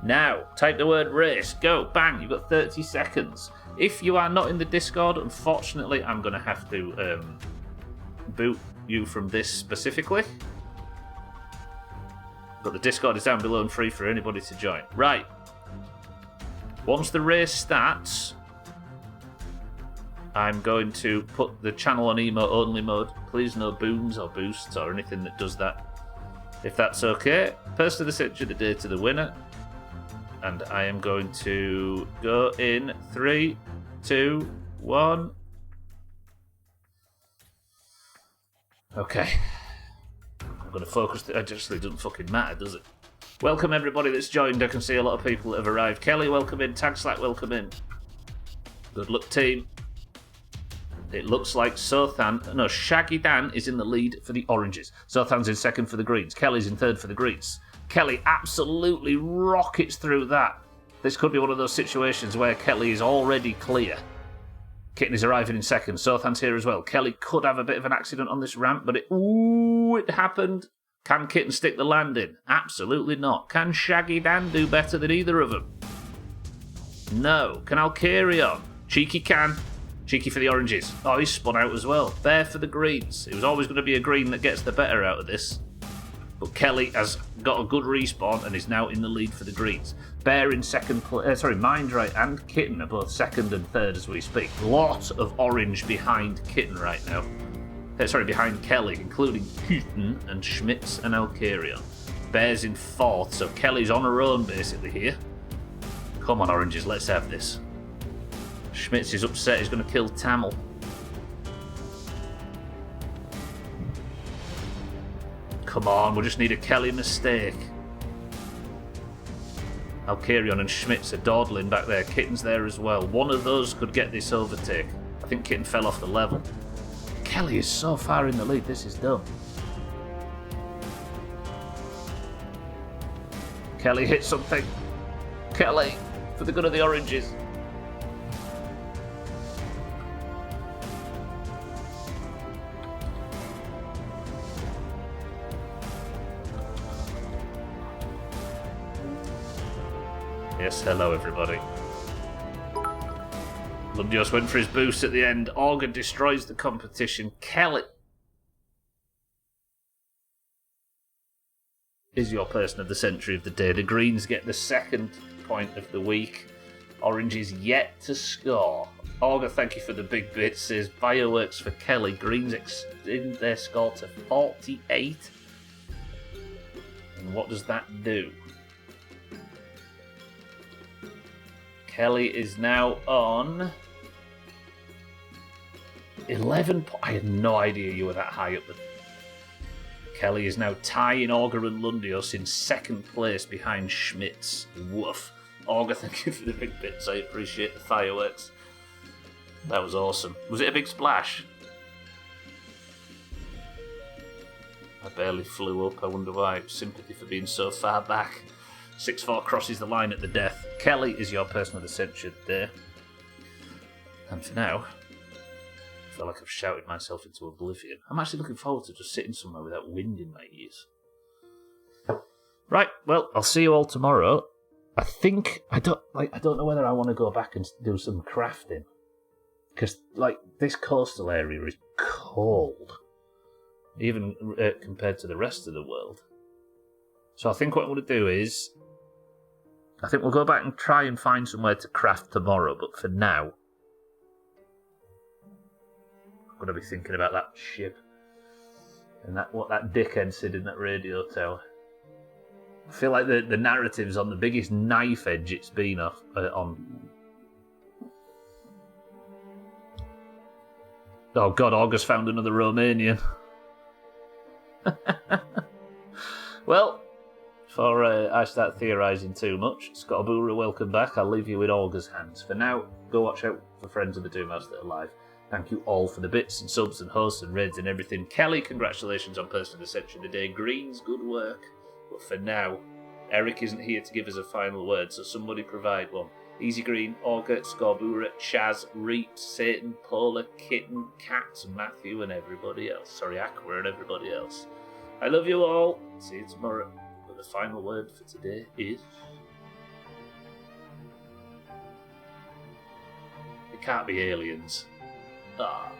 Now, type the word race, go, bang, you've got 30 seconds. If you are not in the Discord, unfortunately, I'm going to have to boot you from this specifically. But the Discord is down below and free for anybody to join. Right. Once the race starts, I'm going to put the channel on emo only mode. Please no booms or boosts or anything that does that. If that's okay, Person of the Century of the Day to the winner. And I am going to go in 3, 2, 1. Okay. I'm going to focus. It actually doesn't fucking matter, does it? Welcome everybody that's joined. I can see a lot of people that have arrived. Kelly, welcome in. Tagslack, welcome in. Good luck, team. It looks like Shaggy Dan is in the lead for the oranges. Sothan's in second for the greens. Kelly's in third for the greens. Kelly absolutely rockets through that. This could be one of those situations where Kelly is already clear. Kitten is arriving in second. Sothan's here as well. Kelly could have a bit of an accident on this ramp, but it happened. Can Kitten stick the landing? Absolutely not. Can Shaggy Dan do better than either of them? No. Can Alcarion? Cheeky can. Cheeky for the oranges. Oh, he's spun out as well. Bear for the greens. It was always going to be a green that gets the better out of this. But Kelly has got a good respawn and is now in the lead for the greens. Bear in second place. Mindray and Kitten are both second and third as we speak. Lot of orange behind Kitten right now. Behind Kelly, including Kitten and Schmitz and Alcarion. Bear's in fourth, so Kelly's on her own basically here. Come on, oranges, let's have this. Schmitz is upset, he's going to kill Tamil. Come on, we just need a Kelly mistake. Alcarion and Schmitz are dawdling back there. Kitten's there as well. One of those could get this overtake. I think Kitten fell off the level. Kelly is so far in the lead, this is dumb. Kelly hit something. Kelly, for the good of the oranges. Yes, hello everybody. Lundios went for his boost at the end. Augur destroys the competition. Kelly is your person of the century of the day. The Greens get the second point of the week. Orange is yet to score. Olga, thank you for the big bits. Says fireworks for Kelly. Greens extend their score to 48. And what does that do? Kelly is now on 11 points. I had no idea you were that high up. Kelly is now tying Augur and Lundios in second place behind Schmitz. Woof. Augur, thank you for the big bits. I appreciate the fireworks. That was awesome. Was it a big splash? I barely flew up. I wonder why. Sympathy for being so far back. 6-4 crosses the line at the death. Kelly is your person of the century there. And for now, I feel like I've shouted myself into oblivion. I'm actually looking forward to just sitting somewhere without wind in my ears. Right, well, I'll see you all tomorrow. I don't know whether I want to go back and do some crafting. Because, this coastal area is cold. Even compared to the rest of the world. So I think what I'm going to do is, I think we'll go back and try and find somewhere to craft tomorrow, but for now, I'm going to be thinking about that ship and what that dickhead said in that radio tower. I feel like the narrative's on the biggest knife edge it's been on. Oh god, August found another Romanian. Well, before I start theorising too much, Scottabura, welcome back. I'll leave you in Olga's hands. For now, go watch out for friends of the Doomhaus that are live. Thank you all for the bits and subs and hosts and raids and everything. Kelly, congratulations on Person of the Century of the Day. Greens, good work. But for now, Eric isn't here to give us a final word, so somebody provide one. Easy Green, Augur, Scorbura, Chaz, Reap, Satan, Polar, Kitten, Cat, Matthew and everybody else. Sorry, Aqua and everybody else. I love you all. See you tomorrow. But the final word for today is... It can't be aliens. Ah.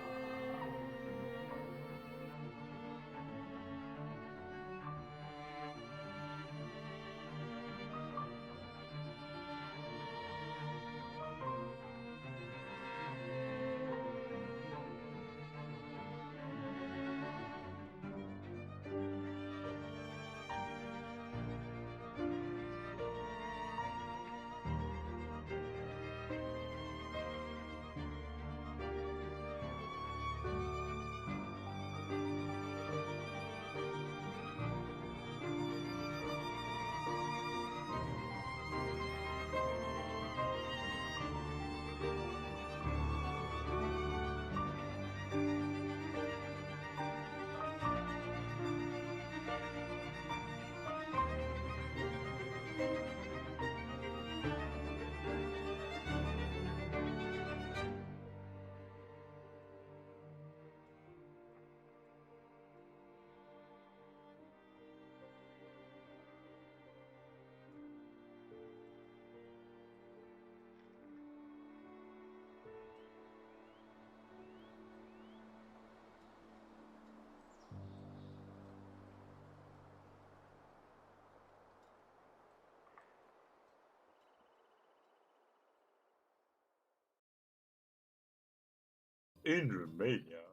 In Romania,